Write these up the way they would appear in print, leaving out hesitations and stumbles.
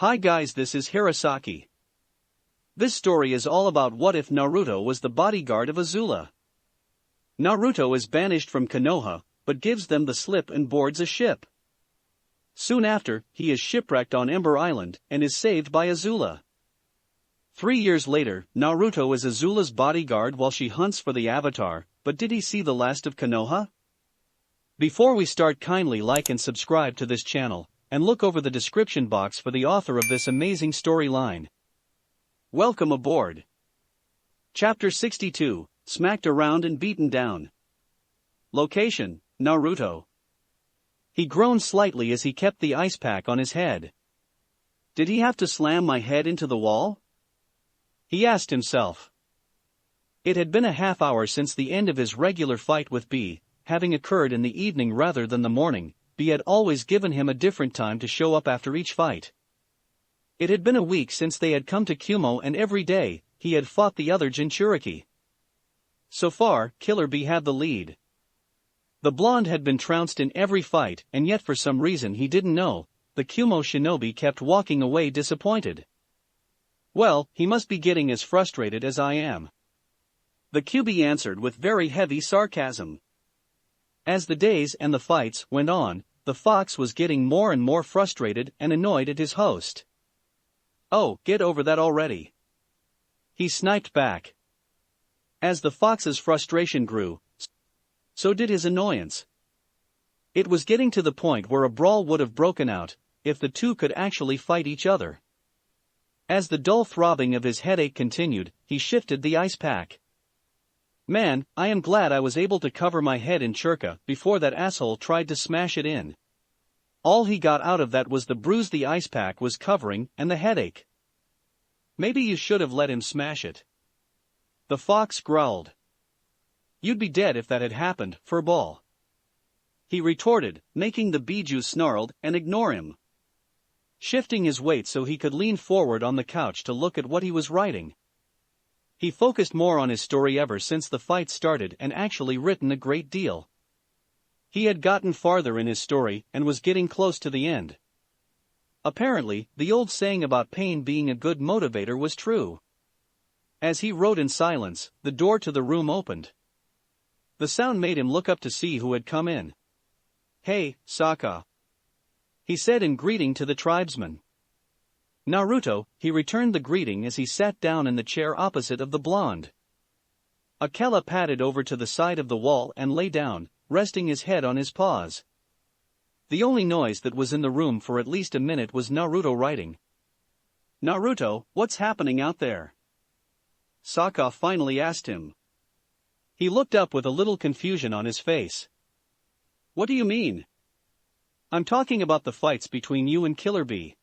Hi guys, this is Hirosaki. This story is all about what if Naruto was the bodyguard of Azula. Naruto is banished from Konoha, but gives them the slip and boards a ship. Soon after, he is shipwrecked on Ember Island and is saved by Azula. 3 years later, Naruto is Azula's bodyguard while she hunts for the Avatar, but did he see the last of Konoha? Before we start, kindly like and subscribe to this channel, and look over the description box for the author of this amazing storyline. Welcome aboard. Chapter 62, Smacked Around and Beaten Down. Location, Naruto. He groaned slightly as he kept the ice pack on his head. Did he have to slam my head into the wall? He asked himself. It had been a half hour since the end of his regular fight with B, having occurred in the evening rather than the morning. B had always given him a different time to show up after each fight. It had been a week since they had come to Kumo, and every day, he had fought the other Jinchuriki. So far, Killer B had the lead. The blonde had been trounced in every fight, and yet for some reason he didn't know, the Kumo shinobi kept walking away disappointed. Well, he must be getting as frustrated as I am. The QB answered with very heavy sarcasm. As the days and the fights went on, the fox was getting more and more frustrated and annoyed at his host. Oh, get over that already. He sniped back. As the fox's frustration grew, so did his annoyance. It was getting to the point where a brawl would have broken out, if the two could actually fight each other. As the dull throbbing of his headache continued, he shifted the ice pack. Man, I am glad I was able to cover my head in churka before that asshole tried to smash it in. All he got out of that was the bruise the ice pack was covering and the headache. Maybe you should have let him smash it. The fox growled. You'd be dead if that had happened, furball. He retorted, making the Biju snarled and ignore him. Shifting his weight so he could lean forward on the couch to look at what he was writing. He focused more on his story ever since the fight started and actually written a great deal. He had gotten farther in his story and was getting close to the end. Apparently, the old saying about pain being a good motivator was true. As he wrote in silence, the door to the room opened. The sound made him look up to see who had come in. Hey, Sokka, he said in greeting to the tribesman. Naruto, he returned the greeting as he sat down in the chair opposite of the blonde. Akela padded over to the side of the wall and lay down, resting his head on his paws. The only noise that was in the room for at least a minute was Naruto writing. Naruto, what's happening out there? Sokka finally asked him. He looked up with a little confusion on his face. What do you mean? I'm talking about the fights between you and Killer B.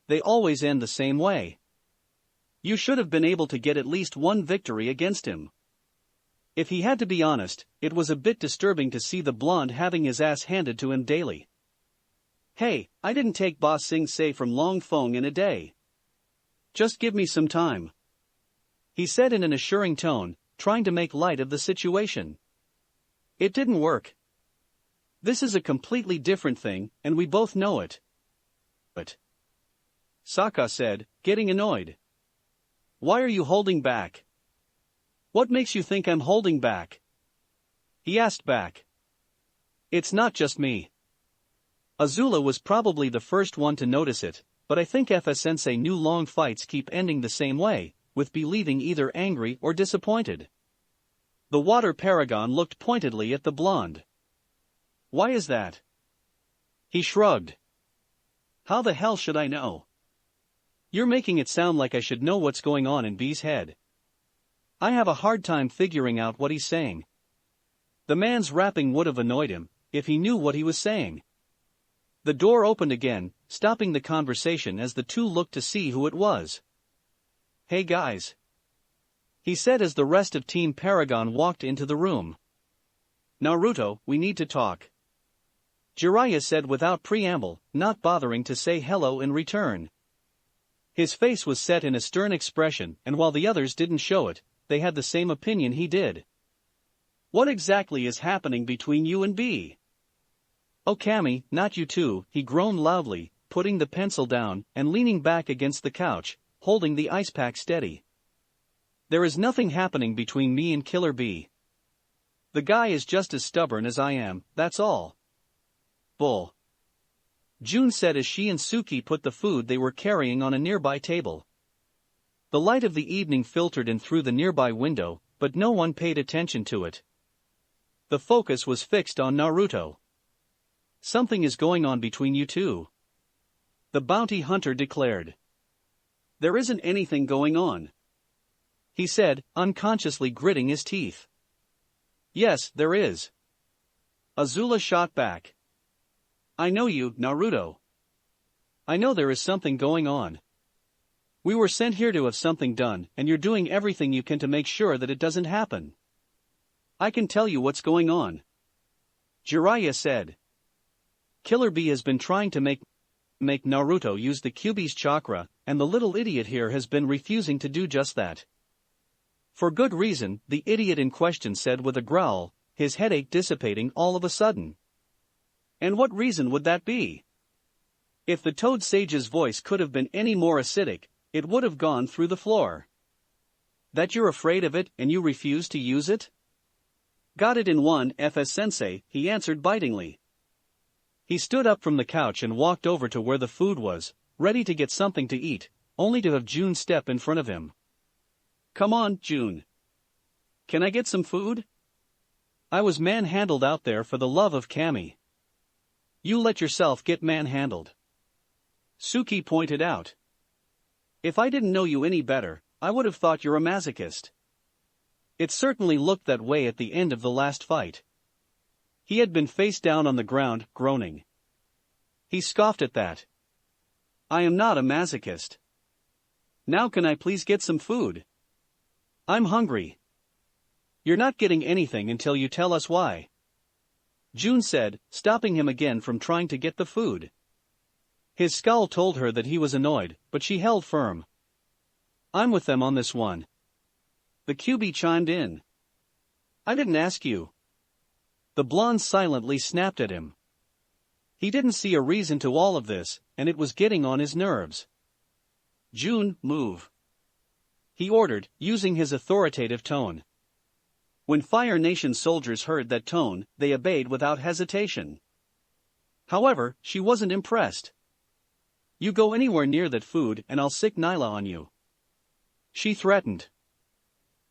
They always end the same way. You should have been able to get at least one victory against him. If he had to be honest, it was a bit disturbing to see the blonde having his ass handed to him daily. Hey, I didn't take Ba Sing Se from Long Fong in a day. Just give me some time. He said in an assuring tone, trying to make light of the situation. It didn't work. This is a completely different thing, and we both know it. But Sokka said, getting annoyed. Why are you holding back? What makes you think I'm holding back? He asked back. It's not just me. Azula was probably the first one to notice it, but I think FS-sensei knew long fights keep ending the same way, with B leaving either angry or disappointed. The water paragon looked pointedly at the blonde. Why is that? He shrugged. How the hell should I know? You're making it sound like I should know what's going on in B's head. I have a hard time figuring out what he's saying. The man's rapping would have annoyed him, if he knew what he was saying. The door opened again, stopping the conversation as the two looked to see who it was. Hey guys, he said as the rest of Team Paragon walked into the room. Naruto, we need to talk. Jiraiya said without preamble, not bothering to say hello in return. His face was set in a stern expression, and while the others didn't show it, they had the same opinion he did. What exactly is happening between you and B? Oh Kami, not you too, he groaned loudly, putting the pencil down and leaning back against the couch, holding the ice pack steady. There is nothing happening between me and Killer Bee. The guy is just as stubborn as I am, that's all. Bull. June said as she and Suki put the food they were carrying on a nearby table. The light of the evening filtered in through the nearby window, but no one paid attention to it. The focus was fixed on Naruto. Something is going on between you two, the bounty hunter declared. There isn't anything going on, he said, unconsciously gritting his teeth. Yes, there is. Azula shot back. I know you, Naruto. I know there is something going on. We were sent here to have something done, and you're doing everything you can to make sure that it doesn't happen. I can tell you what's going on, Jiraiya said. Killer Bee has been trying to make Naruto use the Kyuubi's chakra, and the little idiot here has been refusing to do just that. For good reason, the idiot in question said with a growl, his headache dissipating all of a sudden. And what reason would that be? If the Toad Sage's voice could have been any more acidic, it would have gone through the floor. That you're afraid of it and you refuse to use it? Got it in one, FS-sensei, he answered bitingly. He stood up from the couch and walked over to where the food was, ready to get something to eat, only to have June step in front of him. Come on, June. Can I get some food? I was manhandled out there for the love of Kami. You let yourself get manhandled, Suki pointed out. If I didn't know you any better, I would have thought you're a masochist. It certainly looked that way at the end of the last fight. He had been face down on the ground, groaning. He scoffed at that. I am not a masochist. Now can I please get some food? I'm hungry. You're not getting anything until you tell us why, June said, stopping him again from trying to get the food. His scowl told her that he was annoyed, but she held firm. I'm with them on this one, the Kyuubi chimed in. I didn't ask you. The blonde silently snapped at him. He didn't see a reason to all of this, and it was getting on his nerves. June, move, he ordered, using his authoritative tone. When Fire Nation soldiers heard that tone, they obeyed without hesitation. However, she wasn't impressed. You go anywhere near that food and I'll sick Nyla on you, she threatened.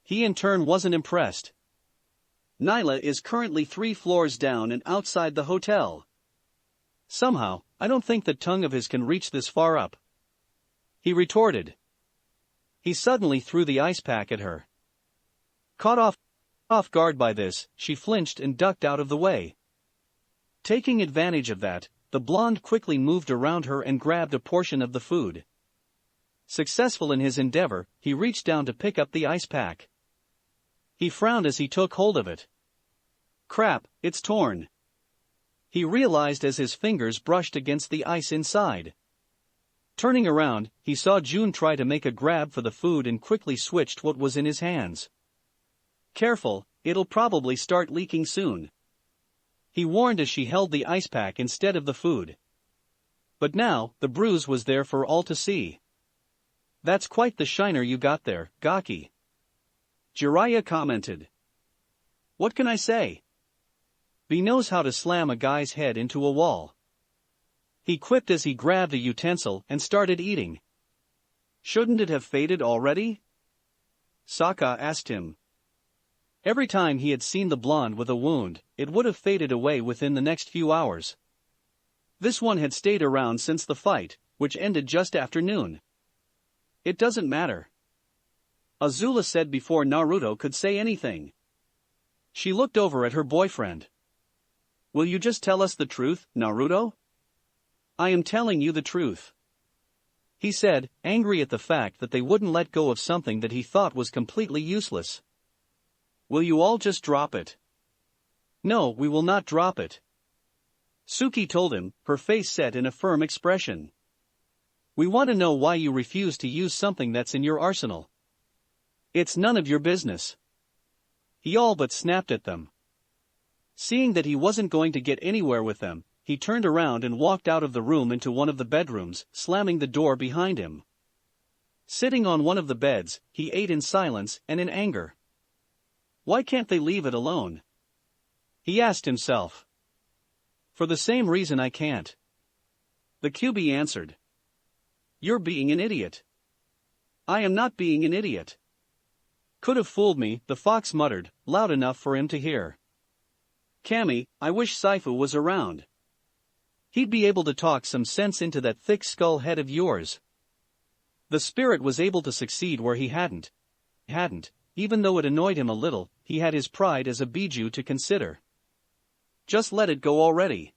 He in turn wasn't impressed. Nyla is currently 3 floors down and outside the hotel. Somehow, I don't think that tongue of his can reach this far up, he retorted. He suddenly threw the ice pack at her. Caught off guard by this, she flinched and ducked out of the way. Taking advantage of that, the blonde quickly moved around her and grabbed a portion of the food. Successful in his endeavor, he reached down to pick up the ice pack. He frowned as he took hold of it. Crap, it's torn, he realized as his fingers brushed against the ice inside. Turning around, he saw June try to make a grab for the food and quickly switched what was in his hands. Careful, it'll probably start leaking soon, he warned as she held the ice pack instead of the food. But now, the bruise was there for all to see. That's quite the shiner you got there, Gaki, Jiraiya commented. What can I say? B knows how to slam a guy's head into a wall, he quipped as he grabbed a utensil and started eating. Shouldn't it have faded already? Sokka asked him. Every time he had seen the blonde with a wound, it would have faded away within the next few hours. This one had stayed around since the fight, which ended just after noon. It doesn't matter, Azula said before Naruto could say anything. She looked over at her boyfriend. Will you just tell us the truth, Naruto? I am telling you the truth, he said, angry at the fact that they wouldn't let go of something that he thought was completely useless. Will you all just drop it? No, we will not drop it, Suki told him, her face set in a firm expression. We want to know why you refuse to use something that's in your arsenal. It's none of your business. He all but snapped at them. Seeing that he wasn't going to get anywhere with them, he turned around and walked out of the room into one of the bedrooms, slamming the door behind him. Sitting on one of the beds, he ate in silence and in anger. Why can't they leave it alone? He asked himself. For the same reason I can't. The QB answered. You're being an idiot. I am not being an idiot. Could have fooled me, the fox muttered, loud enough for him to hear. Cammy, I wish Saifu was around. He'd be able to talk some sense into that thick skull head of yours. The spirit was able to succeed where he hadn't, even though it annoyed him a little, he had his pride as a Biju to consider. Just let it go already.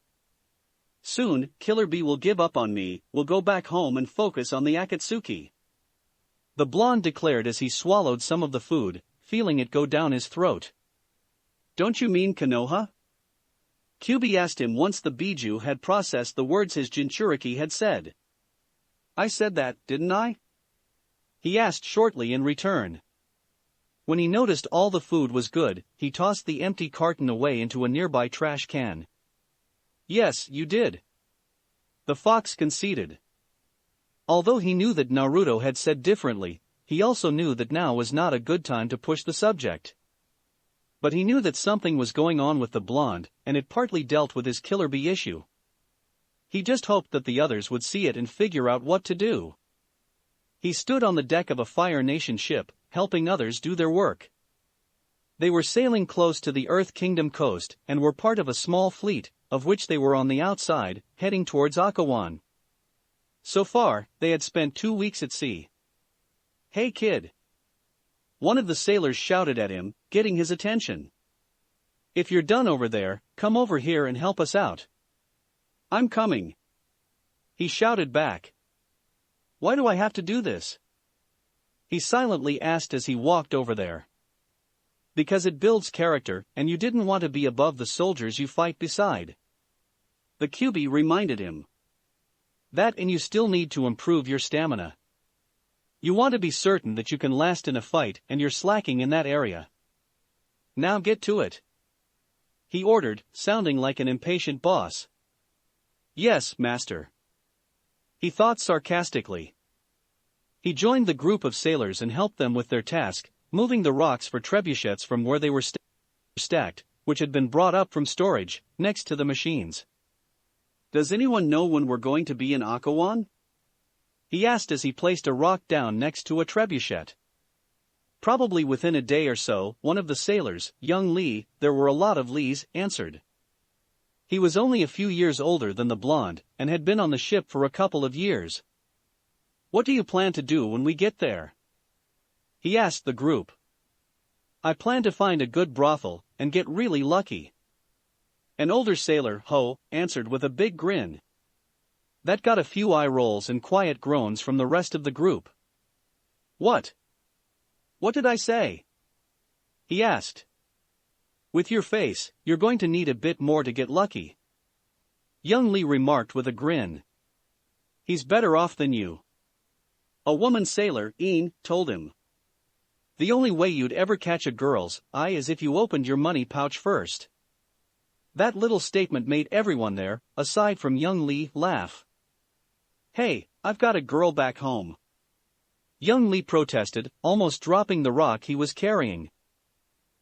Soon, Killer Bee will give up on me, we'll go back home and focus on the Akatsuki. The blonde declared as he swallowed some of the food, feeling it go down his throat. Don't you mean Konoha? QB asked him once the Biju had processed the words his Jinchuriki had said. I said that, didn't I? He asked shortly in return. When he noticed all the food was good, he tossed the empty carton away into a nearby trash can. Yes, you did. The fox conceded. Although he knew that Naruto had said differently, he also knew that now was not a good time to push the subject. But he knew that something was going on with the blonde, and it partly dealt with his Killer Bee issue. He just hoped that the others would see it and figure out what to do. He stood on the deck of a Fire Nation ship, helping others do their work. They were sailing close to the Earth Kingdom coast, and were part of a small fleet, of which they were on the outside, heading towards Akawan. So far, they had spent 2 weeks at sea. Hey kid! One of the sailors shouted at him, getting his attention. If you're done over there, come over here and help us out. I'm coming. He shouted back. Why do I have to do this? He silently asked as he walked over there. Because it builds character, and you didn't want to be above the soldiers you fight beside. The QB reminded him. That and you still need to improve your stamina. You want to be certain that you can last in a fight and you're slacking in that area. Now get to it. He ordered, sounding like an impatient boss. Yes, master. He thought sarcastically. He joined the group of sailors and helped them with their task, moving the rocks for trebuchets from where they were stacked, which had been brought up from storage, next to the machines. Does anyone know when we're going to be in Akawan? He asked as he placed a rock down next to a trebuchet. Probably within a day or so, one of the sailors, young Lee, there were a lot of Lees, answered. He was only a few years older than the blonde, and had been on the ship for a couple of years. What do you plan to do when we get there? He asked the group. I plan to find a good brothel, and get really lucky. An older sailor, Ho, answered with a big grin. That got a few eye rolls and quiet groans from the rest of the group. What? What did I say? He asked. With your face, you're going to need a bit more to get lucky. Young Lee remarked with a grin. He's better off than you. A woman sailor, Een, told him. The only way you'd ever catch a girl's eye is if you opened your money pouch first. That little statement made everyone there, aside from young Lee, laugh. Hey, I've got a girl back home. Young Lee protested, almost dropping the rock he was carrying.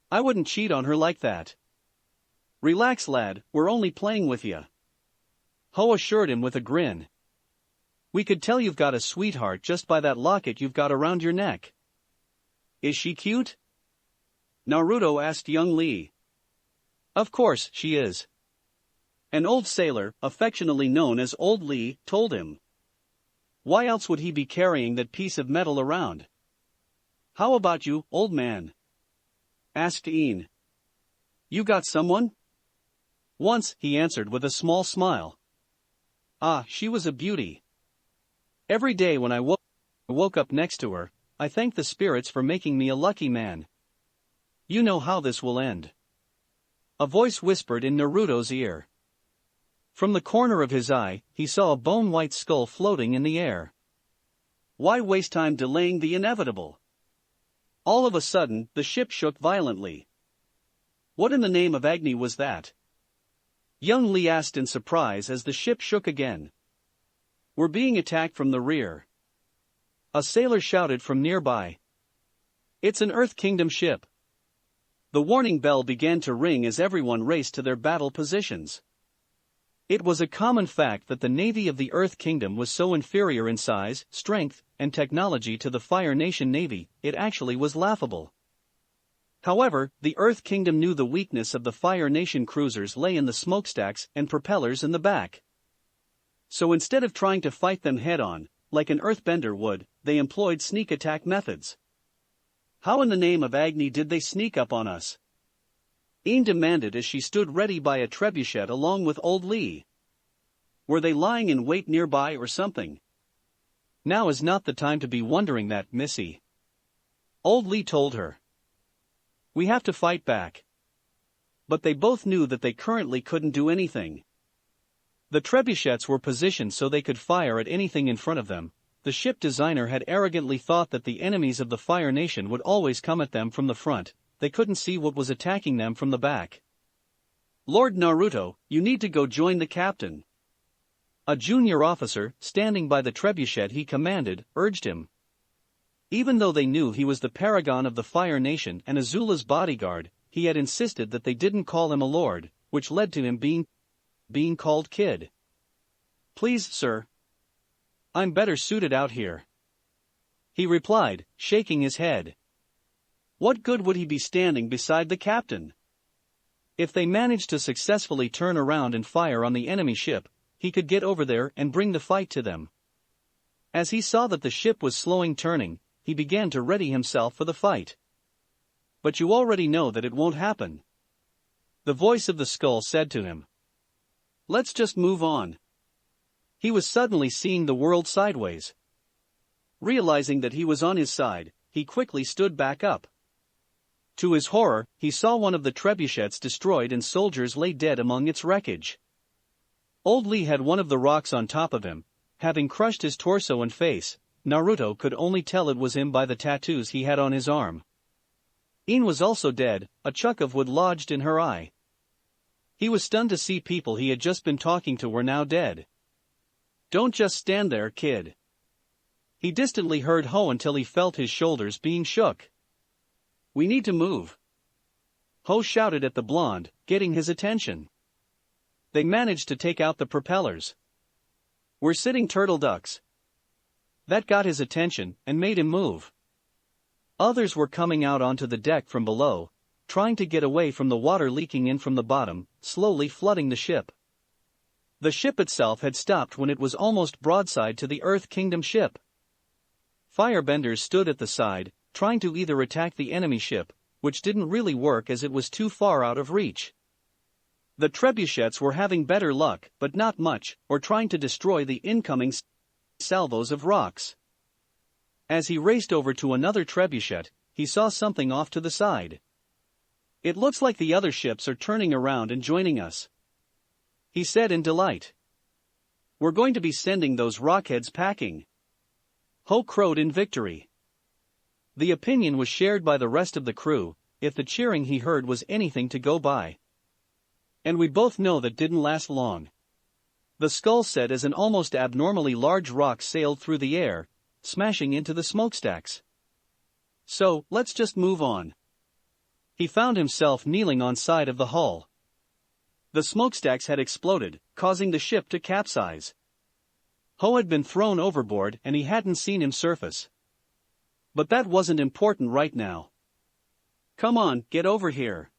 I wouldn't cheat on her like that. Relax lad, we're only playing with ya. Ho assured him with a grin. We could tell you've got a sweetheart just by that locket you've got around your neck. Is she cute? Naruto asked young Lee. Of course she is. An old sailor, affectionately known as Old Lee, told him. Why else would he be carrying that piece of metal around? How about you, old man? Asked Een. You got someone? Once, he answered with a small smile. Ah, she was a beauty. Every day when I woke up next to her, I thanked the spirits for making me a lucky man. You know how this will end. A voice whispered in Naruto's ear. From the corner of his eye, he saw a bone-white skull floating in the air. Why waste time delaying the inevitable? All of a sudden, the ship shook violently. What in the name of Agni was that? Young Lee asked in surprise as the ship shook again. We're being attacked from the rear. A sailor shouted from nearby. It's an Earth Kingdom ship. The warning bell began to ring as everyone raced to their battle positions. It was a common fact that the navy of the Earth Kingdom was so inferior in size, strength, and technology to the Fire Nation navy, it actually was laughable. However, the Earth Kingdom knew the weakness of the Fire Nation cruisers lay in the smokestacks and propellers in the back. So instead of trying to fight them head-on, like an earthbender would, they employed sneak attack methods. How in the name of Agni did they sneak up on us? Ian demanded as she stood ready by a trebuchet along with old Lee. Were they lying in wait nearby or something? Now is not the time to be wondering that, Missy. Old Lee told her. We have to fight back. But they both knew that they currently couldn't do anything. The trebuchets were positioned so they could fire at anything in front of them. The ship designer had arrogantly thought that the enemies of the Fire Nation would always come at them from the front. They couldn't see what was attacking them from the back. Lord Naruto, you need to go join the captain. A junior officer, standing by the trebuchet he commanded, urged him. Even though they knew he was the paragon of the Fire Nation and Azula's bodyguard, he had insisted that they didn't call him a lord, which led to him being called Kid. Please, sir. I'm better suited out here. He replied, shaking his head. What good would he be standing beside the captain? If they managed to successfully turn around and fire on the enemy ship, he could get over there and bring the fight to them. As he saw that the ship was slowing turning, he began to ready himself for the fight. But you already know that it won't happen. The voice of the skull said to him. Let's just move on. He was suddenly seeing the world sideways. Realizing that he was on his side, he quickly stood back up. To his horror, he saw one of the trebuchets destroyed and soldiers lay dead among its wreckage. Old Lee had one of the rocks on top of him. Having crushed his torso and face, Naruto could only tell it was him by the tattoos he had on his arm. Ian was also dead, a chunk of wood lodged in her eye. He was stunned to see people he had just been talking to were now dead. Don't just stand there, kid. He distantly heard Ho until he felt his shoulders being shook. We need to move. Ho shouted at the blonde, getting his attention. They managed to take out the propellers. We're sitting turtle ducks. That got his attention and made him move. Others were coming out onto the deck from below, trying to get away from the water leaking in from the bottom, slowly flooding the ship. The ship itself had stopped when it was almost broadside to the Earth Kingdom ship. Firebenders stood at the side, trying to either attack the enemy ship, which didn't really work as it was too far out of reach. The trebuchets were having better luck, but not much, or trying to destroy the incoming salvos of rocks. As he raced over to another trebuchet, he saw something off to the side. It looks like the other ships are turning around and joining us, he said in delight. We're going to be sending those rockheads packing. Ho crowed in victory. The opinion was shared by the rest of the crew, if the cheering he heard was anything to go by. And we both know that didn't last long. The skull said as an almost abnormally large rock sailed through the air, smashing into the smokestacks. So, let's just move on. He found himself kneeling on side of the hull. The smokestacks had exploded, causing the ship to capsize. Ho had been thrown overboard and he hadn't seen him surface. But that wasn't important right now. Come on, get over here.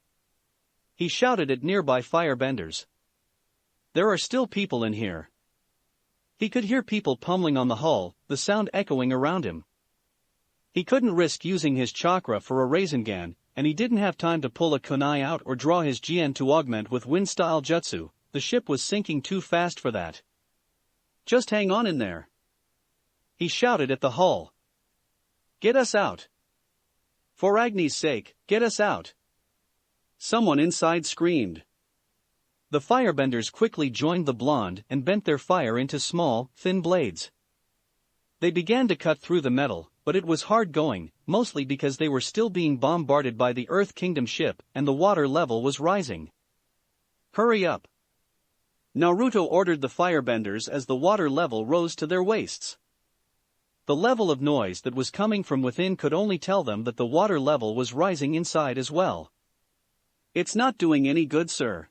He shouted at nearby firebenders. There are still people in here. He could hear people pummeling on the hull, the sound echoing around him. He couldn't risk using his chakra for a Rasengan, and he didn't have time to pull a kunai out or draw his Jian to augment with wind-style jutsu. The ship was sinking too fast for that. Just hang on in there. He shouted at the hull. Get us out. For Agni's sake, get us out. Someone inside screamed. The firebenders quickly joined the blonde and bent their fire into small, thin blades. They began to cut through the metal, but it was hard going, mostly because they were still being bombarded by the Earth Kingdom ship and the water level was rising. Hurry up. Naruto ordered the firebenders as the water level rose to their waists. The level of noise that was coming from within could only tell them that the water level was rising inside as well. "It's not doing any good, sir,"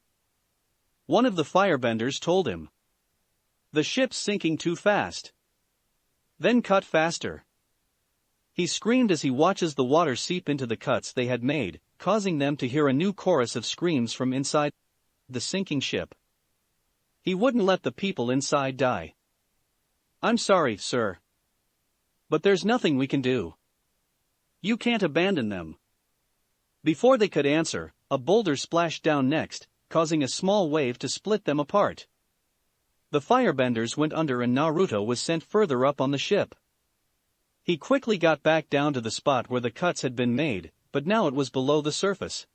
one of the firebenders told him. "The ship's sinking too fast." "Then cut faster," he screamed as he watches the water seep into the cuts they had made, causing them to hear a new chorus of screams from inside the sinking ship. He wouldn't let the people inside die. "I'm sorry, sir, but there's nothing we can do. You can't abandon them." Before they could answer, a boulder splashed down next, causing a small wave to split them apart. The firebenders went under and Naruto was sent further up on the ship. He quickly got back down to the spot where the cuts had been made, but now it was below the surface.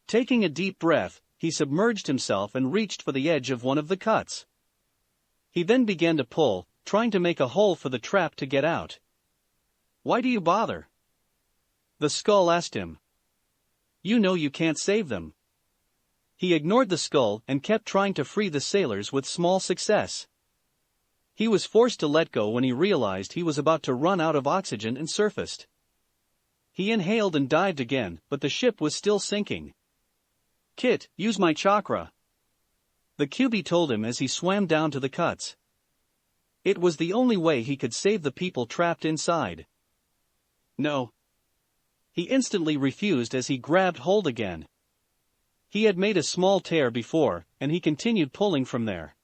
Taking a deep breath, he submerged himself and reached for the edge of one of the cuts. He then began to pull, trying to make a hole for the trap to get out. "Why do you bother?" the skull asked him. "You know you can't save them." He ignored the skull and kept trying to free the sailors with small success. He was forced to let go when he realized he was about to run out of oxygen and surfaced. He inhaled and dived again, but the ship was still sinking. "Kit, use my chakra," the Kyuubi told him as he swam down to the cuts. It was the only way he could save the people trapped inside. "No." He instantly refused as he grabbed hold again. He had made a small tear before, and he continued pulling from there.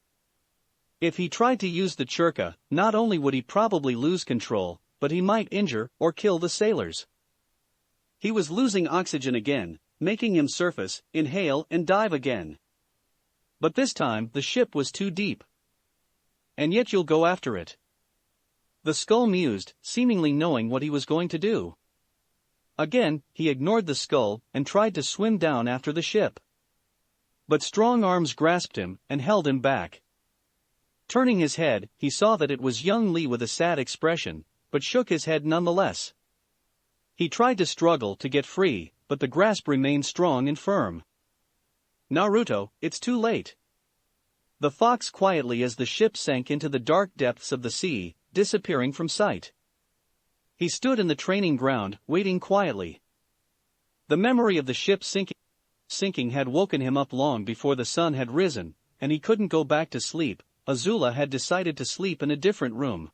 If he tried to use the chakra, not only would he probably lose control, but he might injure or kill the sailors. He was losing oxygen again, making him surface, inhale and dive again. But this time the ship was too deep. "And yet you'll go after it," the skull mused, seemingly knowing what he was going to do. Again, he ignored the skull and tried to swim down after the ship. But strong arms grasped him and held him back. Turning his head, he saw that it was young Lee with a sad expression, but shook his head nonetheless. He tried to struggle to get free, but the grasp remained strong and firm. "Naruto, it's too late," the fox quietly as the ship sank into the dark depths of the sea, disappearing from sight. He stood in the training ground, waiting quietly. The memory of the ship sinking had woken him up long before the sun had risen, and he couldn't go back to sleep. Azula had decided to sleep in a different room.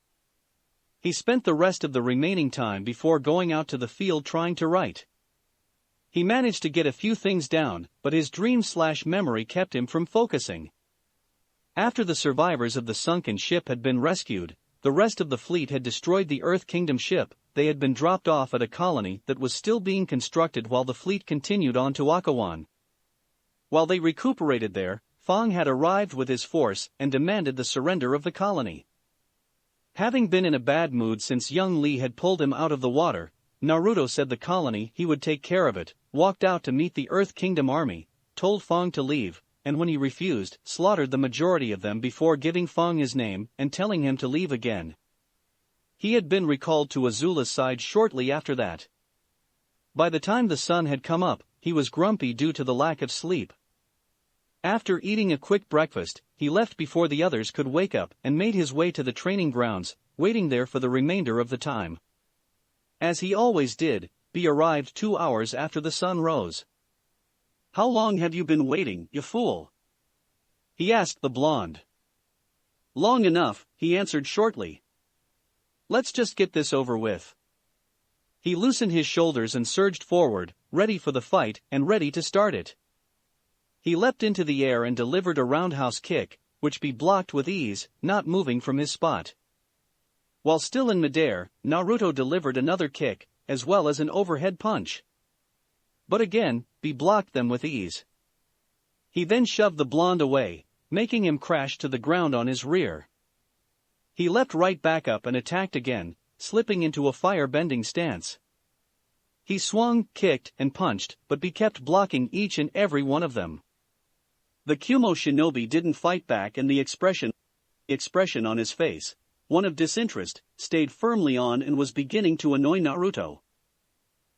He spent the rest of the remaining time before going out to the field trying to write. He managed to get a few things down, but his dream/memory kept him from focusing. After the survivors of the sunken ship had been rescued, the rest of the fleet had destroyed the Earth Kingdom ship. They had been dropped off at a colony that was still being constructed while the fleet continued on to Akawan. While they recuperated there, Fong had arrived with his force and demanded the surrender of the colony. Having been in a bad mood since young Lee had pulled him out of the water, Naruto said the colony he would take care of it, walked out to meet the Earth Kingdom army, told Fong to leave, and when he refused, slaughtered the majority of them before giving Fong his name and telling him to leave again. He had been recalled to Azula's side shortly after that. By the time the sun had come up, he was grumpy due to the lack of sleep. After eating a quick breakfast, he left before the others could wake up and made his way to the training grounds, waiting there for the remainder of the time. As he always did, B arrived 2 hours after the sun rose. "How long have you been waiting, you fool?" he asked the blonde. "Long enough," he answered shortly. "Let's just get this over with." He loosened his shoulders and surged forward, ready for the fight and ready to start it. He leapt into the air and delivered a roundhouse kick, which B blocked with ease, not moving from his spot. While still in midair, Naruto delivered another kick, as well as an overhead punch. But again, B blocked them with ease. He then shoved the blonde away, making him crash to the ground on his rear. He leapt right back up and attacked again, slipping into a fire-bending stance. He swung, kicked, and punched, but B kept blocking each and every one of them. The Kumo shinobi didn't fight back, and the expression on his face, one of disinterest, stayed firmly on and was beginning to annoy Naruto.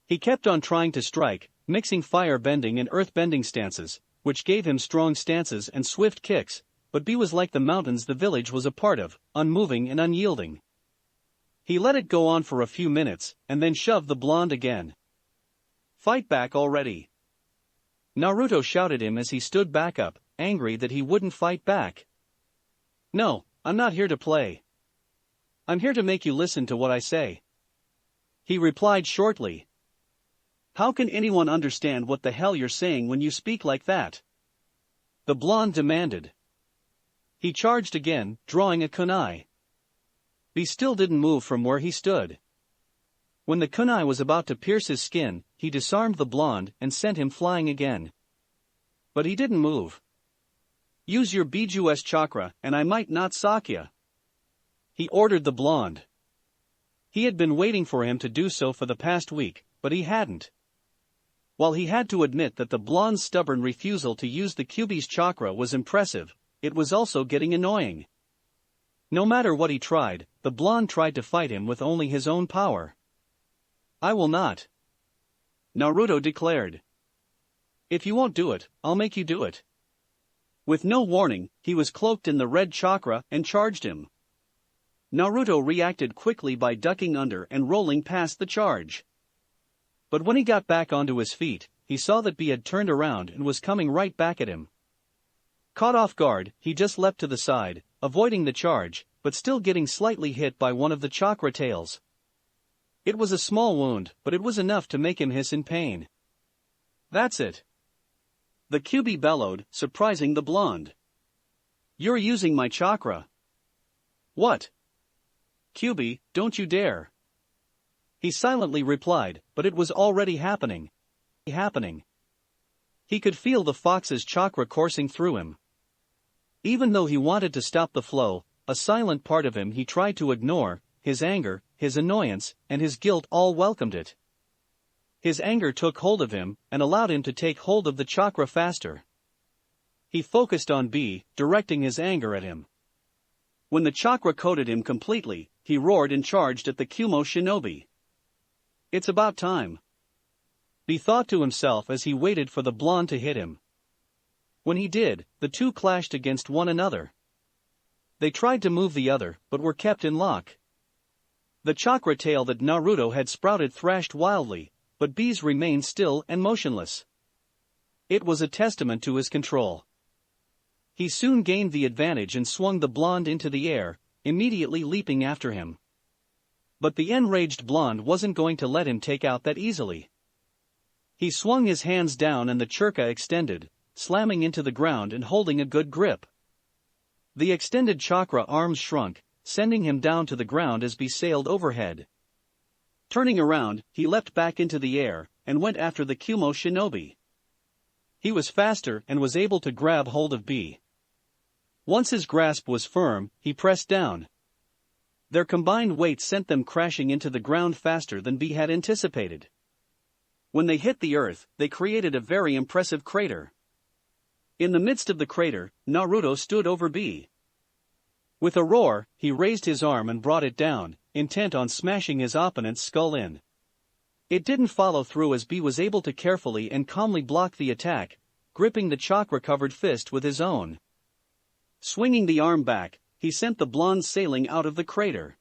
He kept on trying to strike, mixing fire-bending and earth-bending stances, which gave him strong stances and swift kicks, but B was like the mountains the village was a part of, unmoving and unyielding. He let it go on for a few minutes, and then shoved the blonde again. "Fight back already!" Naruto shouted him as he stood back up, angry that he wouldn't fight back. "No, I'm not here to play. I'm here to make you listen to what I say," he replied shortly. "How can anyone understand what the hell you're saying when you speak like that?" the blonde demanded. He charged again, drawing a kunai. B still didn't move from where he stood. When the kunai was about to pierce his skin, he disarmed the blonde and sent him flying again. But he didn't move. "Use your Bijus chakra, and I might not sock ya," he ordered the blonde. He had been waiting for him to do so for the past week, but he hadn't. While he had to admit that the blonde's stubborn refusal to use the Kyuubi's chakra was impressive, it was also getting annoying. No matter what he tried, the blonde tried to fight him with only his own power. "I will not," Naruto declared. "If you won't do it, I'll make you do it." With no warning, he was cloaked in the red chakra and charged him. Naruto reacted quickly by ducking under and rolling past the charge. But when he got back onto his feet, he saw that B had turned around and was coming right back at him. Caught off guard, he just leapt to the side, avoiding the charge, but still getting slightly hit by one of the chakra tails. It was a small wound, but it was enough to make him hiss in pain. "That's it," the Kyuubi bellowed, surprising the blonde. "You're using my chakra." "What?" "Kyuubi, don't you dare," he silently replied, but it was already happening. He could feel the fox's chakra coursing through him. Even though he wanted to stop the flow, a silent part of him he tried to ignore, his anger, his annoyance, and his guilt all welcomed it. His anger took hold of him and allowed him to take hold of the chakra faster. He focused on B, directing his anger at him. When the chakra coated him completely, he roared and charged at the Kumo shinobi. "It's about time," he thought to himself as he waited for the blonde to hit him. When he did, the two clashed against one another. They tried to move the other, but were kept in lock. The chakra tail that Naruto had sprouted thrashed wildly, but B's remained still and motionless. It was a testament to his control. He soon gained the advantage and swung the blonde into the air, immediately leaping after him. But the enraged blonde wasn't going to let him take out that easily. He swung his hands down and the churka extended, slamming into the ground and holding a good grip. The extended chakra arms shrunk, sending him down to the ground as B sailed overhead. Turning around, he leapt back into the air, and went after the Kumo shinobi. He was faster and was able to grab hold of B. Once his grasp was firm, he pressed down. Their combined weight sent them crashing into the ground faster than B had anticipated. When they hit the earth, they created a very impressive crater. In the midst of the crater, Naruto stood over B. With a roar, he raised his arm and brought it down, intent on smashing his opponent's skull in. It didn't follow through as B was able to carefully and calmly block the attack, gripping the chakra-covered fist with his own. Swinging the arm back, he sent the blonde sailing out of the crater.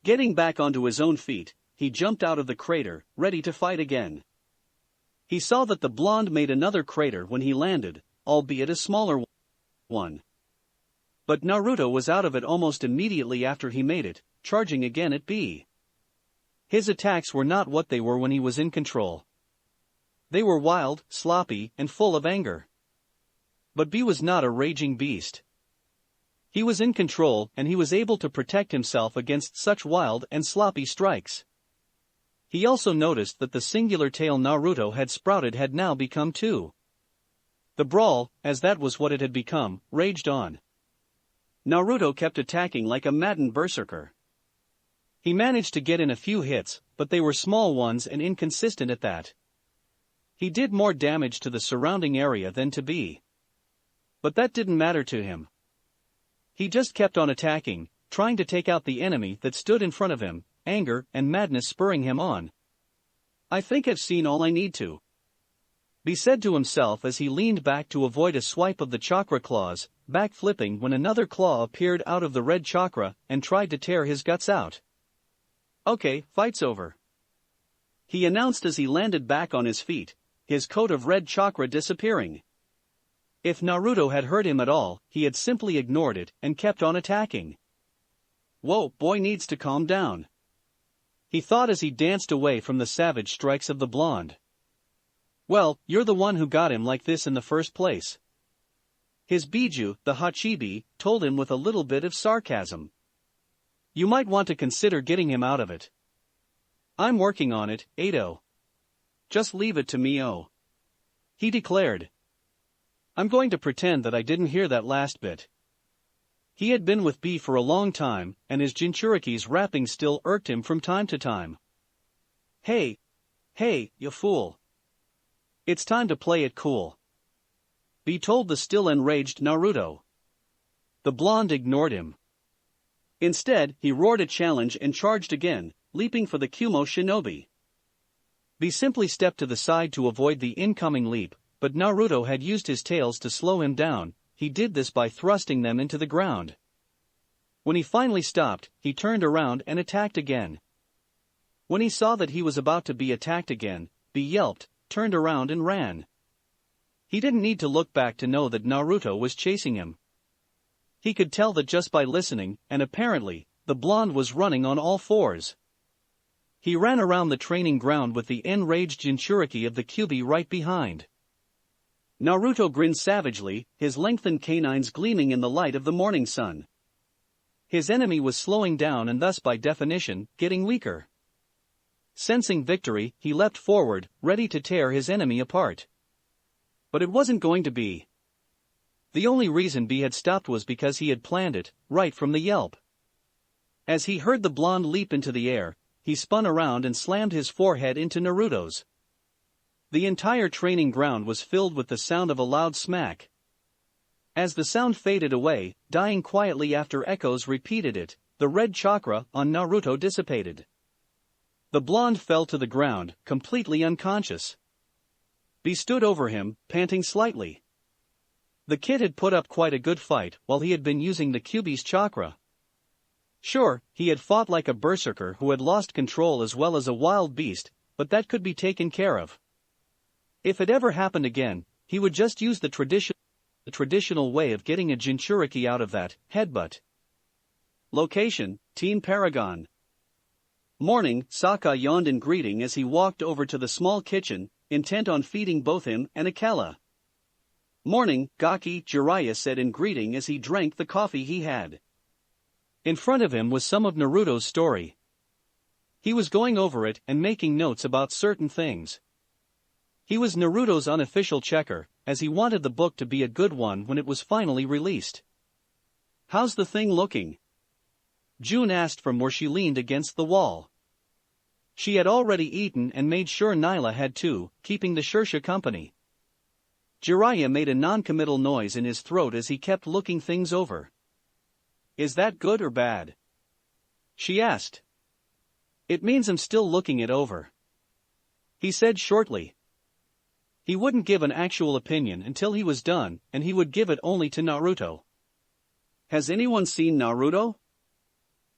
Getting back onto his own feet, he jumped out of the crater, ready to fight again. He saw that the blonde made another crater when he landed, albeit a smaller one. But Naruto was out of it almost immediately after he made it, charging again at B. His attacks were not what they were when he was in control. They were wild, sloppy, and full of anger. But B was not a raging beast. He was in control and he was able to protect himself against such wild and sloppy strikes. He also noticed that the singular tail Naruto had sprouted had now become two. The brawl, as that was what it had become, raged on. Naruto kept attacking like a maddened berserker. He managed to get in a few hits, but they were small ones and inconsistent at that. He did more damage to the surrounding area than to B. But that didn't matter to him. He just kept on attacking, trying to take out the enemy that stood in front of him, anger and madness spurring him on. "I think I've seen all I need to," B said to himself as he leaned back to avoid a swipe of the chakra claws, back-flipping when another claw appeared out of the red chakra and tried to tear his guts out. Okay, fight's over, he announced as he landed back on his feet, his coat of red chakra disappearing. If Naruto had hurt him at all, he had simply ignored it and kept on attacking. Whoa, boy needs to calm down, he thought as he danced away from the savage strikes of the blonde. Well, you're the one who got him like this in the first place, his Biju, the Hachibi, told him with a little bit of sarcasm. You might want to consider getting him out of it. I'm working on it, Ado. Just leave it to me, he declared. I'm going to pretend that I didn't hear that last bit. He had been with B for a long time, and his Jinchuriki's rapping still irked him from time to time. Hey, you fool. It's time to play it cool, B told the still enraged Naruto. The blonde ignored him. Instead, he roared a challenge and charged again, leaping for the Kumo shinobi. B simply stepped to the side to avoid the incoming leap, but Naruto had used his tails to slow him down. He did this by thrusting them into the ground. When he finally stopped, he turned around and attacked again. When he saw that he was about to be attacked again, B yelped, turned around and ran. He didn't need to look back to know that Naruto was chasing him. He could tell that just by listening, and apparently, the blonde was running on all fours. He ran around the training ground with the enraged Jinchuriki of the Kyuubi right behind. Naruto grinned savagely, his lengthened canines gleaming in the light of the morning sun. His enemy was slowing down and thus by definition, getting weaker. Sensing victory, he leapt forward, ready to tear his enemy apart. But it wasn't going to be. The only reason B had stopped was because he had planned it, right from the yelp. As he heard the blonde leap into the air, he spun around and slammed his forehead into Naruto's. The entire training ground was filled with the sound of a loud smack. As the sound faded away, dying quietly after echoes repeated it, the red chakra on Naruto dissipated. The blonde fell to the ground, completely unconscious. B stood over him, panting slightly. The kid had put up quite a good fight while he had been using the Kyuubi's chakra. Sure, he had fought like a berserker who had lost control as well as a wild beast, but that could be taken care of. If it ever happened again, he would just use the traditional way of getting a Jinchuriki out of that headbutt. Location, Team Paragon. Morning, Sokka yawned in greeting as he walked over to the small kitchen, intent on feeding both him and Akela. Morning, Gaki, Jiraiya said in greeting as he drank the coffee he had. In front of him was some of Naruto's story. He was going over it and making notes about certain things. He was Naruto's unofficial checker, as he wanted the book to be a good one when it was finally released. How's the thing looking? June asked from where she leaned against the wall. She had already eaten and made sure Nyla had too, keeping the Shersha company. Jiraiya made a non-committal noise in his throat as he kept looking things over. Is that good or bad? She asked. It means I'm still looking it over, he said shortly. He wouldn't give an actual opinion until he was done, and he would give it only to Naruto. Has anyone seen Naruto?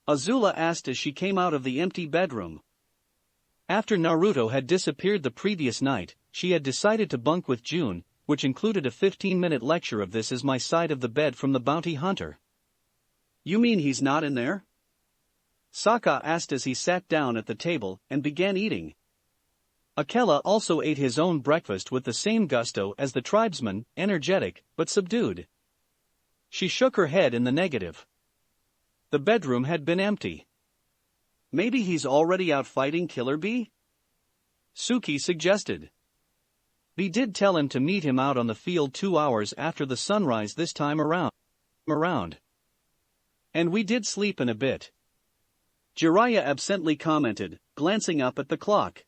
Azula asked as she came out of the empty bedroom. After Naruto had disappeared the previous night, she had decided to bunk with June, which included a 15-minute lecture of "This is my side of the bed" from the bounty hunter. You mean he's not in there? Sokka asked as he sat down at the table and began eating. Akela also ate his own breakfast with the same gusto as the tribesman, energetic, but subdued. She shook her head in the negative. The bedroom had been empty. Maybe he's already out fighting Killer Bee? Suki suggested. B did tell him to meet him out on the field 2 hours after the sunrise this time around. And we did sleep in a bit, Jiraiya absently commented, glancing up at the clock.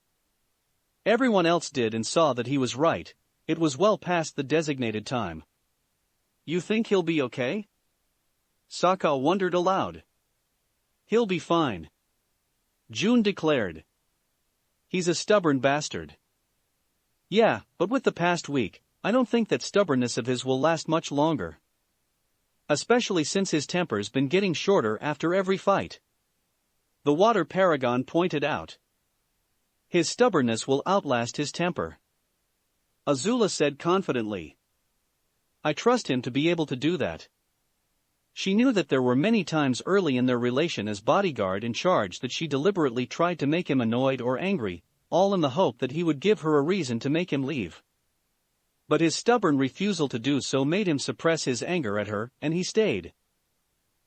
Everyone else did and saw that he was right. It was well past the designated time. You think he'll be okay? Sokka wondered aloud. He'll be fine, June declared. He's a stubborn bastard. Yeah, but with the past week, I don't think that stubbornness of his will last much longer. Especially since his temper's been getting shorter after every fight. The water paragon pointed out. His stubbornness will outlast his temper. Azula said confidently. I trust him to be able to do that. She knew that there were many times early in their relation as bodyguard in charge that she deliberately tried to make him annoyed or angry, all in the hope that he would give her a reason to make him leave. But his stubborn refusal to do so made him suppress his anger at her, and he stayed.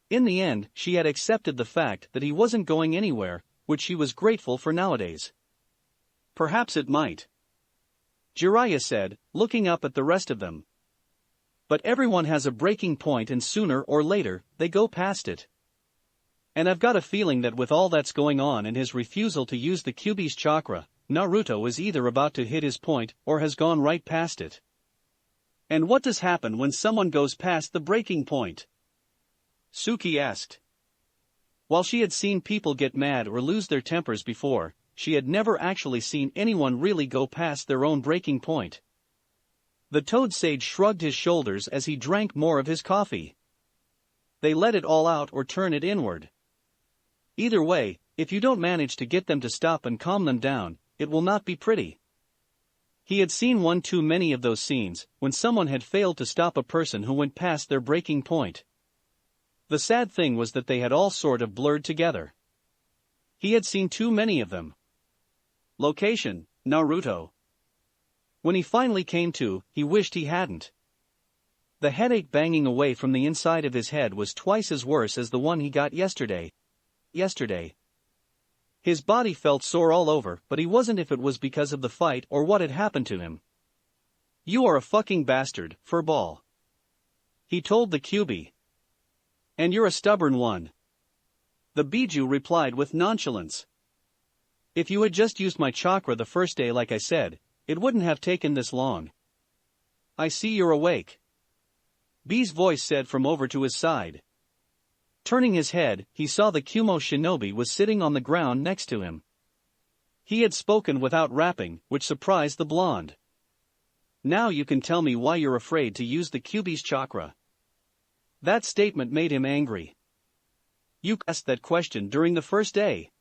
In the end, she had accepted the fact that he wasn't going anywhere, which she was grateful for nowadays. Perhaps it might. Jiraiya said, looking up at the rest of them. But everyone has a breaking point and sooner or later, they go past it. And I've got a feeling that with all that's going on and his refusal to use the Kyuubi's chakra, Naruto is either about to hit his point or has gone right past it. And what does happen when someone goes past the breaking point? Suki asked. While she had seen people get mad or lose their tempers before, she had never actually seen anyone really go past their own breaking point. The Toad Sage shrugged his shoulders as he drank more of his coffee. They let it all out or turn it inward. Either way, if you don't manage to get them to stop and calm them down, it will not be pretty. He had seen one too many of those scenes, when someone had failed to stop a person who went past their breaking point. The sad thing was that they had all sort of blurred together. He had seen too many of them. Location, Naruto. When he finally came to, he wished he hadn't. The headache banging away from the inside of his head was twice as worse as the one he got yesterday. His body felt sore all over, but he wasn't if it was because of the fight or what had happened to him. You are a fucking bastard, furball. He told the Kyuubi. And you're a stubborn one. The Biju replied with nonchalance. If you had just used my chakra the first day like I said, it wouldn't have taken this long. I see you're awake. B's voice said from over to his side. Turning his head, he saw the Kumo shinobi was sitting on the ground next to him. He had spoken without rapping, which surprised the blonde. Now you can tell me why you're afraid to use the Kyuubi's chakra. That statement made him angry. You asked that question during the first day.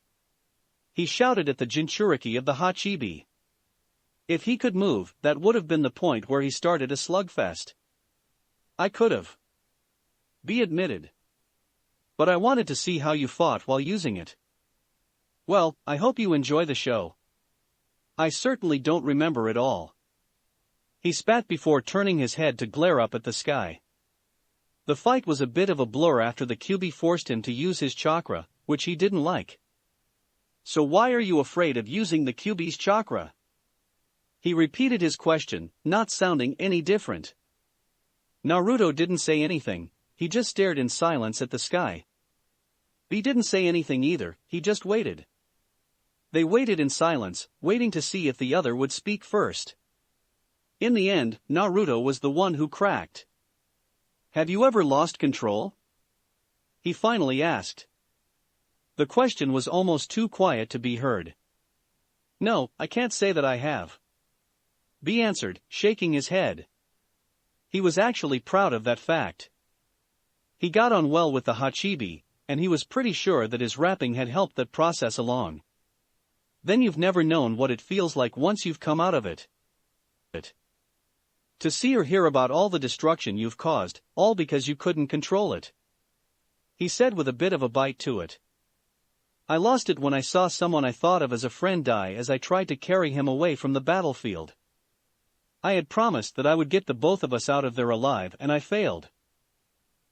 He shouted at the Jinchuriki of the Hachibi. If he could move, that would have been the point where he started a slugfest. I could have. B admitted. But I wanted to see how you fought while using it. Well, I hope you enjoy the show. I certainly don't remember it all. He spat before turning his head to glare up at the sky. The fight was a bit of a blur after the Kyuubi forced him to use his chakra, which he didn't like. So why are you afraid of using the Kyuubi's chakra? He repeated his question, not sounding any different. Naruto didn't say anything, he just stared in silence at the sky. B didn't say anything either, he just waited. They waited in silence, waiting to see if the other would speak first. In the end, Naruto was the one who cracked. Have you ever lost control? He finally asked. The question was almost too quiet to be heard. No, I can't say that I have. B answered, shaking his head. He was actually proud of that fact. He got on well with the Hachibi, and he was pretty sure that his rapping had helped that process along. Then you've never known what it feels like once you've come out of it. To see or hear about all the destruction you've caused, all because you couldn't control it. He said with a bit of a bite to it. I lost it when I saw someone I thought of as a friend die as I tried to carry him away from the battlefield. I had promised that I would get the both of us out of there alive and I failed.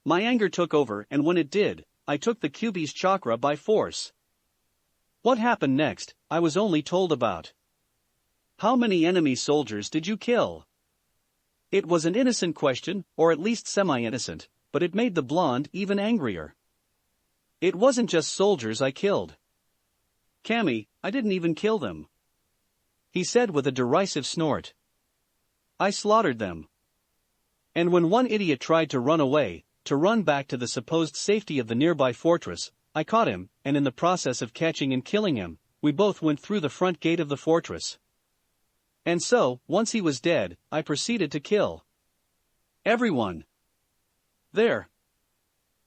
My anger took over and when it did, I took the Kyuubi's chakra by force. What happened next, I was only told about. How many enemy soldiers did you kill? It was an innocent question, or at least semi-innocent, but it made the blonde even angrier. It wasn't just soldiers I killed. Cammy, I didn't even kill them. He said with a derisive snort. I slaughtered them. And when one idiot tried to run away, to run back to the supposed safety of the nearby fortress, I caught him, and in the process of catching and killing him, we both went through the front gate of the fortress. And so, once he was dead, I proceeded to kill everyone there.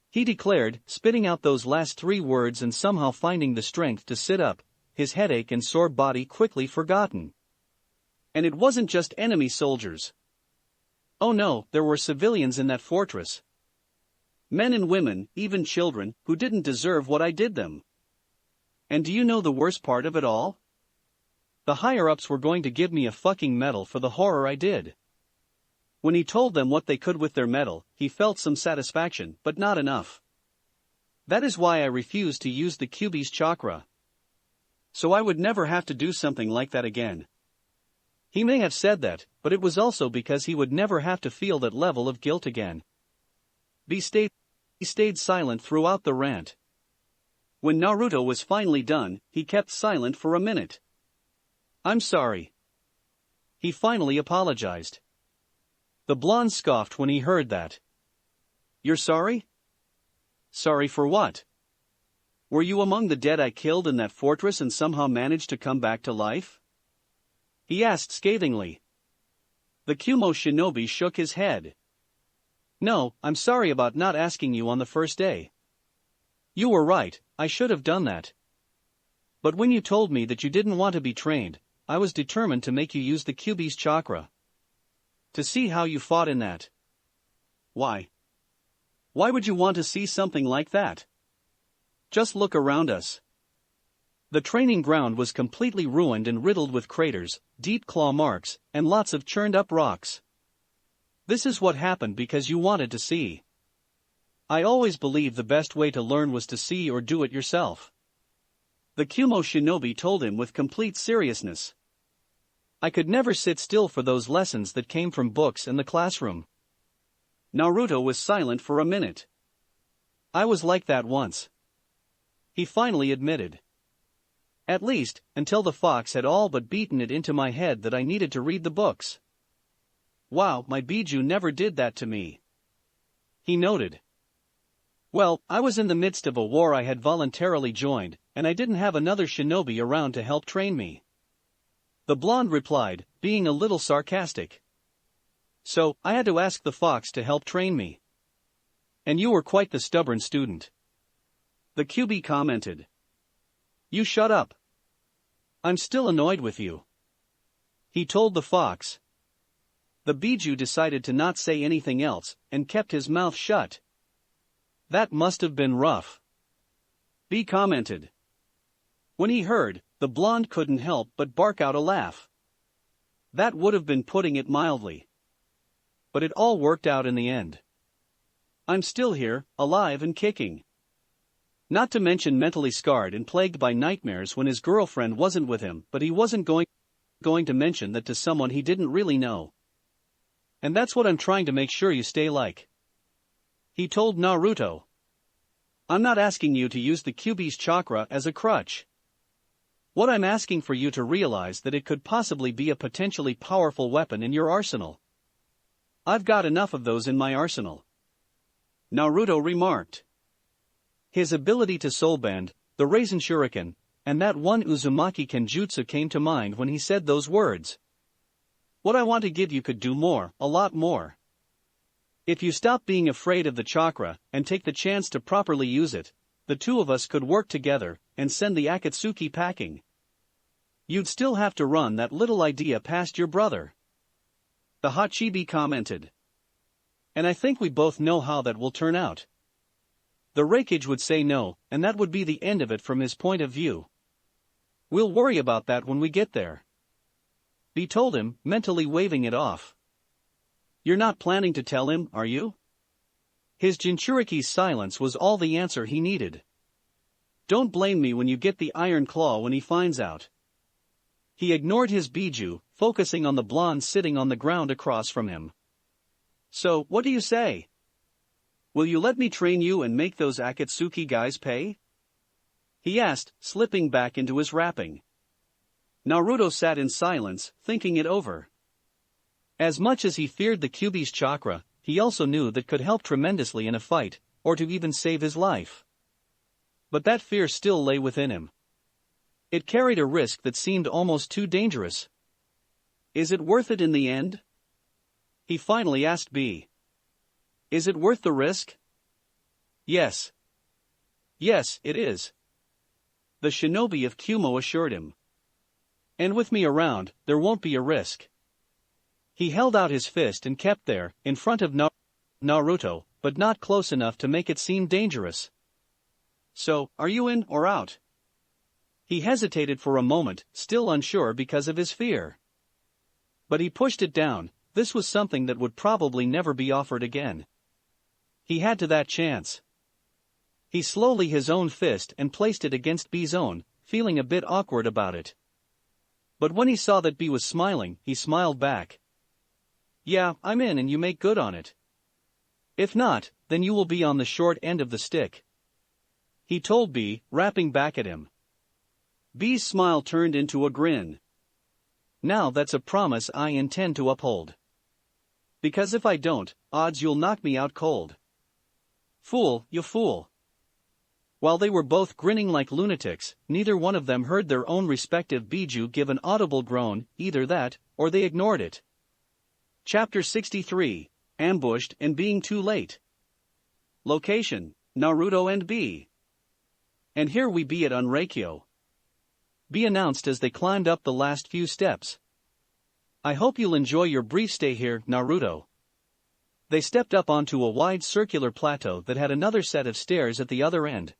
He declared, spitting out those last 3 words and somehow finding the strength to sit up, his headache and sore body quickly forgotten. And it wasn't just enemy soldiers. Oh no, there were civilians in that fortress. Men and women, even children, who didn't deserve what I did them. And do you know the worst part of it all? The higher-ups were going to give me a fucking medal for the horror I did. When he told them what they could with their medal, he felt some satisfaction, but not enough. That is why I refused to use the Kyuubi's chakra. So I would never have to do something like that again. He may have said that, but it was also because he would never have to feel that level of guilt again. He stayed silent throughout the rant. When Naruto was finally done, he kept silent for a minute. I'm sorry. He finally apologized. The blonde scoffed when he heard that. You're sorry? Sorry for what? Were you among the dead I killed in that fortress and somehow managed to come back to life? He asked scathingly. The Kumo shinobi shook his head. No, I'm sorry about not asking you on the first day. You were right, I should have done that. But when you told me that you didn't want to be trained, I was determined to make you use the Kyuubi's chakra. To see how you fought in that. Why? Why would you want to see something like that? Just look around us. The training ground was completely ruined and riddled with craters, deep claw marks, and lots of churned-up rocks. This is what happened because you wanted to see. I always believed the best way to learn was to see or do it yourself. The Kumo shinobi told him with complete seriousness. I could never sit still for those lessons that came from books and the classroom. Naruto was silent for a minute. I was like that once. He finally admitted. At least, until the fox had all but beaten it into my head that I needed to read the books. Wow, my Biju never did that to me. He noted. Well, I was in the midst of a war I had voluntarily joined, and I didn't have another shinobi around to help train me. The blonde replied, being a little sarcastic. So, I had to ask the fox to help train me. And you were quite the stubborn student. The Kyuubi commented. You shut up. I'm still annoyed with you. He told the fox. The Biju decided to not say anything else, and kept his mouth shut. That must have been rough. B commented. When he heard, the blonde couldn't help but bark out a laugh. That would have been putting it mildly. But it all worked out in the end. I'm still here, alive and kicking. Not to mention mentally scarred and plagued by nightmares when his girlfriend wasn't with him, but he wasn't going to mention that to someone he didn't really know. And that's what I'm trying to make sure you stay like. He told Naruto. I'm not asking you to use the Kyuubi's chakra as a crutch. What I'm asking for you to realize that it could possibly be a potentially powerful weapon in your arsenal. I've got enough of those in my arsenal. Naruto remarked. His ability to soulband, the Raisin Shuriken, and that one Uzumaki Kenjutsu came to mind when he said those words. What I want to give you could do more, a lot more. If you stop being afraid of the chakra, and take the chance to properly use it, the two of us could work together, and send the Akatsuki packing. You'd still have to run that little idea past your brother. The Hachibi commented. And I think we both know how that will turn out. The Raikage would say no, and that would be the end of it from his point of view. We'll worry about that when we get there. B told him, mentally waving it off. You're not planning to tell him, are you? His Jinchuriki's silence was all the answer he needed. Don't blame me when you get the iron claw when he finds out. He ignored his Biju, focusing on the blonde sitting on the ground across from him. So, what do you say? Will you let me train you and make those Akatsuki guys pay? He asked, slipping back into his wrapping. Naruto sat in silence, thinking it over. As much as he feared the Kyuubi's chakra, he also knew that could help tremendously in a fight, or to even save his life. But that fear still lay within him. It carried a risk that seemed almost too dangerous. Is it worth it in the end? He finally asked B. Is it worth the risk? Yes. Yes, it is. The shinobi of Kumo assured him. And with me around, there won't be a risk. He held out his fist and kept there, in front of Naruto, but not close enough to make it seem dangerous. So, are you in or out? He hesitated for a moment, still unsure because of his fear. But he pushed it down. This was something that would probably never be offered again. He had to that chance. He slowly his own fist and placed it against B's own, feeling a bit awkward about it. But when he saw that B was smiling, he smiled back. Yeah, I'm in and you make good on it. If not, then you will be on the short end of the stick. He told B, rapping back at him. B's smile turned into a grin. Now that's a promise I intend to uphold. Because if I don't, odds you'll knock me out cold. Fool, you fool. While they were both grinning like lunatics, neither one of them heard their own respective biju give an audible groan, either that, or they ignored it. Chapter 63, Ambushed and Being Too Late. Location, Naruto and B. And here we be at Unreikyo. B announced as they climbed up the last few steps. I hope you'll enjoy your brief stay here, Naruto. They stepped up onto a wide circular plateau that had another set of stairs at the other end.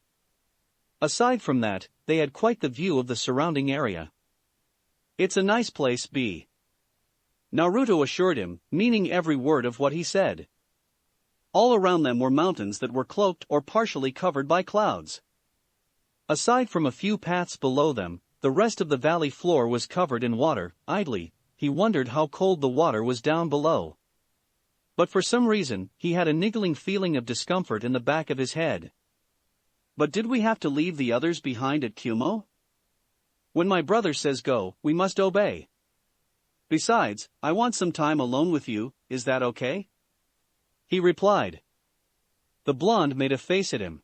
Aside from that, they had quite the view of the surrounding area. It's a nice place, B. Naruto assured him, meaning every word of what he said. All around them were mountains that were cloaked or partially covered by clouds. Aside from a few paths below them, the rest of the valley floor was covered in water. Idly, he wondered how cold the water was down below. But for some reason, he had a niggling feeling of discomfort in the back of his head. But did we have to leave the others behind at Kumo? When my brother says go, we must obey. Besides, I want some time alone with you, is that okay? He replied. The blonde made a face at him.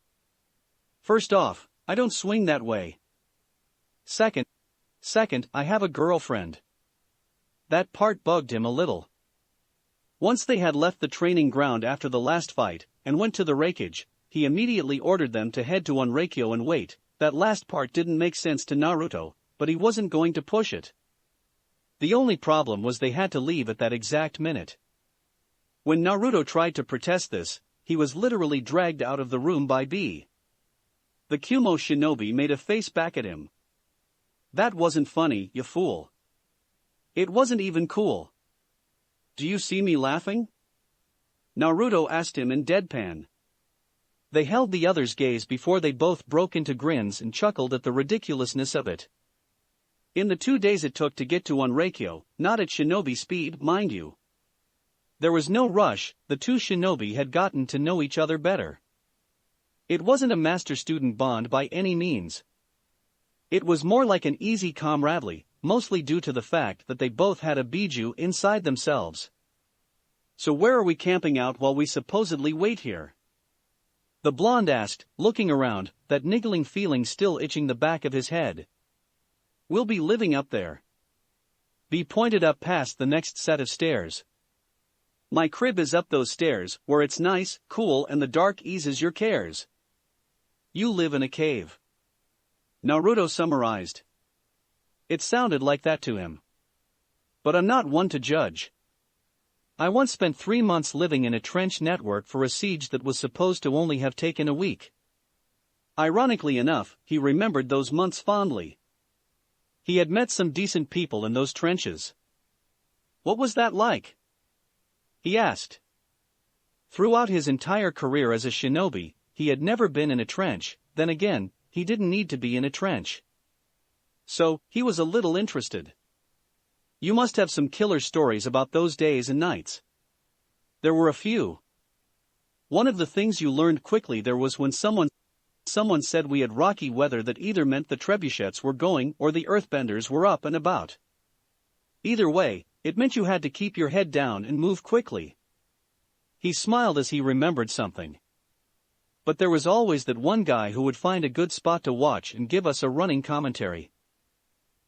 First off, I don't swing that way. Second, I have a girlfriend. That part bugged him a little. Once they had left the training ground after the last fight, and went to the Reikage, he immediately ordered them to head to Unreikyo and wait. That last part didn't make sense to Naruto, but he wasn't going to push it. The only problem was they had to leave at that exact minute. When Naruto tried to protest this, he was literally dragged out of the room by B. The Kumo shinobi made a face back at him. That wasn't funny, you fool. It wasn't even cool. Do you see me laughing? Naruto asked him in deadpan. They held the other's gaze before they both broke into grins and chuckled at the ridiculousness of it. In the 2 days it took to get to Unreikyo, not at shinobi speed, mind you. There was no rush, the two shinobi had gotten to know each other better. It wasn't a master-student bond by any means. It was more like an easy camaraderie, mostly due to the fact that they both had a biju inside themselves. So where are we camping out while we supposedly wait here? The blonde asked, looking around, that niggling feeling still itching the back of his head. We'll be living up there. B pointed up past the next set of stairs. My crib is up those stairs, where it's nice, cool and the dark eases your cares. You live in a cave. Naruto summarized. It sounded like that to him. But I'm not one to judge. I once spent 3 months living in a trench network for a siege that was supposed to only have taken a week. Ironically enough, he remembered those months fondly. He had met some decent people in those trenches. What was that like? He asked. Throughout his entire career as a shinobi, he had never been in a trench. Then again, he didn't need to be in a trench. So, he was a little interested. You must have some killer stories about those days and nights. There were a few. One of the things you learned quickly there was when someone said we had rocky weather that either meant the trebuchets were going or the earthbenders were up and about. Either way, it meant you had to keep your head down and move quickly. He smiled as he remembered something. But there was always that one guy who would find a good spot to watch and give us a running commentary.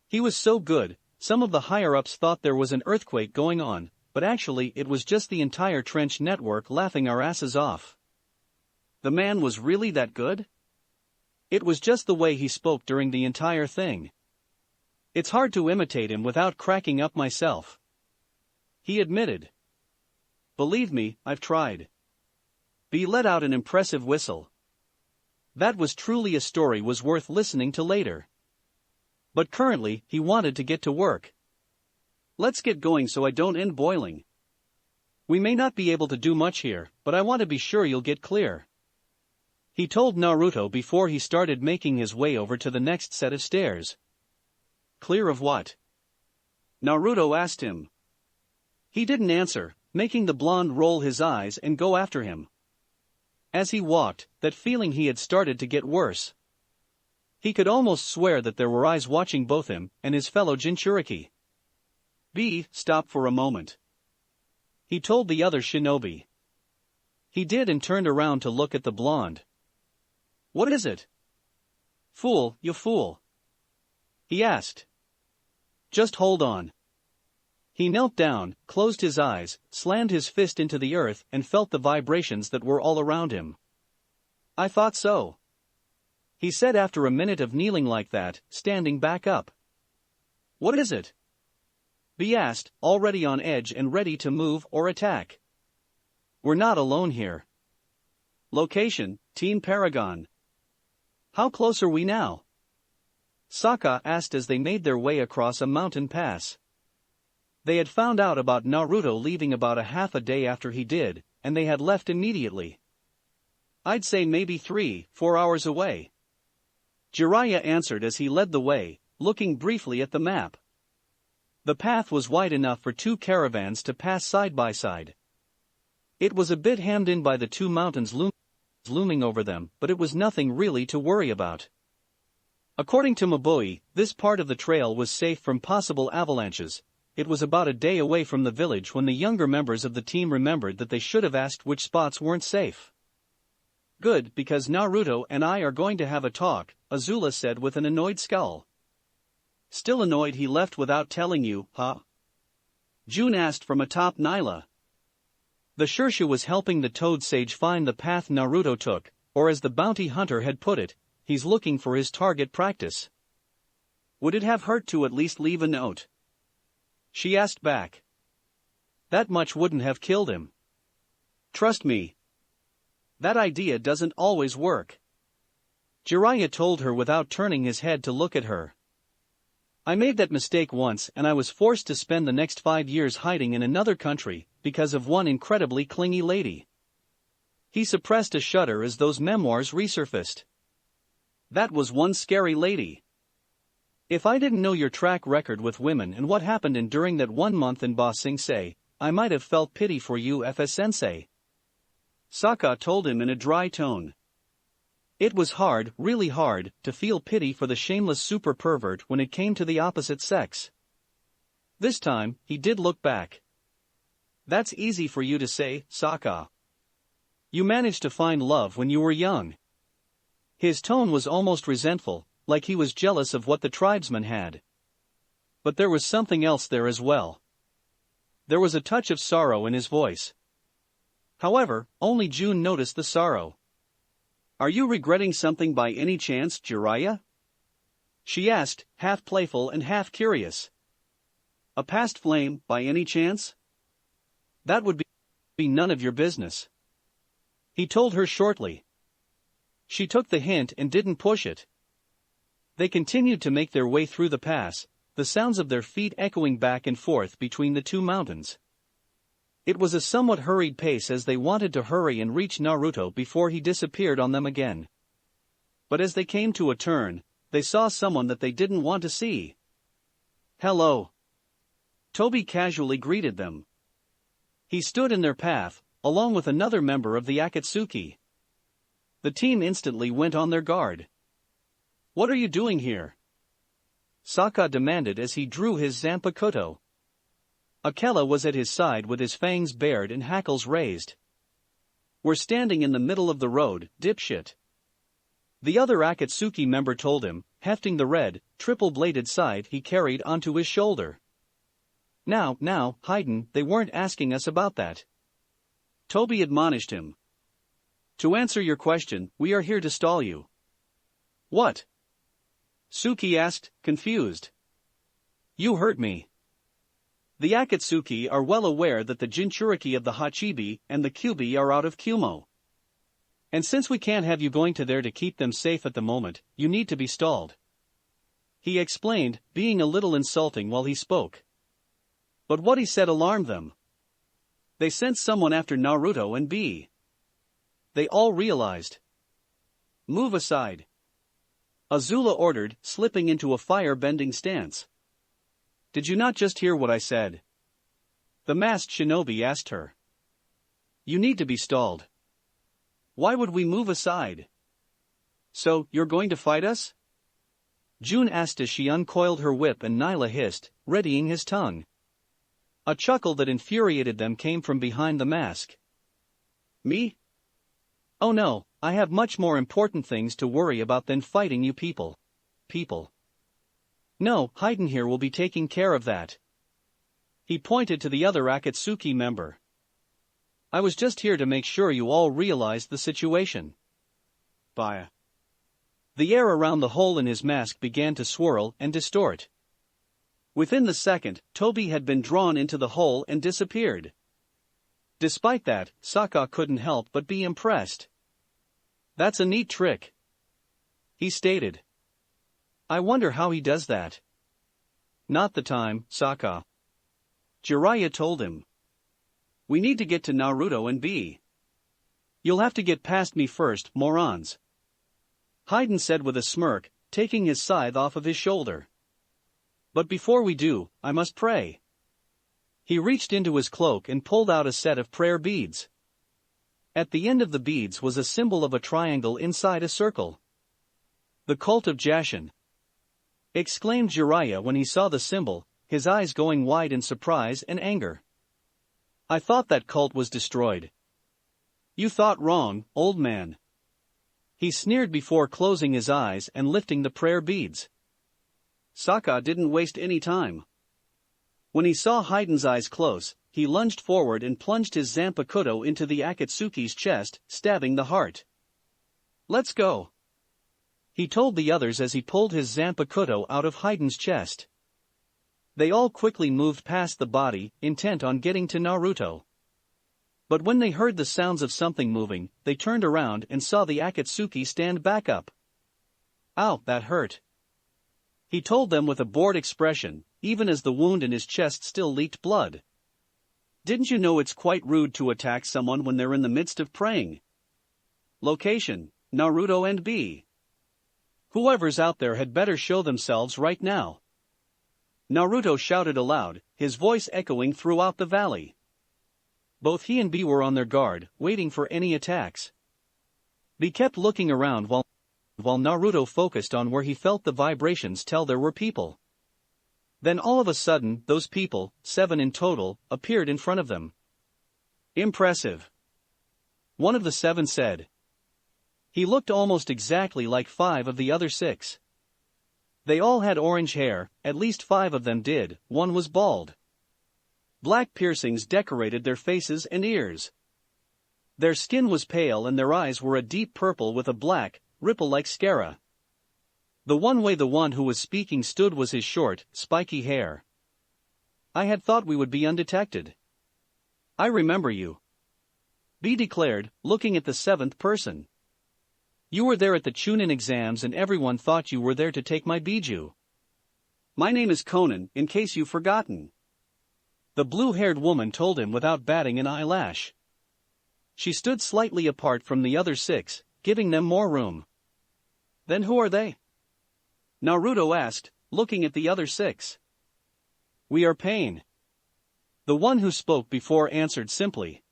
He was so good, some of the higher-ups thought there was an earthquake going on, but actually it was just the entire trench network laughing our asses off. The man was really that good? It was just the way he spoke during the entire thing. It's hard to imitate him without cracking up myself. He admitted. Believe me, I've tried. B let out an impressive whistle. That was truly a story was worth listening to later. But currently, he wanted to get to work. Let's get going so I don't end boiling. We may not be able to do much here, but I want to be sure you'll get clear. He told Naruto before he started making his way over to the next set of stairs. Clear of what? Naruto asked him. He didn't answer, making the blonde roll his eyes and go after him. As he walked, that feeling he had started to get worse. He could almost swear that there were eyes watching both him and his fellow Jinchuriki. B, stop for a moment. He told the other shinobi. He did and turned around to look at the blonde. What is it? Fool, you fool. He asked. Just hold on. He knelt down, closed his eyes, slammed his fist into the earth and felt the vibrations that were all around him. I thought so. He said after a minute of kneeling like that, standing back up. What is it? B asked, already on edge and ready to move or attack. We're not alone here. Location, Team Paragon. How close are we now? Sokka asked as they made their way across a mountain pass. They had found out about Naruto leaving about a half a day after he did, and they had left immediately. I'd say maybe 3-4 hours away. Jiraiya answered as he led the way, looking briefly at the map. The path was wide enough for 2 caravans to pass side by side. It was a bit hemmed in by the 2 mountains looming over them, but it was nothing really to worry about. According to Mabui, this part of the trail was safe from possible avalanches. It was about a day away from the village when the younger members of the team remembered that they should have asked which spots weren't safe. Good, because Naruto and I are going to have a talk, Azula said with an annoyed scowl. Still annoyed he left without telling you, huh? June asked from atop Nyla. The Shirshu was helping the Toad Sage find the path Naruto took, or as the bounty hunter had put it, he's looking for his target practice. Would it have hurt to at least leave a note? She asked back. That much wouldn't have killed him. Trust me. That idea doesn't always work. Jiraiya told her without turning his head to look at her. I made that mistake once and I was forced to spend the next 5 years hiding in another country, because of one incredibly clingy lady. He suppressed a shudder as those memoirs resurfaced. That was one scary lady. If I didn't know your track record with women and what happened during that 1 month in Ba Sing Se, I might have felt pity for you, FS-sensei. Sokka told him in a dry tone. It was hard, really hard, to feel pity for the shameless super pervert when it came to the opposite sex. This time, he did look back. That's easy for you to say, Sokka. You managed to find love when you were young. His tone was almost resentful, like he was jealous of what the tribesmen had. But there was something else there as well. There was a touch of sorrow in his voice. However, only June noticed the sorrow. Are you regretting something by any chance, Jiraiya? She asked, half playful and half curious. A past flame, by any chance? That would be none of your business. He told her shortly. She took the hint and didn't push it. They continued to make their way through the pass, the sounds of their feet echoing back and forth between the 2 mountains. It was a somewhat hurried pace as they wanted to hurry and reach Naruto before he disappeared on them again. But as they came to a turn, they saw someone that they didn't want to see. Hello. Toby casually greeted them. He stood in their path, along with another member of the Akatsuki. The team instantly went on their guard. What are you doing here? Sokka demanded as he drew his Zanpakuto. Akela was at his side with his fangs bared and hackles raised. We're standing in the middle of the road, dipshit. The other Akatsuki member told him, hefting the red, triple-bladed scythe he carried onto his shoulder. Now, Haydn, they weren't asking us about that. Toby admonished him. To answer your question, we are here to stall you. What? Suki asked, confused. You hurt me. The Akatsuki are well aware that the Jinchuriki of the Hachibi and the Kyubi are out of Kyumo. And since we can't have you going to there to keep them safe at the moment, you need to be stalled. He explained, being a little insulting while he spoke. But what he said alarmed them. They sent someone after Naruto and B. They all realized. Move aside. Azula ordered, slipping into a fire-bending stance. Did you not just hear what I said? The masked shinobi asked her. You need to be stalled. Why would we move aside? So, you're going to fight us? June asked as she uncoiled her whip and Nyla hissed, readying his tongue. A chuckle that infuriated them came from behind the mask. Me? Oh no, I have much more important things to worry about than fighting you people. No, Haydn here will be taking care of that. He pointed to the other Akatsuki member. I was just here to make sure you all realized the situation. Baya. The air around the hole in his mask began to swirl and distort. Within the second, Toby had been drawn into the hole and disappeared. Despite that, Saka couldn't help but be impressed. That's a neat trick, he stated. I wonder how he does that. Not the time, Saka. Jiraiya told him. We need to get to Naruto and B. You'll have to get past me first, morons. Haydn said with a smirk, taking his scythe off of his shoulder. But before we do, I must pray. He reached into his cloak and pulled out a set of prayer beads. At the end of the beads was a symbol of a triangle inside a circle. The cult of Jashin, exclaimed Jiraiya when he saw the symbol, his eyes going wide in surprise and anger. I thought that cult was destroyed. You thought wrong, old man. He sneered before closing his eyes and lifting the prayer beads. Saka didn't waste any time. When he saw Haydn's eyes close, he lunged forward and plunged his Zanpakuto into the Akatsuki's chest, stabbing the heart. Let's go, he told the others as he pulled his Zanpakuto out of Haydn's chest. They all quickly moved past the body, intent on getting to Naruto. But when they heard the sounds of something moving, they turned around and saw the Akatsuki stand back up. Ow, that hurt, he told them with a bored expression, even as the wound in his chest still leaked blood. Didn't you know it's quite rude to attack someone when they're in the midst of praying? Location, Naruto and B. Whoever's out there had better show themselves right now. Naruto shouted aloud, his voice echoing throughout the valley. Both he and B were on their guard, waiting for any attacks. B kept looking around while Naruto focused on where he felt the vibrations tell there were people. Then all of a sudden, those people, 7 in total, appeared in front of them. Impressive, one of the 7 said. He looked almost exactly like 5 of the other 6. They all had orange hair, at least 5 of them did, one was bald. Black piercings decorated their faces and ears. Their skin was pale and their eyes were a deep purple with a black, ripple-like scara. The one who was speaking stood was his short, spiky hair. I had thought we would be undetected. I remember you, B declared, looking at the 7th person. You were there at the Chunin exams and everyone thought you were there to take my Biju. My name is Conan, in case you've forgotten. The blue-haired woman told him without batting an eyelash. She stood slightly apart from the other 6, giving them more room. Then who are they? Naruto asked, looking at the other 6. We are Pain. The one who spoke before answered simply.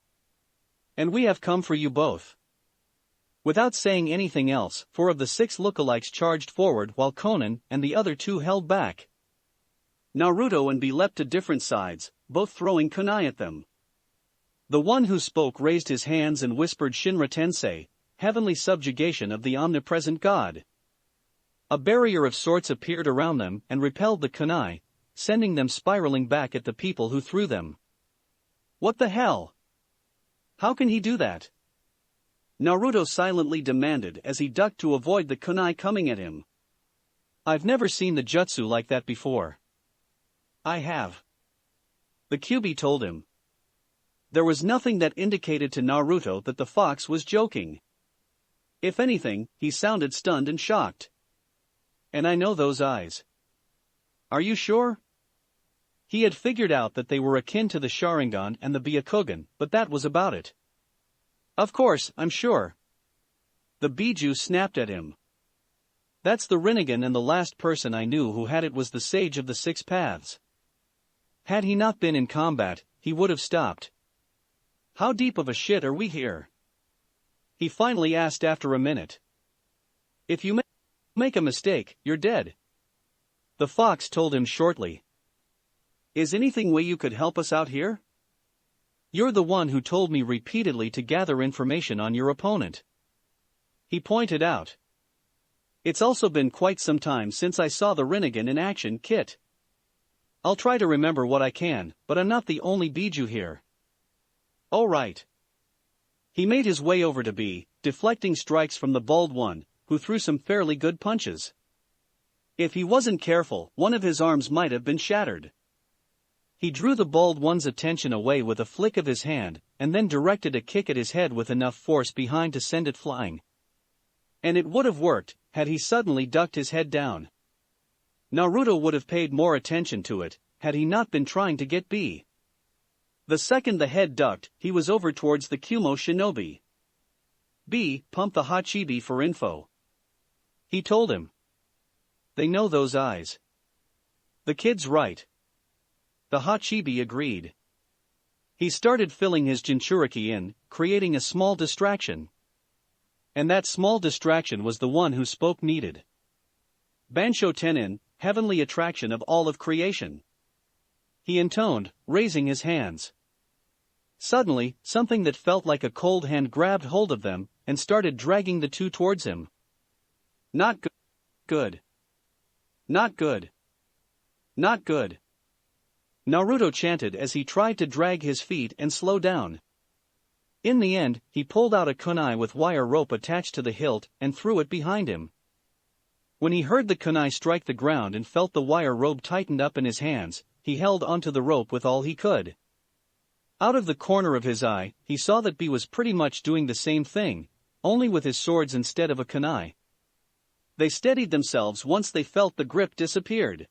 And we have come for you both. Without saying anything else, 4 of the 6 lookalikes charged forward while Conan and the other 2 held back. Naruto and B leapt to different sides, both throwing kunai at them. The one who spoke raised his hands and whispered Shinra Tensei, heavenly subjugation of the omnipresent god. A barrier of sorts appeared around them and repelled the kunai, sending them spiraling back at the people who threw them. What the hell? How can he do that? Naruto silently demanded as he ducked to avoid the kunai coming at him. I've never seen the jutsu like that before. I have. The Kyuubi told him. There was nothing that indicated to Naruto that the fox was joking. If anything, he sounded stunned and shocked. And I know those eyes. Are you sure? He had figured out that they were akin to the Sharingan and the Byakugan, but that was about it. Of course, I'm sure. The Biju snapped at him. That's the Rinnegan, and the last person I knew who had it was the Sage of the Six Paths. Had he not been in combat, he would have stopped. How deep of a shit are we here? He finally asked after a minute. If you make a mistake, you're dead. The fox told him shortly. Is anything way you could help us out here? You're the one who told me repeatedly to gather information on your opponent. He pointed out. It's also been quite some time since I saw the Rinnegan in action, Kit. I'll try to remember what I can, but I'm not the only Biju here. Oh right. He made his way over to B, deflecting strikes from the bald one, who threw some fairly good punches. If he wasn't careful, one of his arms might have been shattered. He drew the bald one's attention away with a flick of his hand, and then directed a kick at his head with enough force behind to send it flying. And it would have worked, had he suddenly ducked his head down. Naruto would have paid more attention to it, had he not been trying to get B. The second the head ducked, he was over towards the Kumo shinobi. B, pump the Hachibi for info. He told him. They know those eyes. The kid's right. The Hachibi agreed. He started filling his Jinchuriki in, creating a small distraction. And that small distraction was the one who spoke needed. Bansho Tenin, heavenly attraction of all of creation. He intoned, raising his hands. Suddenly, something that felt like a cold hand grabbed hold of them, and started dragging the two towards him. Not good. Not good. Not good. Naruto chanted as he tried to drag his feet and slow down. In the end, he pulled out a kunai with wire rope attached to the hilt and threw it behind him. When he heard the kunai strike the ground and felt the wire rope tightened up in his hands, he held onto the rope with all he could. Out of the corner of his eye, he saw that B was pretty much doing the same thing, only with his swords instead of a kunai. They steadied themselves once they felt the grip disappeared.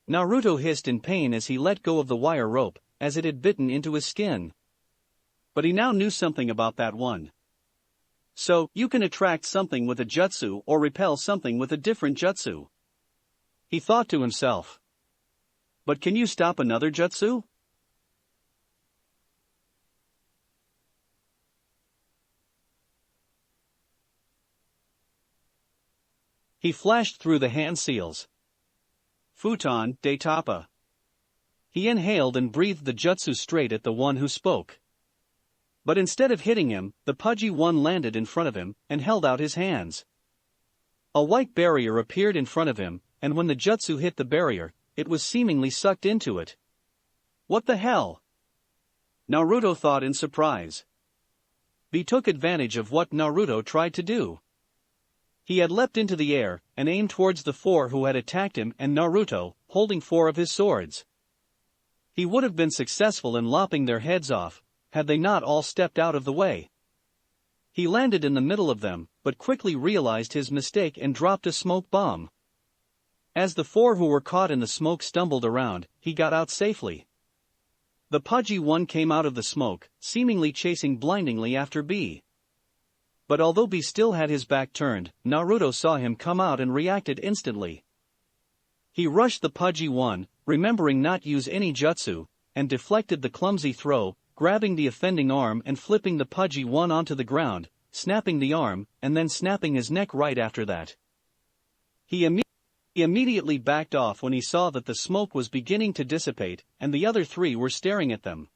Naruto hissed in pain as he let go of the wire rope, as it had bitten into his skin. But he now knew something about that one. So, you can attract something with a jutsu or repel something with a different jutsu. He thought to himself. But can you stop another jutsu? He flashed through the hand seals. Futon de Tapa. He inhaled and breathed the jutsu straight at the one who spoke. But instead of hitting him, the pudgy one landed in front of him and held out his hands. A white barrier appeared in front of him, and when the jutsu hit the barrier, it was seemingly sucked into it. What the hell? Naruto thought in surprise. B took advantage of what Naruto tried to do. He had leapt into the air and aimed towards the four who had attacked him and Naruto, holding four of his swords. He would have been successful in lopping their heads off, had they not all stepped out of the way. He landed in the middle of them, but quickly realized his mistake and dropped a smoke bomb. As the four who were caught in the smoke stumbled around, he got out safely. The pudgy one came out of the smoke, seemingly chasing blindingly after B. But although B still had his back turned, Naruto saw him come out and reacted instantly. He rushed the pudgy one, remembering not use any jutsu, and deflected the clumsy throw, grabbing the offending arm and flipping the pudgy one onto the ground, snapping the arm, and then snapping his neck right after that. He immediately backed off when he saw that the smoke was beginning to dissipate, and the other three were staring at them.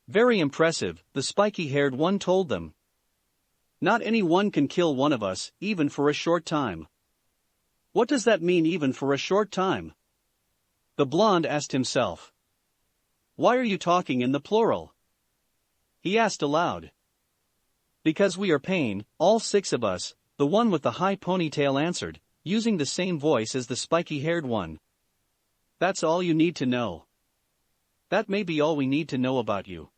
Very impressive, the spiky-haired one told them. Not anyone can kill one of us, even for a short time. What does that mean even for a short time? The blonde asked himself. Why are you talking in the plural? He asked aloud. Because we are pain, all 6 of us, the one with the high ponytail answered, using the same voice as the spiky-haired one. That's all you need to know. That may be all we need to know about you.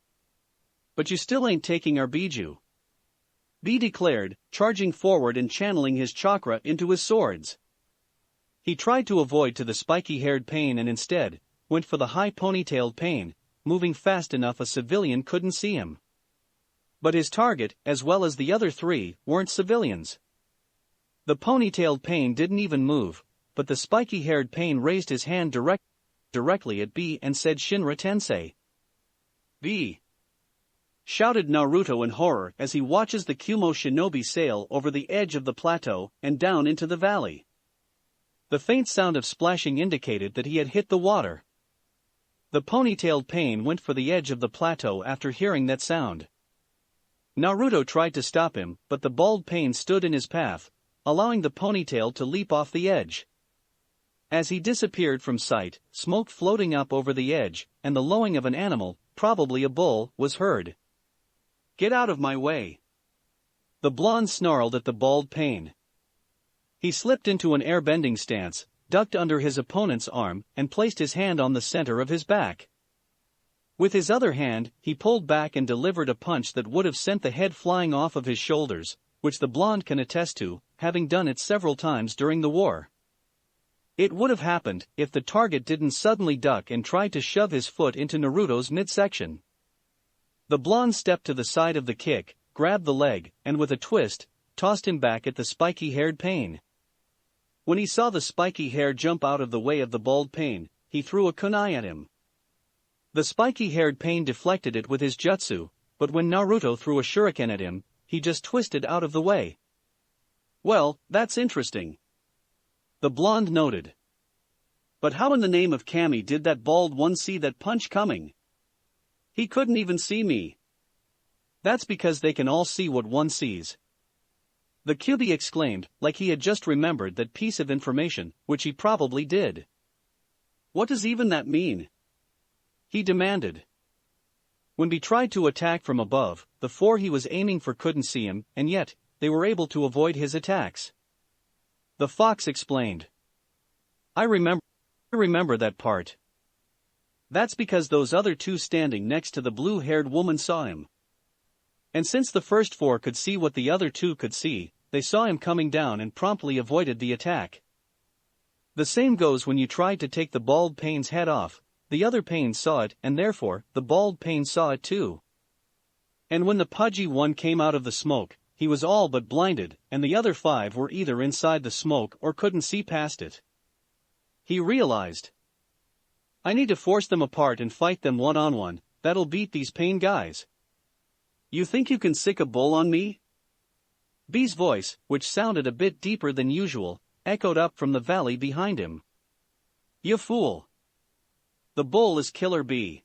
But you still ain't taking our Biju. B declared, charging forward and channeling his chakra into his swords. He tried to avoid to the spiky-haired pain and instead, went for the high ponytailed pain, moving fast enough a civilian couldn't see him. But his target, as well as the other 3, weren't civilians. The ponytailed pain didn't even move, but the spiky-haired pain raised his hand directly at B and said Shinra Tensei. B! Shouted Naruto in horror as he watches the Kumo shinobi sail over the edge of the plateau and down into the valley. The faint sound of splashing indicated that he had hit the water. The ponytailed pain went for the edge of the plateau after hearing that sound. Naruto tried to stop him, but the bald pain stood in his path, allowing the ponytail to leap off the edge. As he disappeared from sight, smoke floating up over the edge, and the lowing of an animal, probably a bull, was heard. Get out of my way! The blonde snarled at the bald pain. He slipped into an airbending stance, ducked under his opponent's arm, and placed his hand on the center of his back. With his other hand, he pulled back and delivered a punch that would have sent the head flying off of his shoulders, which the blonde can attest to, having done it several times during the war. It would have happened if the target didn't suddenly duck and try to shove his foot into Naruto's midsection. The blonde stepped to the side of the kick, grabbed the leg, and with a twist, tossed him back at the spiky-haired pain. When he saw the spiky hair jump out of the way of the bald pain, he threw a kunai at him. The spiky-haired pain deflected it with his jutsu, but when Naruto threw a shuriken at him, he just twisted out of the way. Well, that's interesting. The blonde noted. But how in the name of Kami did that bald one see that punch coming? He couldn't even see me. That's because they can all see what one sees. The Kyuubi exclaimed, like he had just remembered that piece of information, which he probably did. What does even that mean? He demanded. When B tried to attack from above, the 4 he was aiming for couldn't see him, and yet, they were able to avoid his attacks. The fox explained. I remember that part. That's because those other 2 standing next to the blue-haired woman saw him. And since the first 4 could see what the other 2 could see, they saw him coming down and promptly avoided the attack. The same goes when you tried to take the bald pain's head off, the other pain saw it and therefore, the bald pain saw it too. And when the pudgy one came out of the smoke, he was all but blinded, and the other 5 were either inside the smoke or couldn't see past it. He realized. I need to force them apart and fight them one-on-one, that'll beat these pain guys. You think you can sick a bull on me? B's voice, which sounded a bit deeper than usual, echoed up from the valley behind him. You fool! The bull is Killer B.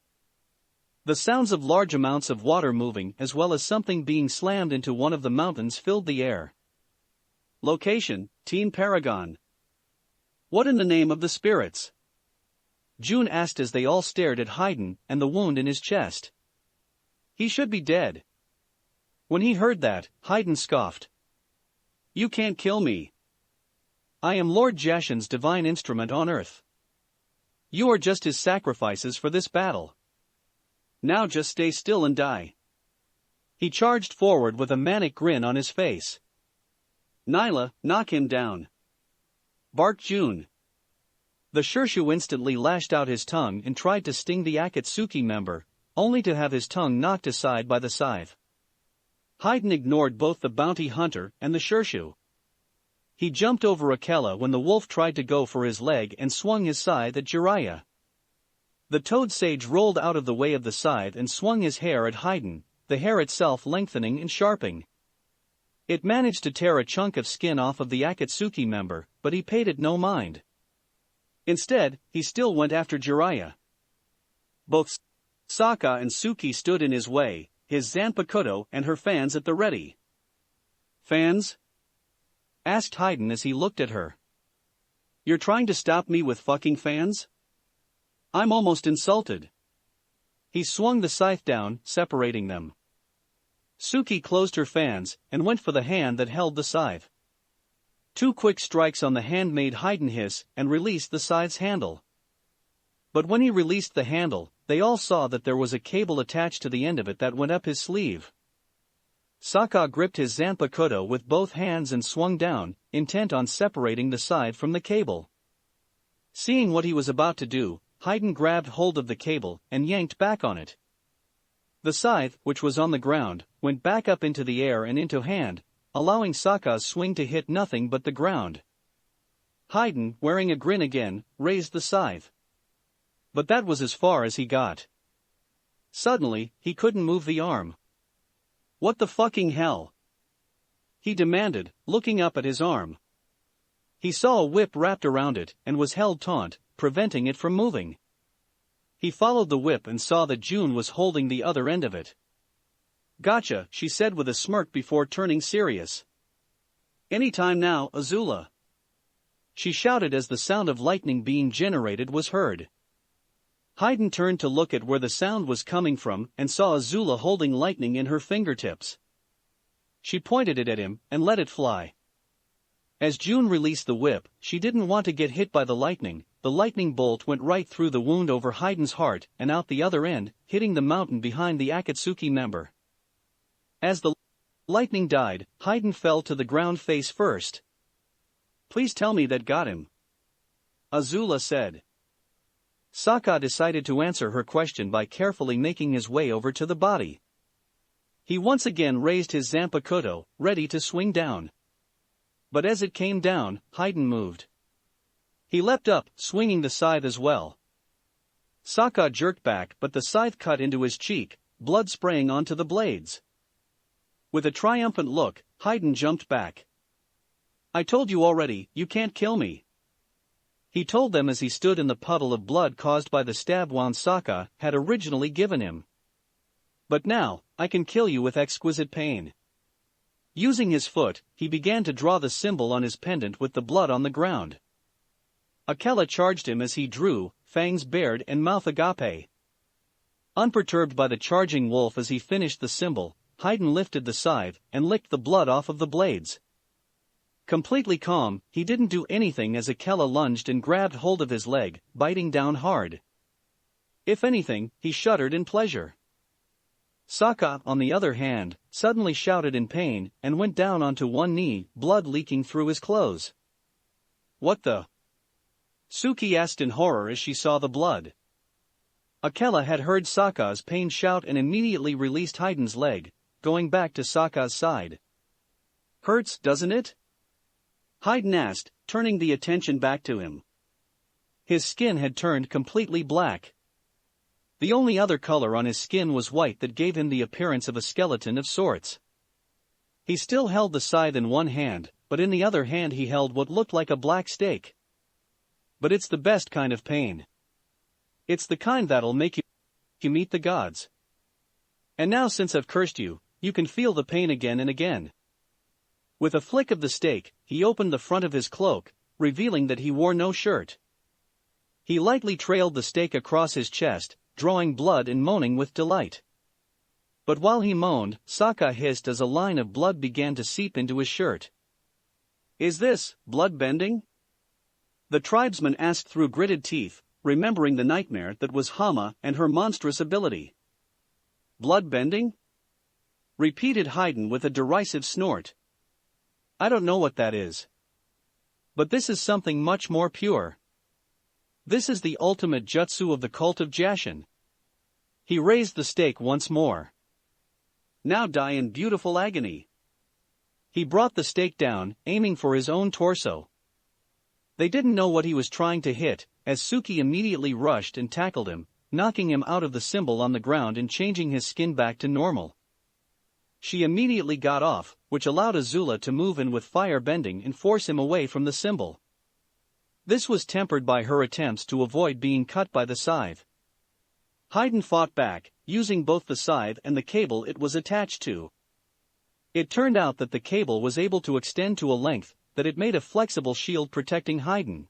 The sounds of large amounts of water moving as well as something being slammed into one of the mountains filled the air. Location, Teen Paragon. What in the name of the spirits? June asked as they all stared at Haydn and the wound in his chest. He should be dead. When he heard that, Haydn scoffed. You can't kill me. I am Lord Jashin's divine instrument on earth. You are just his sacrifices for this battle. Now just stay still and die. He charged forward with a manic grin on his face. Nyla, knock him down. Barked June. The Shirshu instantly lashed out his tongue and tried to sting the Akatsuki member, only to have his tongue knocked aside by the scythe. Haydn ignored both the bounty hunter and the Shirshu. He jumped over Akela when the wolf tried to go for his leg and swung his scythe at Jiraiya. The toad sage rolled out of the way of the scythe and swung his hair at Haydn, the hair itself lengthening and sharpening. It managed to tear a chunk of skin off of the Akatsuki member, but he paid it no mind. Instead, he still went after Jiraiya. Both Sokka and Suki stood in his way, his Zanpakuto and her fans at the ready. Fans? Asked Haydn as he looked at her. You're trying to stop me with fucking fans? I'm almost insulted. He swung the scythe down, separating them. Suki closed her fans, and went for the hand that held the scythe. 2 quick strikes on the hand made Haydn hiss and released the scythe's handle. But when he released the handle, they all saw that there was a cable attached to the end of it that went up his sleeve. Sokka gripped his Zanpakuto with both hands and swung down, intent on separating the scythe from the cable. Seeing what he was about to do, Haydn grabbed hold of the cable and yanked back on it. The scythe, which was on the ground, went back up into the air and into hand, allowing Sokka's swing to hit nothing but the ground. Haydn, wearing a grin again, raised the scythe. But that was as far as he got. Suddenly, he couldn't move the arm. What the fucking hell? He demanded, looking up at his arm. He saw a whip wrapped around it and was held taut, preventing it from moving. He followed the whip and saw that June was holding the other end of it. Gotcha, she said with a smirk before turning serious. Anytime now, Azula. She shouted as the sound of lightning being generated was heard. Haydn turned to look at where the sound was coming from and saw Azula holding lightning in her fingertips. She pointed it at him and let it fly. As June released the whip, she didn't want to get hit by the lightning bolt went right through the wound over Haydn's heart and out the other end, hitting the mountain behind the Akatsuki member. As the lightning died, Haydn fell to the ground face first. Please tell me that got him, Azula said. Sokka decided to answer her question by carefully making his way over to the body. He once again raised his Zanpakuto, ready to swing down. But as it came down, Haydn moved. He leapt up, swinging the scythe as well. Sokka jerked back, but the scythe cut into his cheek, blood spraying onto the blades. With a triumphant look, Haydn jumped back. I told you already, you can't kill me, he told them as he stood in the puddle of blood caused by the stab wound Sokka had originally given him. But now, I can kill you with exquisite pain. Using his foot, he began to draw the symbol on his pendant with the blood on the ground. Akela charged him as he drew, fangs bared and mouth agape. Unperturbed by the charging wolf as he finished the symbol, Haydn lifted the scythe and licked the blood off of the blades. Completely calm, he didn't do anything as Akela lunged and grabbed hold of his leg, biting down hard. If anything, he shuddered in pleasure. Sokka, on the other hand, suddenly shouted in pain and went down onto one knee, blood leaking through his clothes. What the? Suki asked in horror as she saw the blood. Akela had heard Sokka's pain shout and immediately released Haydn's leg, going back to Sokka's side. Hurts, doesn't it? Haydn asked, turning the attention back to him. His skin had turned completely black. The only other color on his skin was white that gave him the appearance of a skeleton of sorts. He still held the scythe in one hand, but in the other hand he held what looked like a black stake. But it's the best kind of pain. It's the kind that'll make you meet the gods. And now since I've cursed you, you can feel the pain again and again. With a flick of the stake, he opened the front of his cloak, revealing that he wore no shirt. He lightly trailed the stake across his chest, drawing blood and moaning with delight. But while he moaned, Sokka hissed as a line of blood began to seep into his shirt. Is this blood bending? The tribesman asked through gritted teeth, remembering the nightmare that was Hama and her monstrous ability. Blood bending? Repeated Haydn with a derisive snort. I don't know what that is. But this is something much more pure. This is the ultimate jutsu of the cult of Jashin. He raised the stake once more. Now die in beautiful agony. He brought the stake down, aiming for his own torso. They didn't know what he was trying to hit, as Suki immediately rushed and tackled him, knocking him out of the symbol on the ground and changing his skin back to normal. She immediately got off, which allowed Azula to move in with fire bending and force him away from the symbol. This was tempered by her attempts to avoid being cut by the scythe. Haydn fought back, using both the scythe and the cable it was attached to. It turned out that the cable was able to extend to a length that it made a flexible shield protecting Haydn.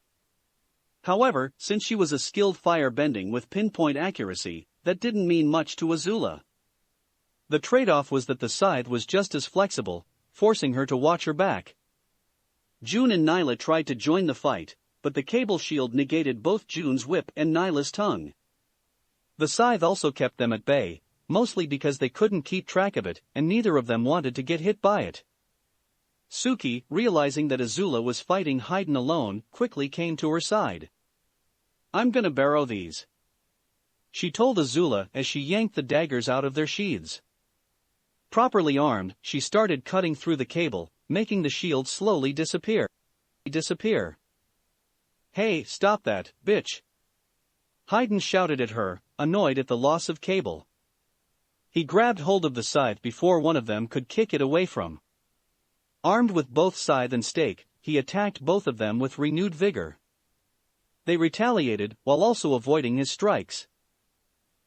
However, since she was a skilled fire-bending with pinpoint accuracy, that didn't mean much to Azula. The trade-off was that the scythe was just as flexible, forcing her to watch her back. June and Nyla tried to join the fight, but the cable shield negated both June's whip and Nyla's tongue. The scythe also kept them at bay, mostly because they couldn't keep track of it and neither of them wanted to get hit by it. Suki, realizing that Azula was fighting Haydn alone, quickly came to her side. "I'm gonna borrow these," she told Azula as she yanked the daggers out of their sheaths. Properly armed, she started cutting through the cable, making the shield slowly disappear. "Hey, stop that, bitch!" Haydn shouted at her, annoyed at the loss of cable. He grabbed hold of the scythe before one of them could kick it away from. Armed with both scythe and stake, he attacked both of them with renewed vigor. They retaliated, while also avoiding his strikes.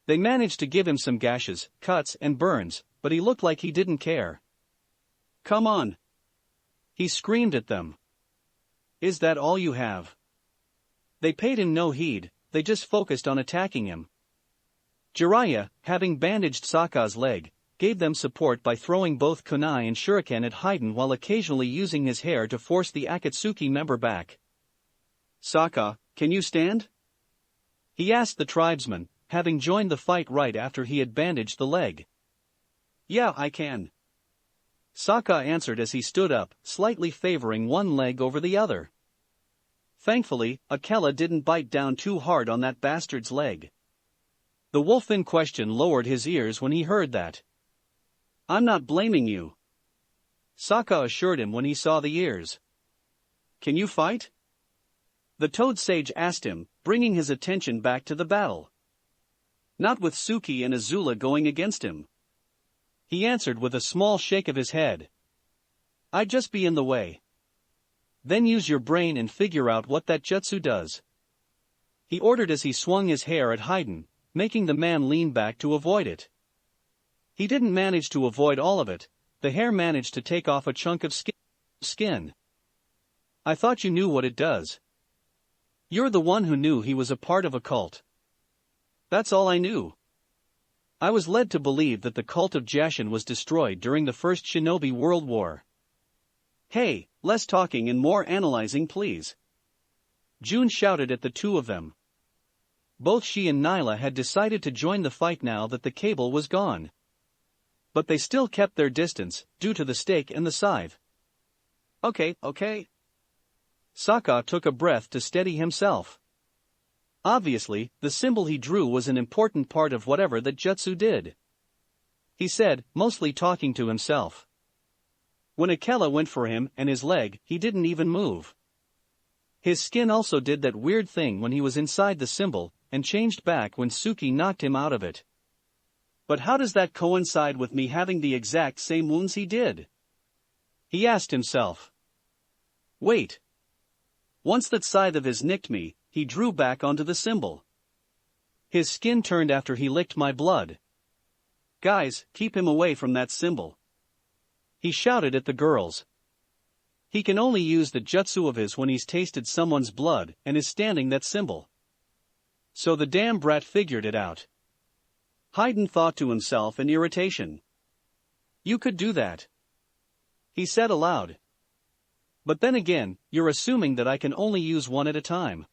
They managed to give him some gashes, cuts and burns, but he looked like he didn't care. "Come on!" he screamed at them. "Is that all you have?" They paid him no heed, they just focused on attacking him. Jiraiya, having bandaged Sokka's leg, gave them support by throwing both kunai and shuriken at Haydn while occasionally using his hair to force the Akatsuki member back. "Sokka, can you stand?" he asked the tribesman, having joined the fight right after he had bandaged the leg. "Yeah, I can," Sokka answered as he stood up, slightly favoring one leg over the other. Thankfully, Akela didn't bite down too hard on that bastard's leg. The wolf in question lowered his ears when he heard that. "I'm not blaming you," Sokka assured him when he saw the ears. "Can you fight?" the Toad Sage asked him, bringing his attention back to the battle. "Not with Suki and Azula going against him," he answered with a small shake of his head. "I'd just be in the way." "Then use your brain and figure out what that jutsu does," he ordered as he swung his hair at Haydn, making the man lean back to avoid it. He didn't manage to avoid all of it, the hair managed to take off a chunk of skin. "I thought you knew what it does." "You're the one who knew he was a part of a cult." "That's all I knew. I was led to believe that the cult of Jashin was destroyed during the First Shinobi World War." "Hey, less talking and more analyzing please," June shouted at the two of them. Both she and Nyla had decided to join the fight now that the cable was gone. But they still kept their distance, due to the stake and the scythe. Okay. Sokka took a breath to steady himself. Obviously, the symbol he drew was an important part of whatever that jutsu did. He said, mostly talking to himself. When Akela went for him and his leg, he didn't even move. His skin also did that weird thing when he was inside the symbol, and changed back when Suki knocked him out of it. But how does that coincide with me having the exact same wounds he did? He asked himself. Wait. Once that scythe of his nicked me, he drew back onto the symbol. His skin turned after he licked my blood. Guys, keep him away from that symbol. He shouted at the girls. He can only use the jutsu of his when he's tasted someone's blood and is standing that symbol. So the damn brat figured it out. Haydn thought to himself in irritation. You could do that, he said aloud. But then again, you're assuming that I can only use one at a time.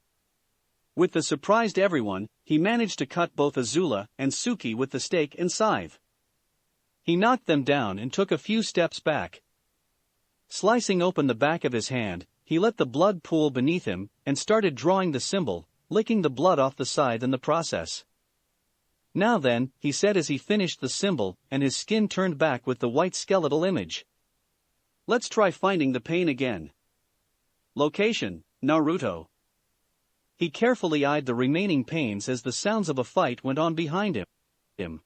With the surprised everyone, he managed to cut both Azula and Suki with the stake and scythe. He knocked them down and took a few steps back. Slicing open the back of his hand, he let the blood pool beneath him and started drawing the symbol, licking the blood off the scythe in the process. Now then, he said as he finished the symbol and his skin turned back with the white skeletal image. Let's try finding the pain again. Location, Naruto. He carefully eyed the remaining panes as the sounds of a fight went on behind him.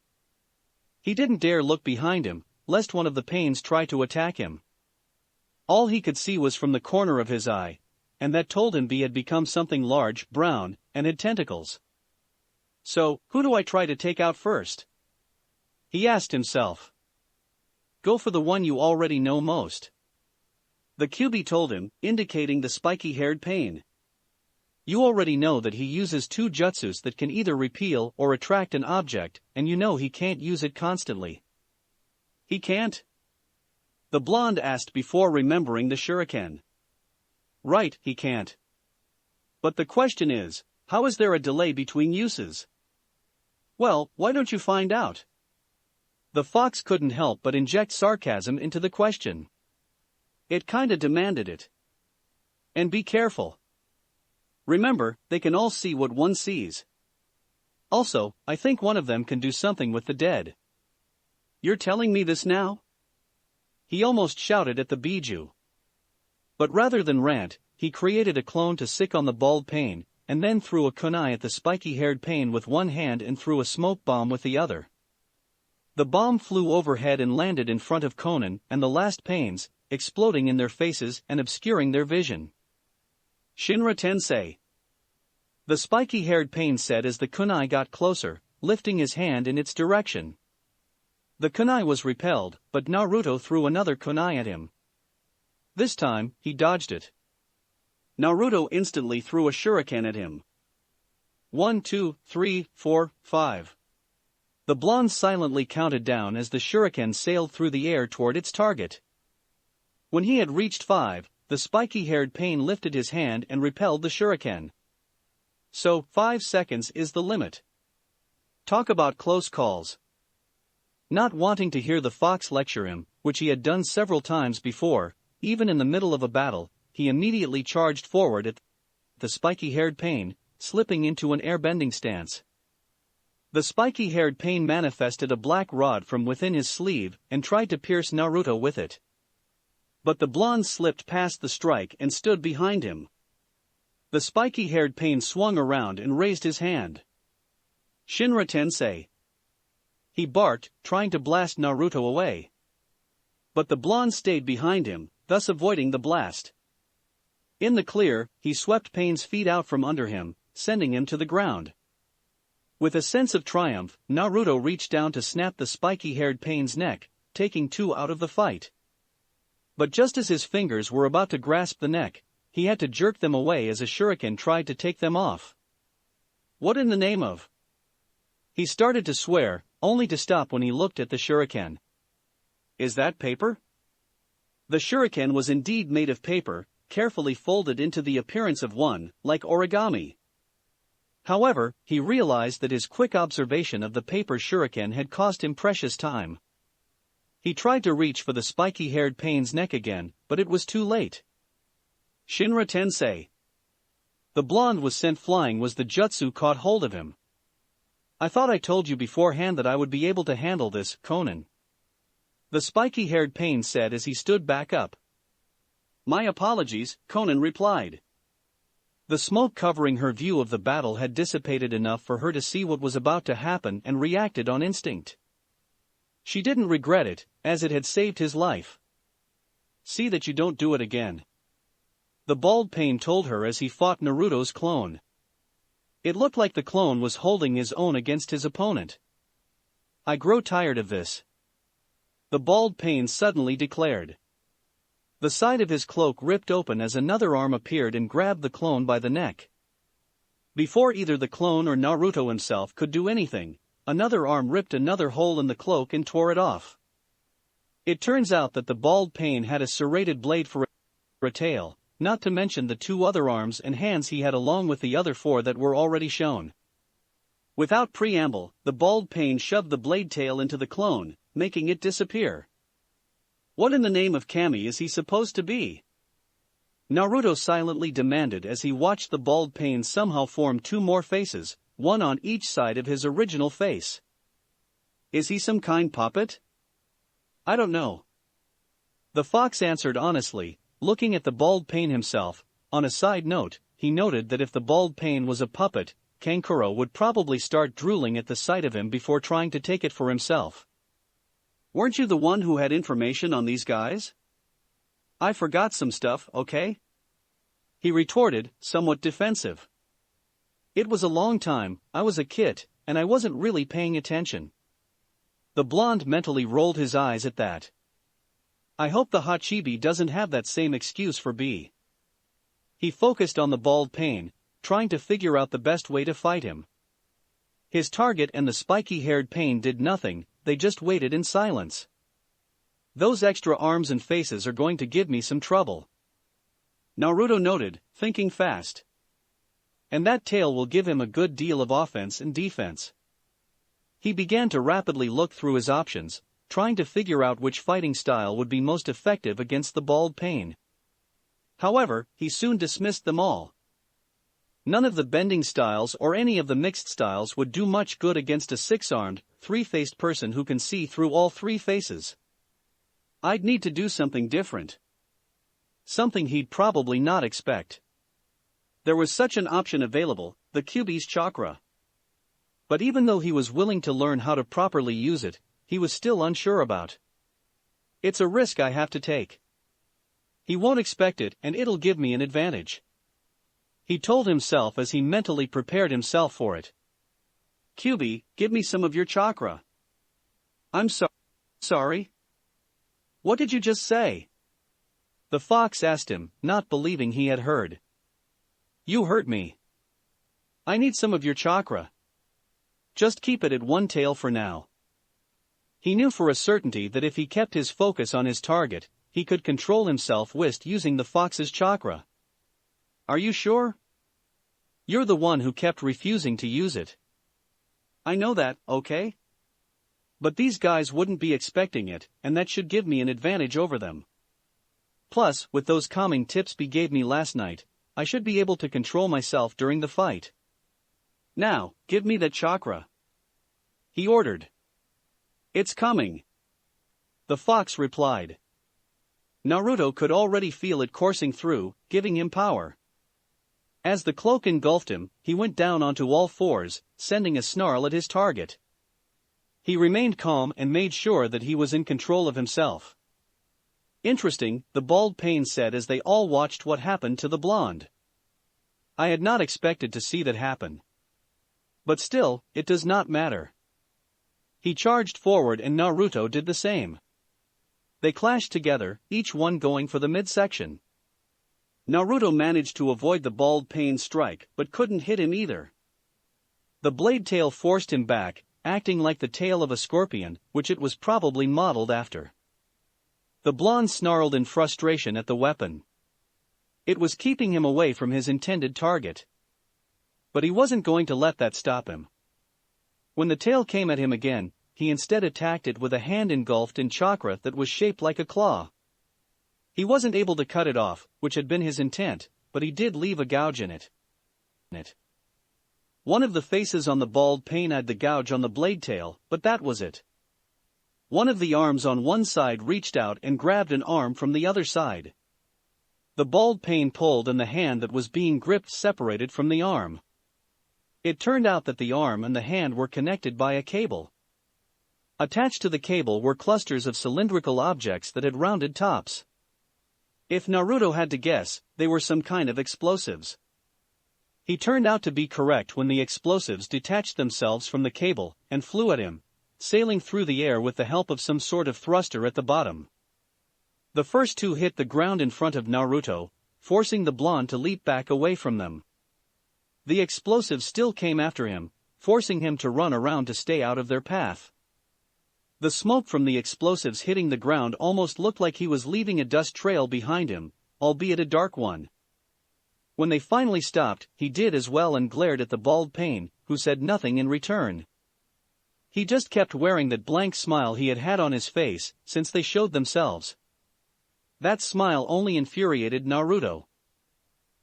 He didn't dare look behind him, lest one of the panes try to attack him. All he could see was from the corner of his eye, and that told him he had become something large, brown, and had tentacles. So, who do I try to take out first? He asked himself. Go for the one you already know most. The Kyuubi told him, indicating the spiky-haired pain. You already know that he uses two jutsus that can either repel or attract an object, and you know he can't use it constantly. He can't? The blonde asked before remembering the shuriken. Right, he can't. But the question is, how is there a delay between uses? Well, why don't you find out? The fox couldn't help but inject sarcasm into the question. It kinda demanded it. And be careful. Remember, they can all see what one sees. Also, I think one of them can do something with the dead. You're telling me this now? He almost shouted at the Biju. But rather than rant, he created a clone to sick on the bald Pain, and then threw a kunai at the spiky-haired Pain with one hand and threw a smoke bomb with the other. The bomb flew overhead and landed in front of Conan and the last Pains, exploding in their faces and obscuring their vision. Shinra Tensei. The spiky-haired Pain said as the kunai got closer, lifting his hand in its direction. The kunai was repelled, but Naruto threw another kunai at him. This time, he dodged it. Naruto instantly threw a shuriken at him. 1, 2, 3, 4, 5. The blonde silently counted down as the shuriken sailed through the air toward its target. When he had reached 5, the spiky-haired Pain lifted his hand and repelled the shuriken. So, 5 seconds is the limit. Talk about close calls. Not wanting to hear the fox lecture him, which he had done several times before, even in the middle of a battle, he immediately charged forward at the spiky-haired Pain, slipping into an airbending stance. The spiky-haired Pain manifested a black rod from within his sleeve and tried to pierce Naruto with it. But the blonde slipped past the strike and stood behind him. The spiky-haired Pain swung around and raised his hand. Shinra Tensei. He barked, trying to blast Naruto away. But the blonde stayed behind him, thus avoiding the blast. In the clear, he swept Pain's feet out from under him, sending him to the ground. With a sense of triumph, Naruto reached down to snap the spiky-haired Pain's neck, taking 2 out of the fight. But just as his fingers were about to grasp the neck, he had to jerk them away as a shuriken tried to take them off. What in the name of? He started to swear, only to stop when he looked at the shuriken. Is that paper? The shuriken was indeed made of paper, carefully folded into the appearance of one, like origami. However, he realized that his quick observation of the paper shuriken had cost him precious time. He tried to reach for the spiky-haired Pain's neck again, but it was too late. Shinra Tensei. The blonde was sent flying as the jutsu caught hold of him. I thought I told you beforehand that I would be able to handle this, Conan. The spiky-haired Pain said as he stood back up. My apologies, Conan replied. The smoke covering her view of the battle had dissipated enough for her to see what was about to happen and reacted on instinct. She didn't regret it, as it had saved his life. See that you don't do it again. The bald Pain told her as he fought Naruto's clone. It looked like the clone was holding his own against his opponent. I grow tired of this. The bald Pain suddenly declared. The side of his cloak ripped open as another arm appeared and grabbed the clone by the neck. Before either the clone or Naruto himself could do anything, another arm ripped another hole in the cloak and tore it off. It turns out that the bald Pain had a serrated blade for a tail, not to mention the 2 other arms and hands he had along with the other 4 that were already shown. Without preamble, the bald Pain shoved the blade tail into the clone, making it disappear. What in the name of Kami is he supposed to be? Naruto silently demanded as he watched the bald Pain somehow form 2 more faces, one on each side of his original face. Is he some kind puppet? I don't know. The fox answered honestly, looking at the bald Pain himself. On a side note, he noted that if the bald Pain was a puppet, Kankuro would probably start drooling at the sight of him before trying to take it for himself. Weren't you the one who had information on these guys? I forgot some stuff, okay? He retorted, somewhat defensive. It was a long time, I was a kid, and I wasn't really paying attention. The blonde mentally rolled his eyes at that. I hope the Hachibi doesn't have that same excuse for B. He focused on the bald Pain, trying to figure out the best way to fight him. His target and the spiky-haired pain did nothing, they just waited in silence. Those extra arms and faces are going to give me some trouble, Naruto noted, thinking fast. And that tail will give him a good deal of offense and defense. He began to rapidly look through his options, trying to figure out which fighting style would be most effective against the bald pain. However, he soon dismissed them all. None of the bending styles or any of the mixed styles would do much good against a six-armed, three-faced person who can see through all three faces. I'd need to do something different. Something he'd probably not expect. There was such an option available, the Kyuubi's chakra. But even though he was willing to learn how to properly use it, he was still unsure about. It's a risk I have to take. He won't expect it and it'll give me an advantage, he told himself as he mentally prepared himself for it. Kyuubi, give me some of your chakra. I'm sorry? What did you just say? The fox asked him, not believing he had heard. You hurt me. I need some of your chakra. Just keep it at one tail for now. He knew for a certainty that if he kept his focus on his target, he could control himself using the fox's chakra. Are you sure? You're the one who kept refusing to use it. I know that, okay? But these guys wouldn't be expecting it, and that should give me an advantage over them. Plus, with those calming tips B gave me last night, I should be able to control myself during the fight. Now, give me that chakra, he ordered. It's coming, the fox replied. Naruto could already feel it coursing through, giving him power. As the cloak engulfed him, he went down onto all fours, sending a snarl at his target. He remained calm and made sure that he was in control of himself. Interesting, the bald pain said as they all watched what happened to the blonde. I had not expected to see that happen. But still, it does not matter. He charged forward and Naruto did the same. They clashed together, each one going for the midsection. Naruto managed to avoid the bald pain strike but couldn't hit him either. The blade tail forced him back, acting like the tail of a scorpion, which it was probably modeled after. The blonde snarled in frustration at the weapon. It was keeping him away from his intended target. But he wasn't going to let that stop him. When the tail came at him again, he instead attacked it with a hand engulfed in chakra that was shaped like a claw. He wasn't able to cut it off, which had been his intent, but he did leave a gouge in it. One of the faces on the bald pain had the gouge on the blade tail, but that was it. One of the arms on one side reached out and grabbed an arm from the other side. The bald pain pulled and the hand that was being gripped separated from the arm. It turned out that the arm and the hand were connected by a cable. Attached to the cable were clusters of cylindrical objects that had rounded tops. If Naruto had to guess, they were some kind of explosives. He turned out to be correct when the explosives detached themselves from the cable and flew at him, sailing through the air with the help of some sort of thruster at the bottom. The first two hit the ground in front of Naruto, forcing the blonde to leap back away from them. The explosives still came after him, forcing him to run around to stay out of their path. The smoke from the explosives hitting the ground almost looked like he was leaving a dust trail behind him, albeit a dark one. When they finally stopped, he did as well and glared at the bald pain, who said nothing in return. He just kept wearing that blank smile he had had on his face since they showed themselves. That smile only infuriated Naruto.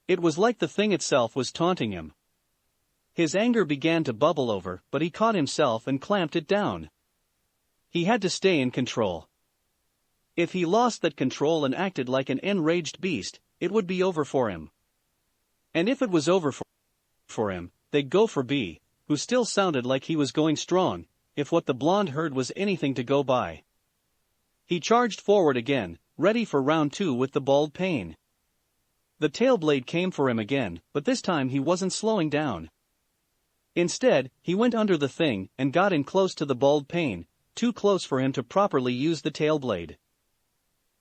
It was like the thing itself was taunting him. His anger began to bubble over, but he caught himself and clamped it down. He had to stay in control. If he lost that control and acted like an enraged beast, it would be over for him. And if it was over for him, they'd go for B, who still sounded like he was going strong, if what the blonde heard was anything to go by. He charged forward again, ready for round 2 with the bald pain. The tail blade came for him again, but this time he wasn't slowing down. Instead, he went under the thing and got in close to the bald pain, too close for him to properly use the tail blade.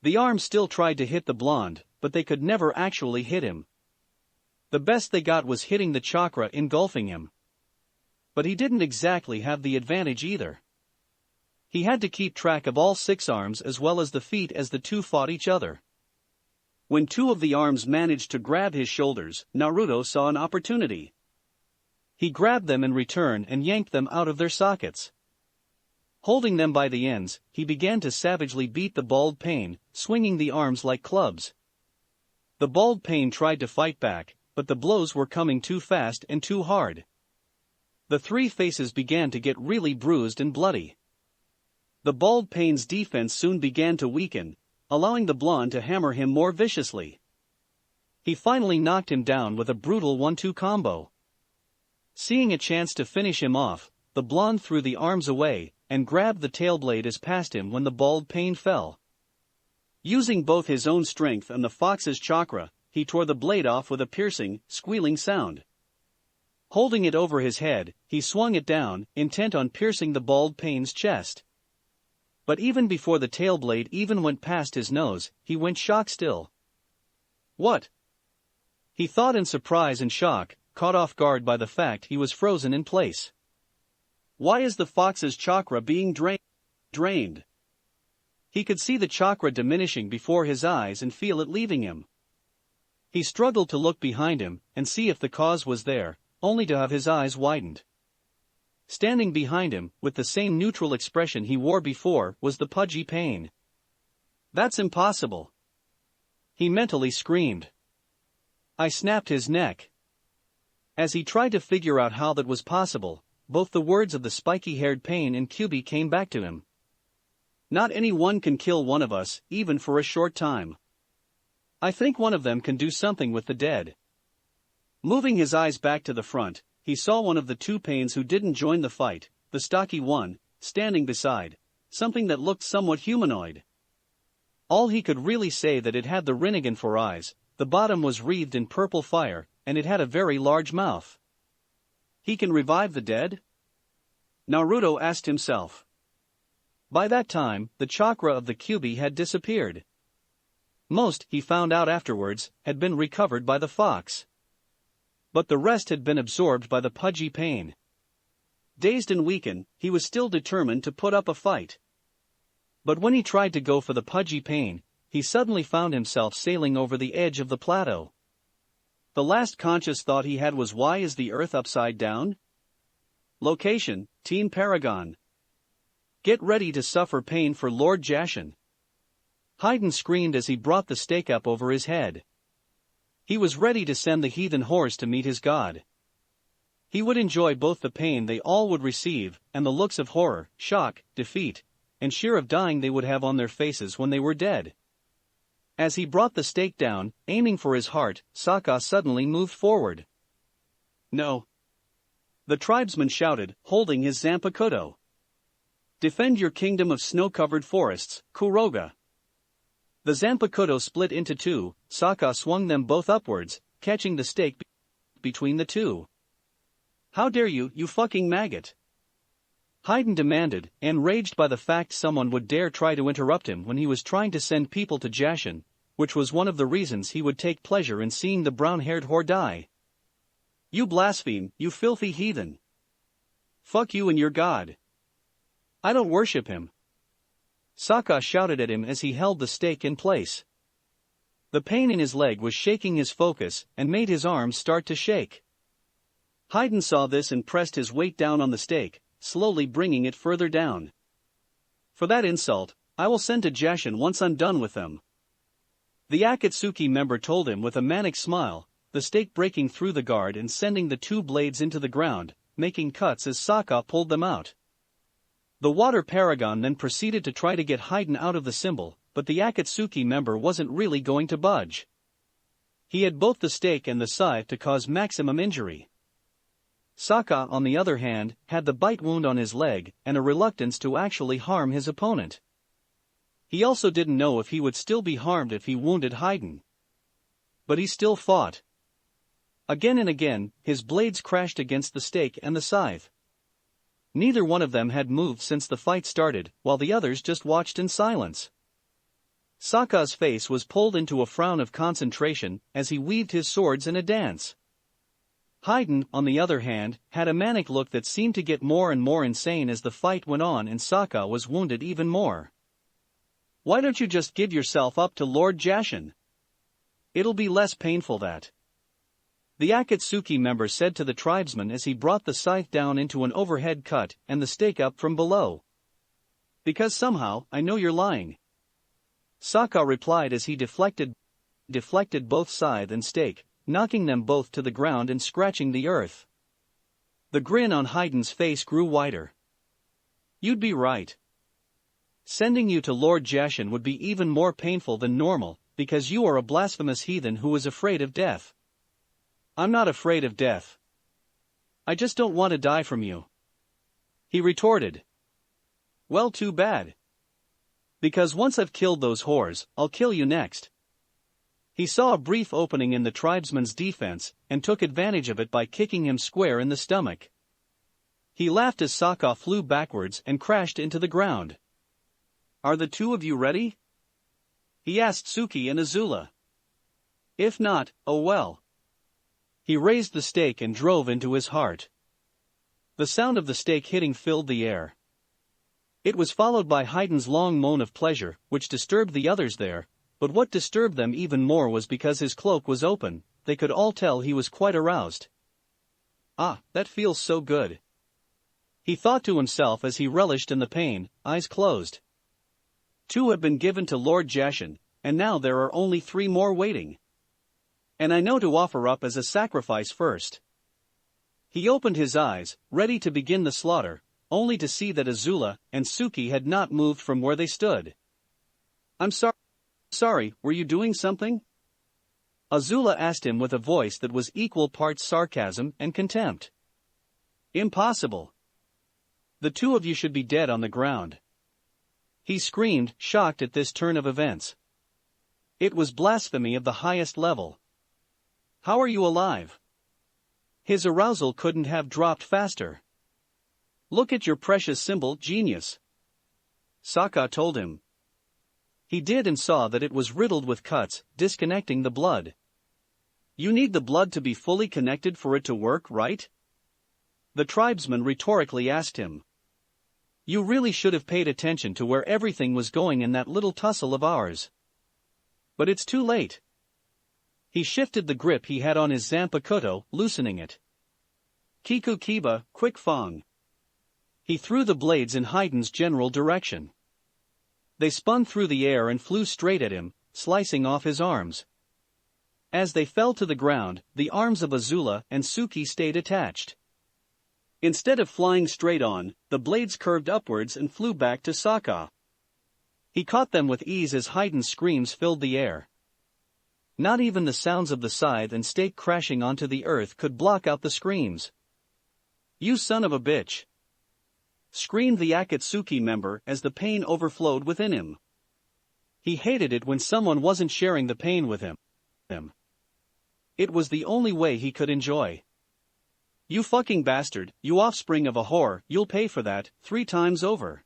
The arms still tried to hit the blonde, but they could never actually hit him. The best they got was hitting the chakra engulfing him. But he didn't exactly have the advantage either. He had to keep track of all 6 arms as well as the feet as the two fought each other. When 2 of the arms managed to grab his shoulders, Naruto saw an opportunity. He grabbed them in return and yanked them out of their sockets. Holding them by the ends, he began to savagely beat the bald pain, swinging the arms like clubs. The bald pain tried to fight back, but the blows were coming too fast and too hard. The 3 faces began to get really bruised and bloody. The bald pain's defense soon began to weaken, allowing the blonde to hammer him more viciously. He finally knocked him down with a brutal 1-2 combo. Seeing a chance to finish him off, the blonde threw the arms away and grabbed the tail blade as past him when the bald pain fell. Using both his own strength and the fox's chakra, he tore the blade off with a piercing, squealing sound. Holding it over his head, he swung it down, intent on piercing the bald pain's chest. But even before the tail blade even went past his nose, he went shock still. What? He thought in surprise and shock, caught off guard by the fact he was frozen in place. Why is the fox's chakra being drained? He could see the chakra diminishing before his eyes and feel it leaving him. He struggled to look behind him and see if the cause was there, only to have his eyes widened. Standing behind him, with the same neutral expression he wore before, was the pudgy pain. That's impossible! He mentally screamed. I snapped his neck. As he tried to figure out how that was possible, both the words of the spiky-haired pain and Kyuubi came back to him. Not anyone can kill one of us, even for a short time. I think one of them can do something with the dead. Moving his eyes back to the front, he saw one of the 2 pains who didn't join the fight, the stocky one, standing beside something that looked somewhat humanoid. All he could really say that it had the Rinnegan for eyes, the bottom was wreathed in purple fire, and it had a very large mouth. He can revive the dead? Naruto asked himself. By that time, the chakra of the Kyuubi had disappeared. Most, he found out afterwards, had been recovered by the fox. But the rest had been absorbed by the pudgy pain. Dazed and weakened, he was still determined to put up a fight. But when he tried to go for the pudgy pain, he suddenly found himself sailing over the edge of the plateau. The last conscious thought he had was, why is the earth upside down? Location, Team Paragon. Get ready to suffer pain for Lord Jashin. Haydn screamed as he brought the stake up over his head. He was ready to send the heathen horse to meet his god. He would enjoy both the pain they all would receive, and the looks of horror, shock, defeat, and fear of dying they would have on their faces when they were dead. As he brought the stake down, aiming for his heart, Sokka suddenly moved forward. No! The tribesman shouted, holding his Zanpakuto. Defend your kingdom of snow-covered forests, Kuroga. The Zanpakuto split into 2, Sokka swung them both upwards, catching the stake between the 2. How dare you, you fucking maggot! Haydn demanded, enraged by the fact someone would dare try to interrupt him when he was trying to send people to Jashin, which was one of the reasons he would take pleasure in seeing the brown-haired whore die. You blaspheme, you filthy heathen! Fuck you and your god! I don't worship him! Sokka shouted at him as he held the stake in place. The pain in his leg was shaking his focus and made his arms start to shake. Haydn saw this and pressed his weight down on the stake, slowly bringing it further down. For that insult, I will send to Jashin once I'm done with them. The Akatsuki member told him with a manic smile, the stake breaking through the guard and sending the 2 blades into the ground, making cuts as Sokka pulled them out. The water paragon then proceeded to try to get Haydn out of the symbol, but the Akatsuki member wasn't really going to budge. He had both the stake and the scythe to cause maximum injury. Sokka, on the other hand, had the bite wound on his leg and a reluctance to actually harm his opponent. He also didn't know if he would still be harmed if he wounded Haydn. But he still fought. Again and again, his blades crashed against the stake and the scythe. Neither one of them had moved since the fight started, while the others just watched in silence. Sokka's face was pulled into a frown of concentration as he weaved his swords in a dance. Haydn, on the other hand, had a manic look that seemed to get more and more insane as the fight went on and Sokka was wounded even more. "Why don't you just give yourself up to Lord Jashin? It'll be less painful that." The Akatsuki member said to the tribesman as he brought the scythe down into an overhead cut and the stake up from below. "Because somehow, I know you're lying," Sokka replied as he deflected both scythe and stake, knocking them both to the ground and scratching the earth. The grin on Haydn's face grew wider. "You'd be right. Sending you to Lord Jashin would be even more painful than normal, because you are a blasphemous heathen who is afraid of death." "I'm not afraid of death. I just don't want to die from you," he retorted. "Well, too bad. Because once I've killed those whores, I'll kill you next." He saw a brief opening in the tribesman's defense, and took advantage of it by kicking him square in the stomach. He laughed as Sokka flew backwards and crashed into the ground. "Are the two of you ready?" he asked Suki and Azula. "If not, oh well." He raised the stake and drove into his heart. The sound of the stake hitting filled the air. It was followed by Haydn's long moan of pleasure, which disturbed the others there, but what disturbed them even more was because his cloak was open, they could all tell he was quite aroused. "Ah, that feels so good," he thought to himself as he relished in the pain, eyes closed. "Two have been given to Lord Jashin, and now there are only 3 more waiting. And I know to offer up as a sacrifice first." He opened his eyes, ready to begin the slaughter, only to see that Azula and Suki had not moved from where they stood. "I'm sorry, were you doing something?" Azula asked him with a voice that was equal parts sarcasm and contempt. "Impossible. The two of you should be dead on the ground," he screamed, shocked at this turn of events. It was blasphemy of the highest level. "How are you alive?" His arousal couldn't have dropped faster. "Look at your precious symbol, genius," Sokka told him. He did and saw that it was riddled with cuts, disconnecting the blood. "You need the blood to be fully connected for it to work, right?" the tribesman rhetorically asked him. "You really should have paid attention to where everything was going in that little tussle of ours. But it's too late." He shifted the grip he had on his Zanpakuto, loosening it. "Kiku Kiba, quick Fong." He threw the blades in Haydn's general direction. They spun through the air and flew straight at him, slicing off his arms. As they fell to the ground, the arms of Azula and Suki stayed attached. Instead of flying straight on, the blades curved upwards and flew back to Sokka. He caught them with ease as Haydn's screams filled the air. Not even the sounds of the scythe and stake crashing onto the earth could block out the screams. "You son of a bitch!" screamed the Akatsuki member as the pain overflowed within him. He hated it when someone wasn't sharing the pain with him. It was the only way he could enjoy. "You fucking bastard, you offspring of a whore, you'll pay for that, 3 times over.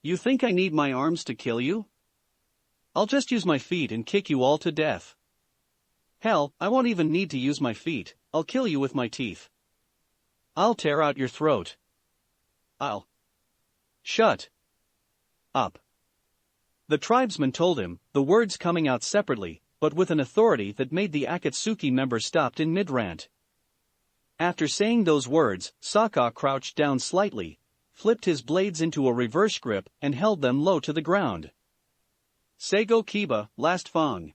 You think I need my arms to kill you? I'll just use my feet and kick you all to death. Hell, I won't even need to use my feet, I'll kill you with my teeth. I'll tear out your throat. I'll..." "Shut up," the tribesman told him, the words coming out separately, but with an authority that made the Akatsuki member stopped in mid-rant. After saying those words, Sokka crouched down slightly, flipped his blades into a reverse grip and held them low to the ground. "Seigo Kiba, last Fong,"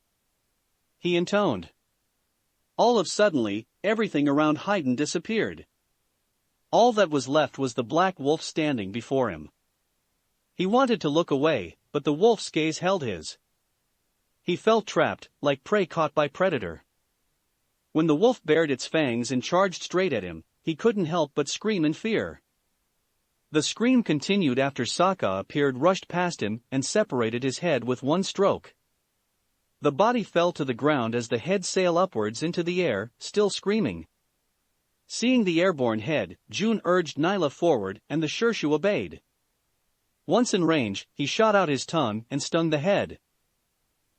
he intoned. All of suddenly, everything around Haydn disappeared. All that was left was the black wolf standing before him. He wanted to look away, but the wolf's gaze held his. He felt trapped, like prey caught by predator. When the wolf bared its fangs and charged straight at him, he couldn't help but scream in fear. The scream continued after Sokka appeared, rushed past him, and separated his head with one stroke. The body fell to the ground as the head sailed upwards into the air, still screaming. Seeing the airborne head, June urged Nyla forward and the Shirshu obeyed. Once in range, he shot out his tongue and stung the head.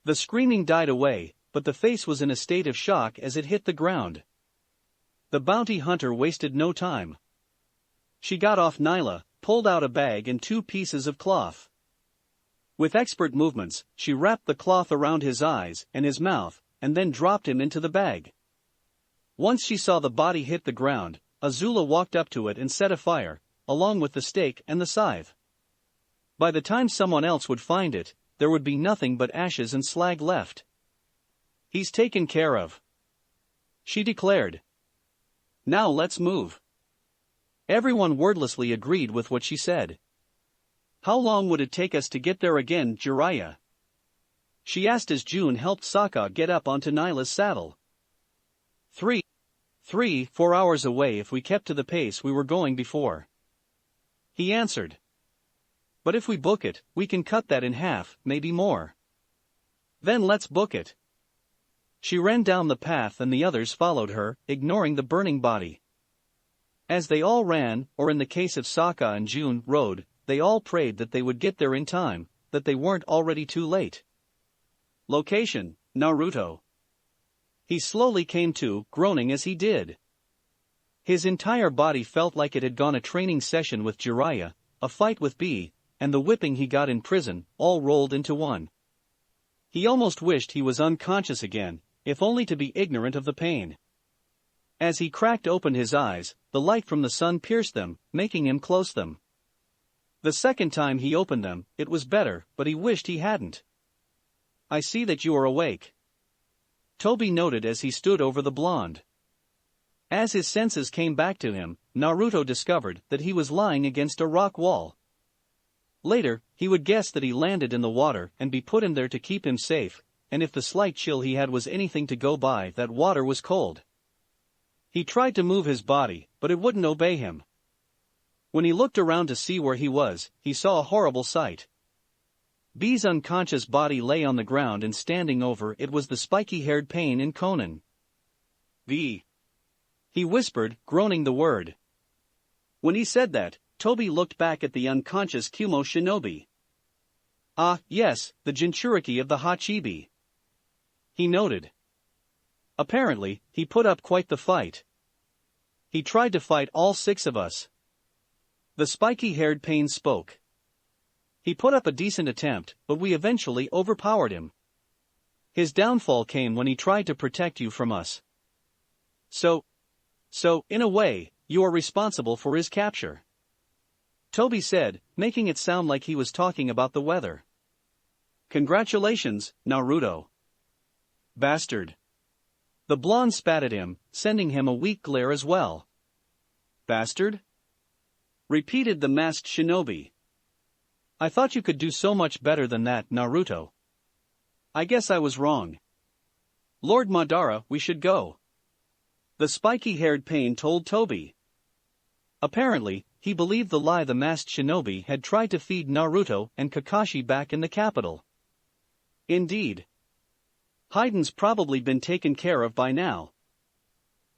The screaming died away, but the face was in a state of shock as it hit the ground. The bounty hunter wasted no time. She got off Nyla, pulled out a bag and 2 pieces of cloth. With expert movements, she wrapped the cloth around his eyes and his mouth, and then dropped him into the bag. Once she saw the body hit the ground, Azula walked up to it and set a fire, along with the stake and the scythe. By the time someone else would find it, there would be nothing but ashes and slag left. "He's taken care of," she declared. "Now let's move." Everyone wordlessly agreed with what she said. "How long would it take us to get there again, Jiraiya?" she asked as June helped Sokka get up onto Nyla's saddle. 4 hours away if we kept to the pace we were going before," he answered. "But if we book it, we can cut that in half, maybe more." "Then let's book it." She ran down the path and the others followed her, ignoring the burning body. As they all ran, or in the case of Sokka and June, rode, they all prayed that they would get there in time, that they weren't already too late. Location: Naruto. He slowly came to, groaning as he did. His entire body felt like it had gone a training session with Jiraiya, a fight with B, and the whipping he got in prison, all rolled into one. He almost wished he was unconscious again, if only to be ignorant of the pain. As he cracked open his eyes, the light from the sun pierced them, making him close them. The second time he opened them, it was better, but he wished he hadn't. "I see that you are awake," Toby noted as he stood over the blonde. As his senses came back to him, Naruto discovered that he was lying against a rock wall. Later, he would guess that he landed in the water and be put in there to keep him safe, and if the slight chill he had was anything to go by, that water was cold. He tried to move his body, but it wouldn't obey him. When he looked around to see where he was, he saw a horrible sight. B's unconscious body lay on the ground and standing over it was the spiky-haired Pain in Conan. "V," he whispered, groaning the word. When he said that, Toby looked back at the unconscious Kumo shinobi. "Ah, yes, the Jinchuriki of the Hachibi," he noted. "Apparently, he put up quite the fight. He tried to fight all 6 of us." The spiky-haired Pain spoke. "He put up a decent attempt, but we eventually overpowered him. His downfall came when he tried to protect you from us. So, in a way, you are responsible for his capture," Toby said, making it sound like he was talking about the weather. "Congratulations, Naruto." "Bastard." The blonde spat at him, sending him a weak glare as well. "Bastard?" repeated the masked shinobi. "I thought you could do so much better than that, Naruto. I guess I was wrong. Lord Madara, we should go," the spiky-haired Pain told Toby. Apparently, he believed the lie the masked shinobi had tried to feed Naruto and Kakashi back in the capital. Indeed. Haiden's probably been taken care of by now.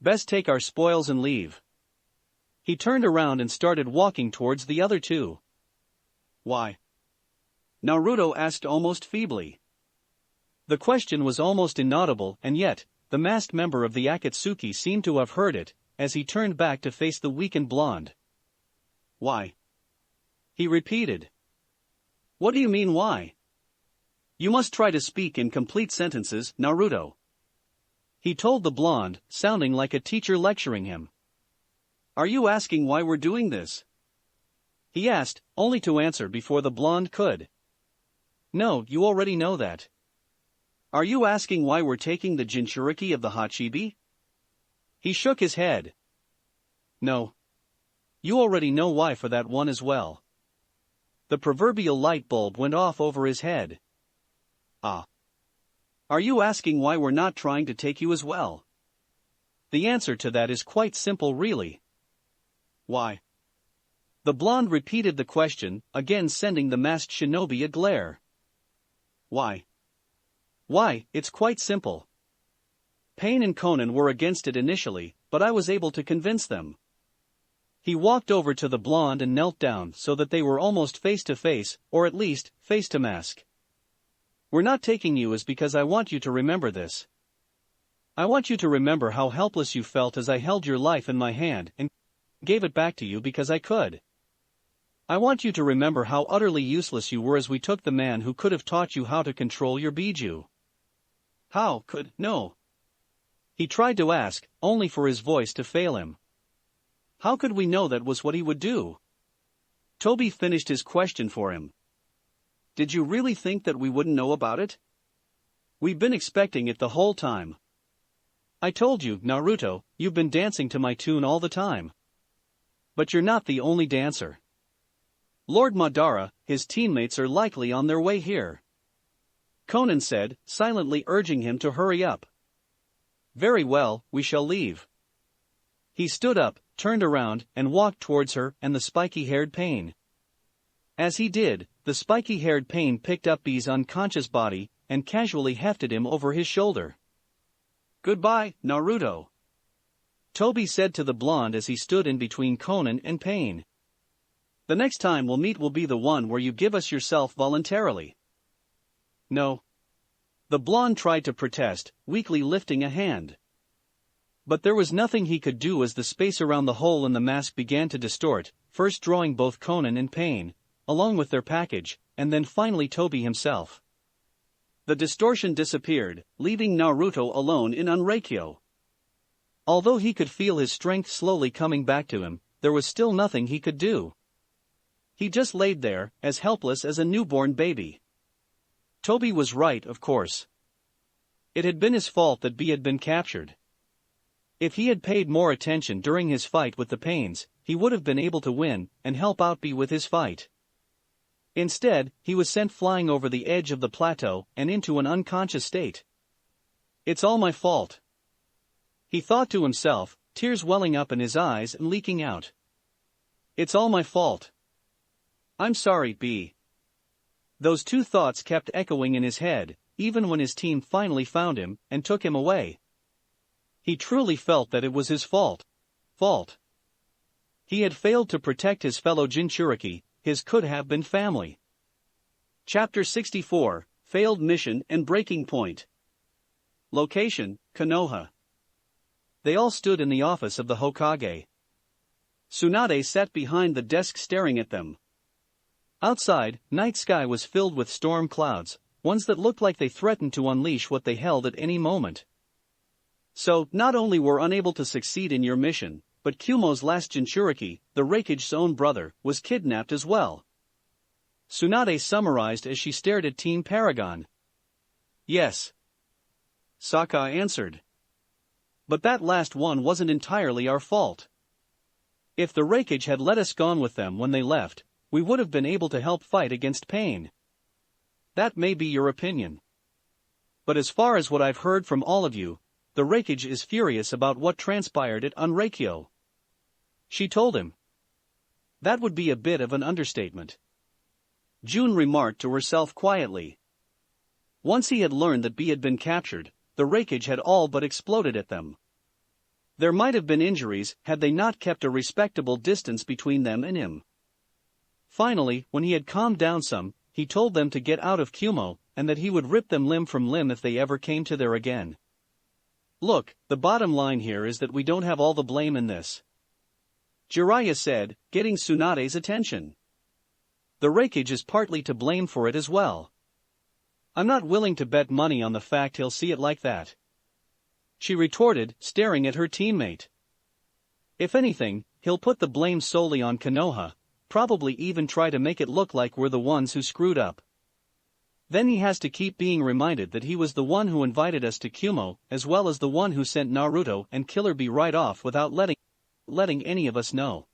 Best take our spoils and leave. He turned around and started walking towards the other 2. "Why?" Naruto asked almost feebly. The question was almost inaudible, and yet, the masked member of the Akatsuki seemed to have heard it, as he turned back to face the weakened blonde. "Why?" he repeated. "What do you mean why? You must try to speak in complete sentences, Naruto," he told the blonde, sounding like a teacher lecturing him. "Are you asking why we're doing this?" he asked, only to answer before the blonde could. "No, you already know that." "Are you asking why we're taking the Jinchuriki of the Hachibi?" He shook his head. "No. You already know why for that one as well." The proverbial light bulb went off over his head. "Ah. Are you asking why we're not trying to take you as well?" The answer to that is quite simple really. "Why?" The blonde repeated the question, again sending the masked shinobi a glare. "Why? Why, it's quite simple. Pain and Conan were against it initially, but I was able to convince them." He walked over to the blonde and knelt down so that they were almost face to face, or at least, face to mask. "We're not taking you as because I want you to remember this. I want you to remember how helpless you felt as I held your life in my hand and gave it back to you because I could. I want you to remember how utterly useless you were as we took the man who could have taught you how to control your biju. How could, no. He tried to ask, only for his voice to fail him. How could we know that was what he would do? Toby finished his question for him. Did you really think that we wouldn't know about it? We've been expecting it the whole time. I told you, Naruto, you've been dancing to my tune all the time. But you're not the only dancer. Lord Madara, his teammates are likely on their way here. Conan said, silently urging him to hurry up. Very well, we shall leave. He stood up, turned around, and walked towards her and the spiky-haired Pain. As he did, the spiky-haired Pain picked up B's unconscious body and casually hefted him over his shoulder. Goodbye, Naruto. Toby said to the blonde as he stood in between Conan and Pain. The next time we'll meet will be the one where you give us yourself voluntarily. No. The blonde tried to protest, weakly lifting a hand. But there was nothing he could do as the space around the hole in the mask began to distort, first drawing both Conan and Pain, along with their package, and then finally Toby himself. The distortion disappeared, leaving Naruto alone in Unreikyo. Although he could feel his strength slowly coming back to him, there was still nothing he could do. He just laid there, as helpless as a newborn baby. Toby was right, of course. It had been his fault that B had been captured. If he had paid more attention during his fight with the Pains, he would have been able to win and help out B with his fight. Instead, he was sent flying over the edge of the plateau and into an unconscious state. It's all my fault. He thought to himself, tears welling up in his eyes and leaking out. It's all my fault. I'm sorry, B. Those two thoughts kept echoing in his head, even when his team finally found him and took him away. He truly felt that it was his fault. He had failed to protect his fellow Jinchuriki, his could-have-been family. Chapter 64, Failed Mission and Breaking Point. Location, Konoha. They all stood in the office of the Hokage. Tsunade sat behind the desk staring at them. Outside, night sky was filled with storm clouds, ones that looked like they threatened to unleash what they held at any moment. So, not only were unable to succeed in your mission, but Kumo's last Jinchuriki, the Raikage's own brother, was kidnapped as well. Tsunade summarized as she stared at Team Paragon. Yes. Sokka answered. But that last one wasn't entirely our fault. If the Raikage had let us gone with them when they left, we would have been able to help fight against Pain. That may be your opinion. But as far as what I've heard from all of you, the Raikage is furious about what transpired at Unreikyo. She told him. That would be a bit of an understatement. June remarked to herself quietly. Once he had learned that B had been captured, the Raikage had all but exploded at them. There might have been injuries had they not kept a respectable distance between them and him. Finally, when he had calmed down some, he told them to get out of Kumo, and that he would rip them limb from limb if they ever came to there again. Look, the bottom line here is that we don't have all the blame in this. Jiraiya said, getting Tsunade's attention. The Raikage is partly to blame for it as well. I'm not willing to bet money on the fact he'll see it like that. She retorted, staring at her teammate. If anything, he'll put the blame solely on Konoha, probably even try to make it look like we're the ones who screwed up. Then he has to keep being reminded that he was the one who invited us to Kumo, as well as the one who sent Naruto and Killer Bee right off without letting any of us know.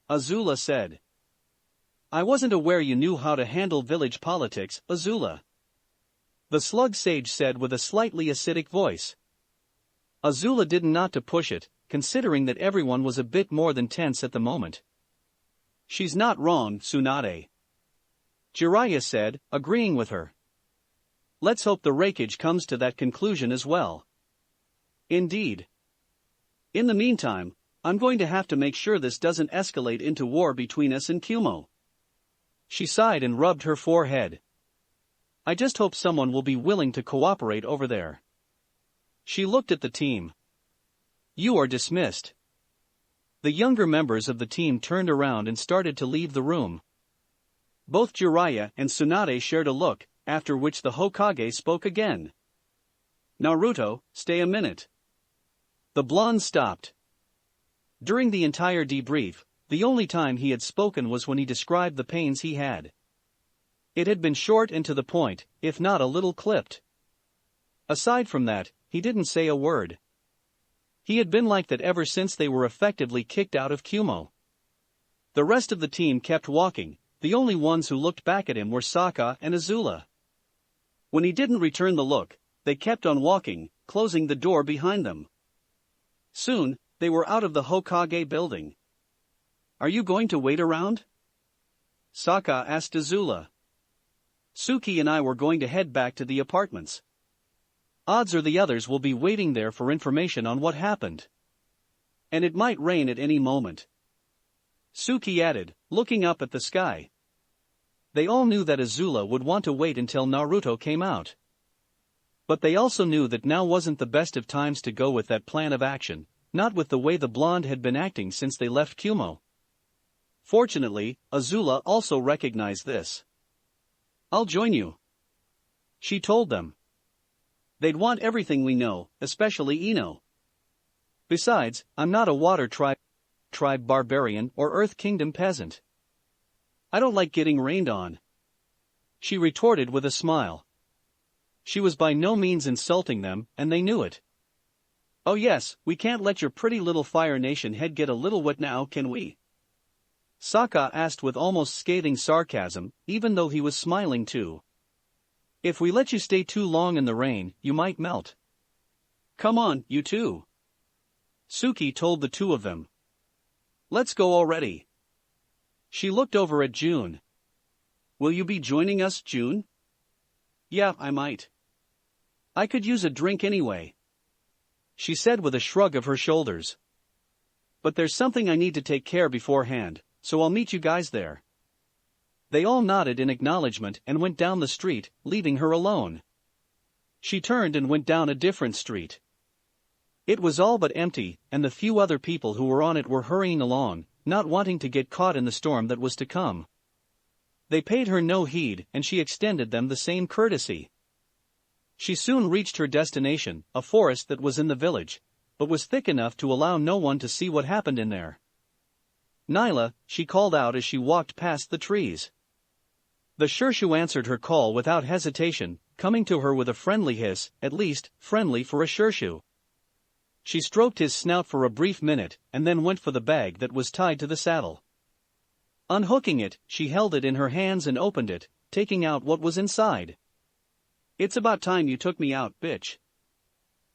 Azula said. I wasn't aware you knew how to handle village politics, Azula. The slug sage said with a slightly acidic voice. Azula did not to push it, considering that everyone was a bit more than tense at the moment. She's not wrong, Tsunade. Jiraiya said, agreeing with her. Let's hope the Raikage comes to that conclusion as well. Indeed. In the meantime, I'm going to have to make sure this doesn't escalate into war between us and Kumo. She sighed and rubbed her forehead. I just hope someone will be willing to cooperate over there. She looked at the team. You are dismissed. The younger members of the team turned around and started to leave the room. Both Jiraiya and Tsunade shared a look, after which the Hokage spoke again. Naruto, stay a minute. The blonde stopped. During the entire debrief, the only time he had spoken was when he described the pains he had. It had been short and to the point, if not a little clipped. Aside from that, he didn't say a word. He had been like that ever since they were effectively kicked out of Kumo. The rest of the team kept walking, the only ones who looked back at him were Sokka and Azula. When he didn't return the look, they kept on walking, closing the door behind them. Soon, they were out of the Hokage building. Are you going to wait around? Sokka asked Azula. Suki and I were going to head back to the apartments. Odds are the others will be waiting there for information on what happened. And it might rain at any moment. Suki added, looking up at the sky. They all knew that Azula would want to wait until Naruto came out. But they also knew that now wasn't the best of times to go with that plan of action, not with the way the blonde had been acting since they left Kumo. Fortunately, Azula also recognized this. I'll join you, she told them. They'd want everything we know, especially Ino. Besides, I'm not a water tribe barbarian or Earth Kingdom peasant. I don't like getting rained on, she retorted with a smile. She was by no means insulting them, and they knew it. Oh yes, we can't let your pretty little Fire Nation head get a little wet now, can we? Sokka asked with almost scathing sarcasm, even though he was smiling too. If we let you stay too long in the rain, you might melt. Come on, you two, Suki told the two of them. Let's go already. She looked over at June. Will you be joining us, June? Yeah, I might. I could use a drink anyway, she said with a shrug of her shoulders. But there's something I need to take care of beforehand, so I'll meet you guys there. They all nodded in acknowledgement and went down the street, leaving her alone. She turned and went down a different street. It was all but empty, and the few other people who were on it were hurrying along, not wanting to get caught in the storm that was to come. They paid her no heed, and she extended them the same courtesy. She soon reached her destination, a forest that was in the village, but was thick enough to allow no one to see what happened in there. Nyla, she called out as she walked past the trees. The Shirshu answered her call without hesitation, coming to her with a friendly hiss, at least, friendly for a Shirshu. She stroked his snout for a brief minute, and then went for the bag that was tied to the saddle. Unhooking it, she held it in her hands and opened it, taking out what was inside. It's about time you took me out, bitch,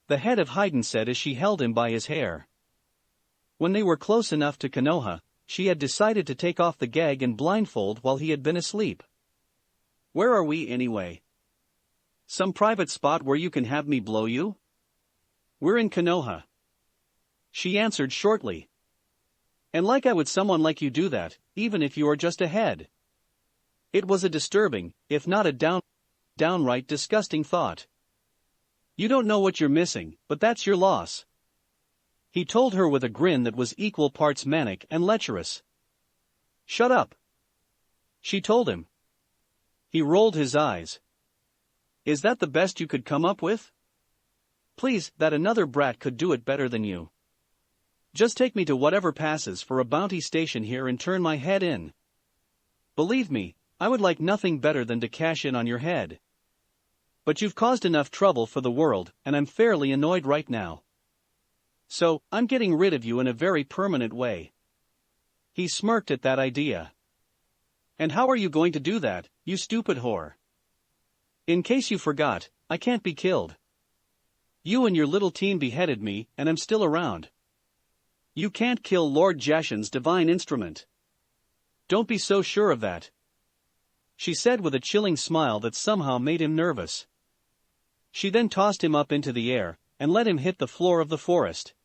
the head of Haiden said as she held him by his hair. When they were close enough to Konoha, she had decided to take off the gag and blindfold while he had been asleep. Where are we anyway? Some private spot where you can have me blow you? We're in Konoha, she answered shortly. And like I would someone like you do that, even if you are just a head. It was a disturbing, if not a downright disgusting thought. You don't know what you're missing, but that's your loss, he told her with a grin that was equal parts manic and lecherous. Shut up, she told him. He rolled his eyes. Is that the best you could come up with? Please, that another brat could do it better than you. Just take me to whatever passes for a bounty station here and turn my head in. Believe me, I would like nothing better than to cash in on your head. But you've caused enough trouble for the world, and I'm fairly annoyed right now. So, I'm getting rid of you in a very permanent way. He smirked at that idea. And how are you going to do that, you stupid whore? In case you forgot, I can't be killed. You and your little team beheaded me, and I'm still around. You can't kill Lord Jashin's divine instrument. Don't be so sure of that, she said with a chilling smile that somehow made him nervous. She then tossed him up into the air, and let him hit the floor of the forest.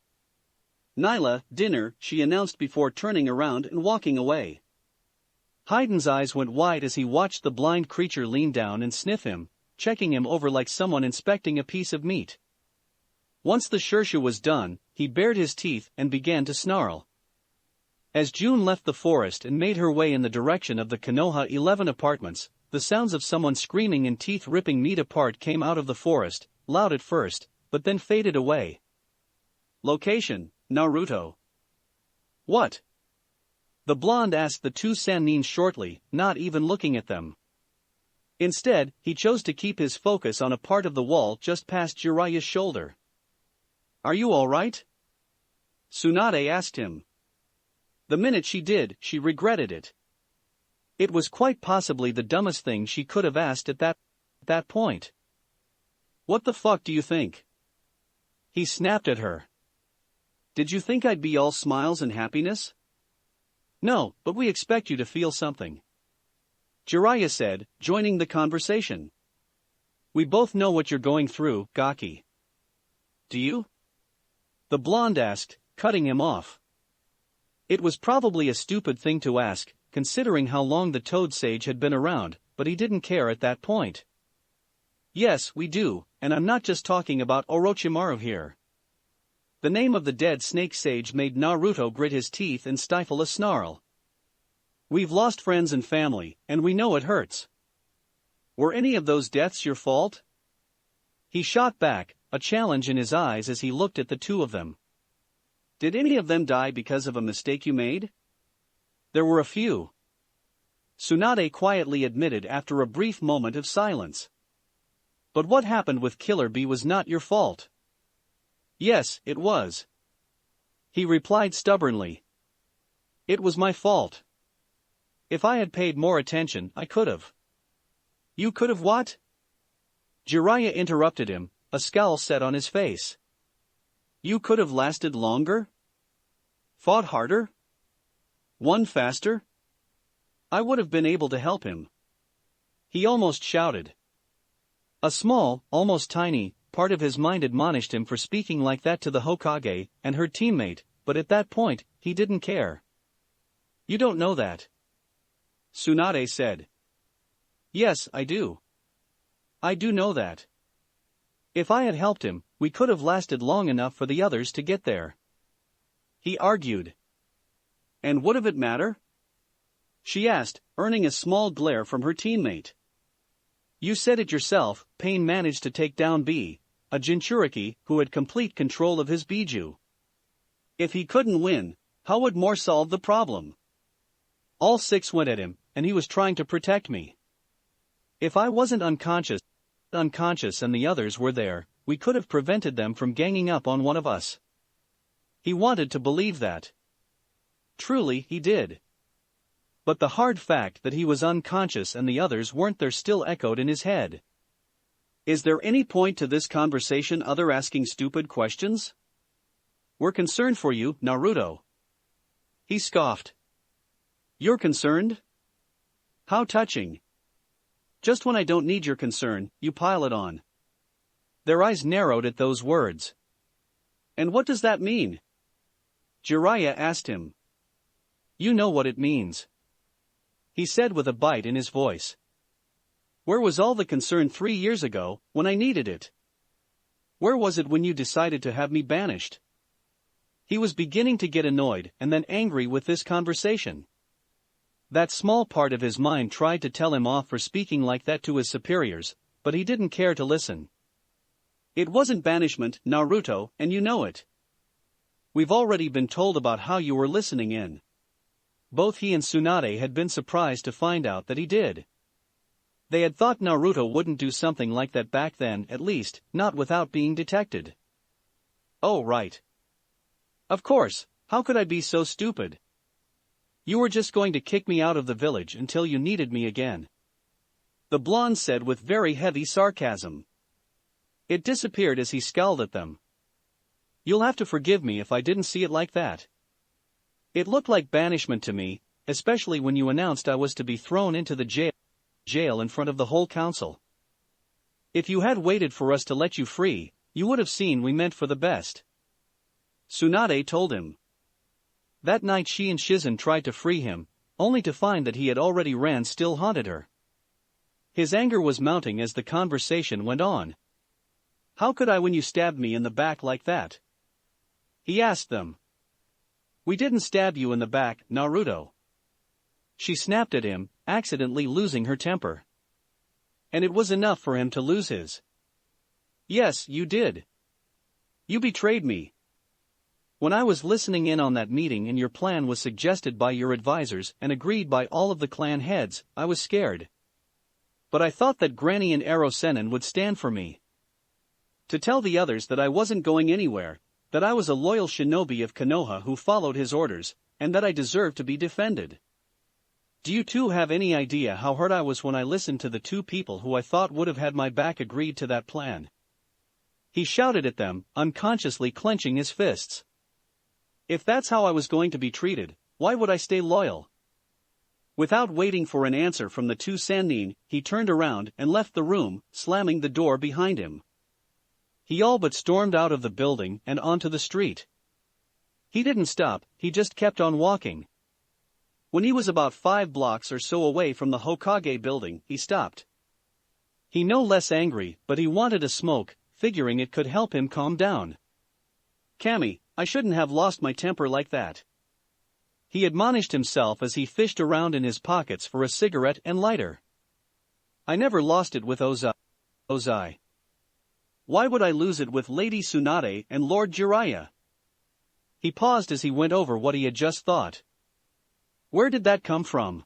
Nyla, dinner, she announced before turning around and walking away. Hayden's eyes went wide as he watched the blind creature lean down and sniff him, checking him over like someone inspecting a piece of meat. Once the Shirsha was done, he bared his teeth and began to snarl. As June left the forest and made her way in the direction of the Konoha 11 apartments, the sounds of someone screaming and teeth ripping meat apart came out of the forest, loud at first, but then faded away. Location: Naruto. What? The blonde asked the two Sannin shortly, not even looking at them. Instead, he chose to keep his focus on a part of the wall just past Jiraiya's shoulder. Are you alright? Tsunade asked him. The minute she did, she regretted it. It was quite possibly the dumbest thing she could have asked at that point. What the fuck do you think? He snapped at her. Did you think I'd be all smiles and happiness? No, but we expect you to feel something. Jiraiya said, joining the conversation. We both know what you're going through, Gaki. Do you? The blonde asked, cutting him off. It was probably a stupid thing to ask, considering how long the Toad Sage had been around, but he didn't care at that point. Yes, we do, and I'm not just talking about Orochimaru here. The name of the dead Snake Sage made Naruto grit his teeth and stifle a snarl. We've lost friends and family, and we know it hurts. Were any of those deaths your fault? He shot back, a challenge in his eyes as he looked at the two of them. Did any of them die because of a mistake you made? There were a few. Tsunade quietly admitted after a brief moment of silence. But what happened with Killer Bee was not your fault. Yes, it was. He replied stubbornly. It was my fault. If I had paid more attention, I could have. You could have what? Jiraiya interrupted him, a scowl set on his face. You could have lasted longer? Fought harder? Won faster? I would have been able to help him. He almost shouted. A small, almost tiny, part of his mind admonished him for speaking like that to the Hokage and her teammate, but at that point, he didn't care. You don't know that. Tsunade said. Yes, I do. I do know that. If I had helped him, we could have lasted long enough for the others to get there. He argued. And what did it matter? She asked, earning a small glare from her teammate. You said it yourself, Pain managed to take down B, a Jinchuriki who had complete control of his Biju. If he couldn't win, how would more solve the problem? All six went at him, and he was trying to protect me. If I wasn't unconscious and the others were there, we could have prevented them from ganging up on one of us. He wanted to believe that. Truly, he did. But the hard fact that he was unconscious and the others weren't there still echoed in his head. Is there any point to this conversation other asking stupid questions? We're concerned for you, Naruto. He scoffed. You're concerned? How touching. Just when I don't need your concern, you pile it on. Their eyes narrowed at those words. And what does that mean? Jiraiya asked him. You know what it means. He said with a bite in his voice. Where was all the concern 3 years ago, when I needed it? Where was it when you decided to have me banished? He was beginning to get annoyed and then angry with this conversation. That small part of his mind tried to tell him off for speaking like that to his superiors, but he didn't care to listen. It wasn't banishment, Naruto, and you know it. We've already been told about how you were listening in. Both he and Tsunade had been surprised to find out that he did. They had thought Naruto wouldn't do something like that back then, at least, not without being detected. Oh right. Of course, how could I be so stupid? You were just going to kick me out of the village until you needed me again. The blonde said with very heavy sarcasm. It disappeared as he scowled at them. You'll have to forgive me if I didn't see it like that. It looked like banishment to me, especially when you announced I was to be thrown into the jail in front of the whole council. If you had waited for us to let you free, you would have seen we meant for the best. Tsunade told him. That night she and Shizen tried to free him, only to find that he had already ran still haunted her. His anger was mounting as the conversation went on. How could I when you stabbed me in the back like that? He asked them. We didn't stab you in the back, Naruto. She snapped at him, accidentally losing her temper. And it was enough for him to lose his. Yes, you did. You betrayed me. When I was listening in on that meeting and your plan was suggested by your advisors and agreed by all of the clan heads, I was scared. But I thought that Granny and Ero Sennin would stand for me. To tell the others that I wasn't going anywhere, that I was a loyal shinobi of Konoha who followed his orders, and that I deserved to be defended. Do you two have any idea how hurt I was when I listened to the two people who I thought would have had my back agreed to that plan? He shouted at them, unconsciously clenching his fists. If that's how I was going to be treated, why would I stay loyal? Without waiting for an answer from the two Sannin, he turned around and left the room, slamming the door behind him. He all but stormed out of the building and onto the street. He didn't stop, he just kept on walking. When he was about 5 blocks or so away from the Hokage building, he stopped. He no less angry, but he wanted a smoke, figuring it could help him calm down. Kami, I shouldn't have lost my temper like that. He admonished himself as he fished around in his pockets for a cigarette and lighter. I never lost it with Ozai. Why would I lose it with Lady Tsunade and Lord Jiraiya? He paused as he went over what he had just thought. Where did that come from?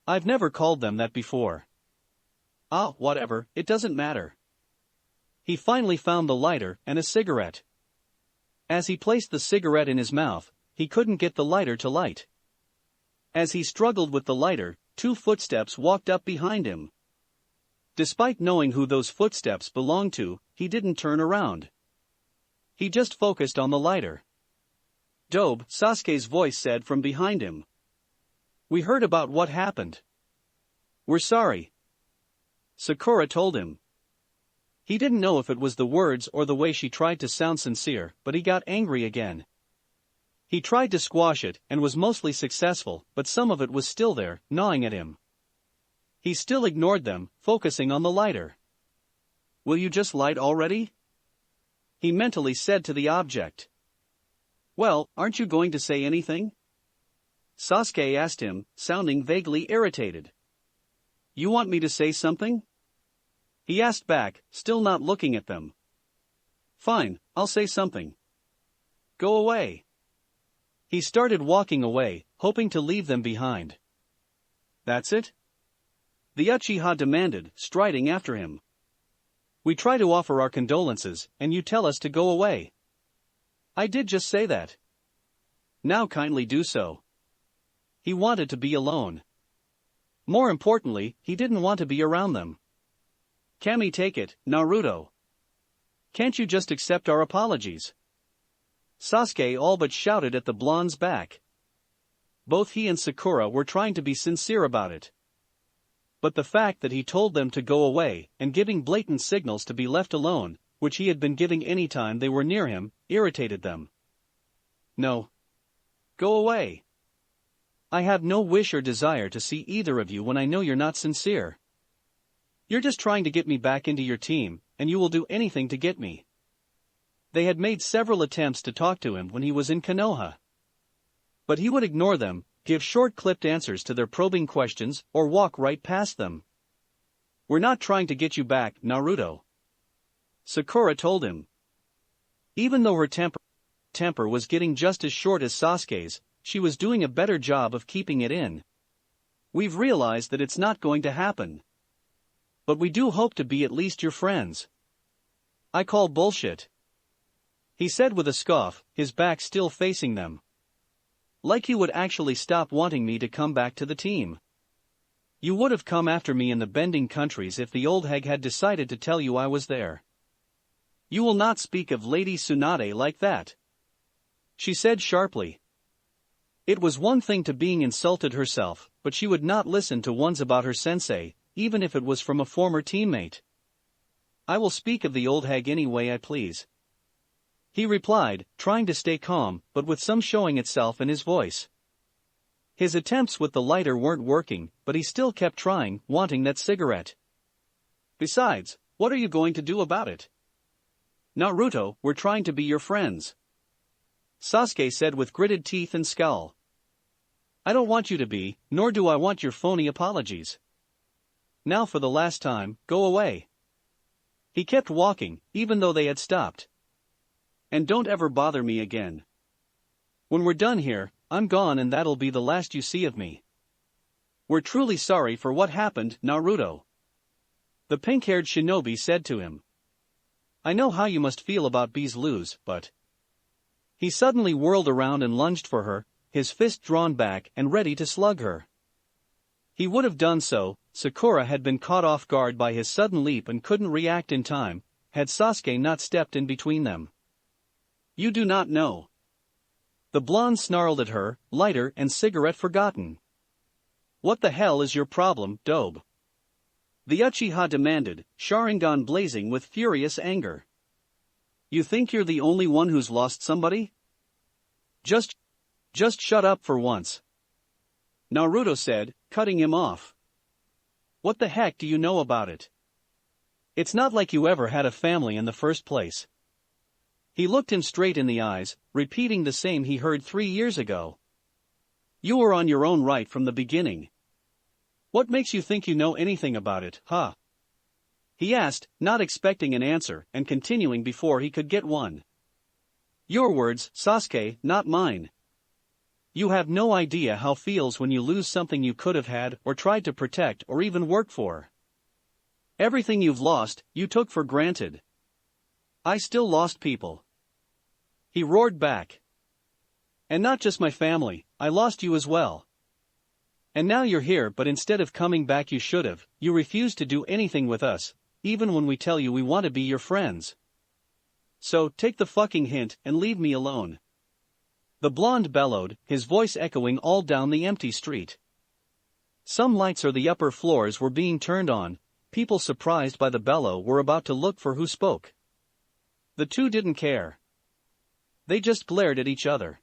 I've never called them that before. Ah, whatever, it doesn't matter. He finally found the lighter and a cigarette. As he placed the cigarette in his mouth, he couldn't get the lighter to light. As he struggled with the lighter, 2 footsteps walked up behind him. Despite knowing who those footsteps belonged to, he didn't turn around. He just focused on the lighter. Dobe, Sasuke's voice said from behind him. We heard about what happened. We're sorry. Sakura told him. He didn't know if it was the words or the way she tried to sound sincere, but he got angry again. He tried to squash it and was mostly successful, but some of it was still there, gnawing at him. He still ignored them, focusing on the lighter. Will you just light already? He mentally said to the object. Well, aren't you going to say anything? Sasuke asked him, sounding vaguely irritated. You want me to say something? He asked back, still not looking at them. Fine, I'll say something. Go away. He started walking away, hoping to leave them behind. That's it? The Uchiha demanded, striding after him. We try to offer our condolences, and you tell us to go away. I did just say that. Now kindly do so. He wanted to be alone. More importantly, he didn't want to be around them. Kami, take it, Naruto. Can't you just accept our apologies? Sasuke all but shouted at the blonde's back. Both he and Sakura were trying to be sincere about it. But the fact that he told them to go away and giving blatant signals to be left alone, which he had been giving any time they were near him, irritated them. No. Go away. I have no wish or desire to see either of you when I know you're not sincere. You're just trying to get me back into your team, and you will do anything to get me. They had made several attempts to talk to him when he was in Konoha. But he would ignore them, give short-clipped answers to their probing questions, or walk right past them. We're not trying to get you back, Naruto. Sakura told him. Even though her temper was getting just as short as Sasuke's, she was doing a better job of keeping it in. We've realized that it's not going to happen. But we do hope to be at least your friends. I call bullshit. He said with a scoff, his back still facing them. Like you would actually stop wanting me to come back to the team. You would have come after me in the bending countries if the old hag had decided to tell you I was there. You will not speak of Lady Tsunade like that. She said sharply. It was one thing to being insulted herself, but she would not listen to ones about her sensei, even if it was from a former teammate. I will speak of the old hag any way I please. He replied, trying to stay calm, but with some showing itself in his voice. His attempts with the lighter weren't working, but he still kept trying, wanting that cigarette. Besides, what are you going to do about it? Naruto, we're trying to be your friends," Sasuke said with gritted teeth and scowl. "I don't want you to be, nor do I want your phony apologies. Now for the last time, go away." He kept walking, even though they had stopped. "And don't ever bother me again. When we're done here, I'm gone and that'll be the last you see of me. We're truly sorry for what happened, Naruto," the pink-haired shinobi said to him. "I know how you must feel about B's lose, but..." He suddenly whirled around and lunged for her, his fist drawn back and ready to slug her. He would have done so, Sakura had been caught off guard by his sudden leap and couldn't react in time, had Sasuke not stepped in between them. "You do not know." The blonde snarled at her, lighter and cigarette forgotten. "What the hell is your problem, Dobe?" the Uchiha demanded, Sharingan blazing with furious anger. "You think you're the only one who's lost somebody? Just shut up for once," Naruto said, cutting him off. "What the heck do you know about it? It's not like you ever had a family in the first place." He looked him straight in the eyes, repeating the same he heard 3 years ago. "You were on your own right from the beginning. What makes you think you know anything about it, huh?" he asked, not expecting an answer and continuing before he could get one. "Your words, Sasuke, not mine. You have no idea how it feels when you lose something you could have had or tried to protect or even work for. Everything you've lost, you took for granted. I still lost people," he roared back. "And not just my family, I lost you as well. And now you're here, but instead of coming back you should have, you refuse to do anything with us, even when we tell you we want to be your friends. So, take the fucking hint and leave me alone," the blonde bellowed, his voice echoing all down the empty street. Some lights on the upper floors were being turned on, people surprised by the bellow were about to look for who spoke. The two didn't care. They just glared at each other.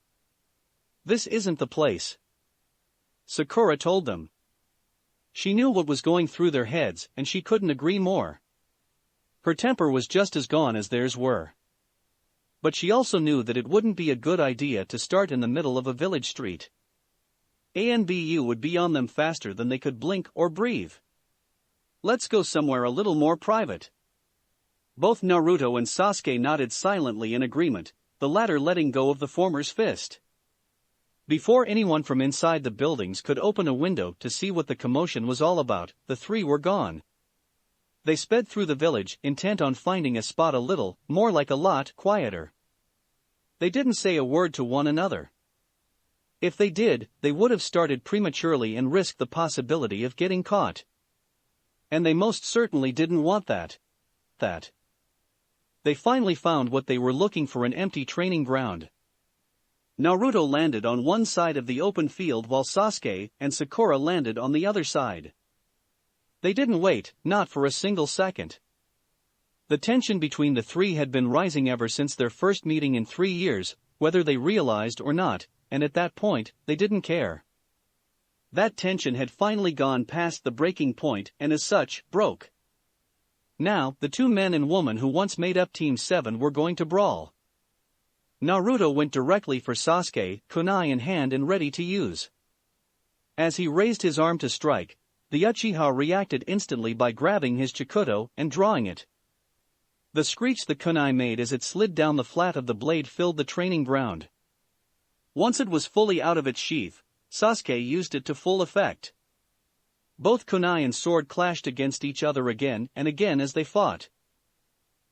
"This isn't the place," Sakura told them. She knew what was going through their heads and she couldn't agree more. Her temper was just as gone as theirs were. But she also knew that it wouldn't be a good idea to start in the middle of a village street. ANBU would be on them faster than they could blink or breathe. "Let's go somewhere a little more private." Both Naruto and Sasuke nodded silently in agreement, the latter letting go of the former's fist. Before anyone from inside the buildings could open a window to see what the commotion was all about, the three were gone. They sped through the village, intent on finding a spot a little, more like a lot, quieter. They didn't say a word to one another. If they did, they would have started prematurely and risked the possibility of getting caught. And they most certainly didn't want that. They finally found what they were looking for, an empty training ground. Naruto landed on one side of the open field while Sasuke and Sakura landed on the other side. They didn't wait, not for a single second. The tension between the three had been rising ever since their first meeting in 3 years, whether they realized or not, and at that point, they didn't care. That tension had finally gone past the breaking point and as such, broke. Now, the two men and woman who once made up Team 7 were going to brawl. Naruto went directly for Sasuke, kunai in hand and ready to use. As he raised his arm to strike, the Uchiha reacted instantly by grabbing his Chikuto and drawing it. The screech the kunai made as it slid down the flat of the blade filled the training ground. Once it was fully out of its sheath, Sasuke used it to full effect. Both kunai and sword clashed against each other again and again as they fought.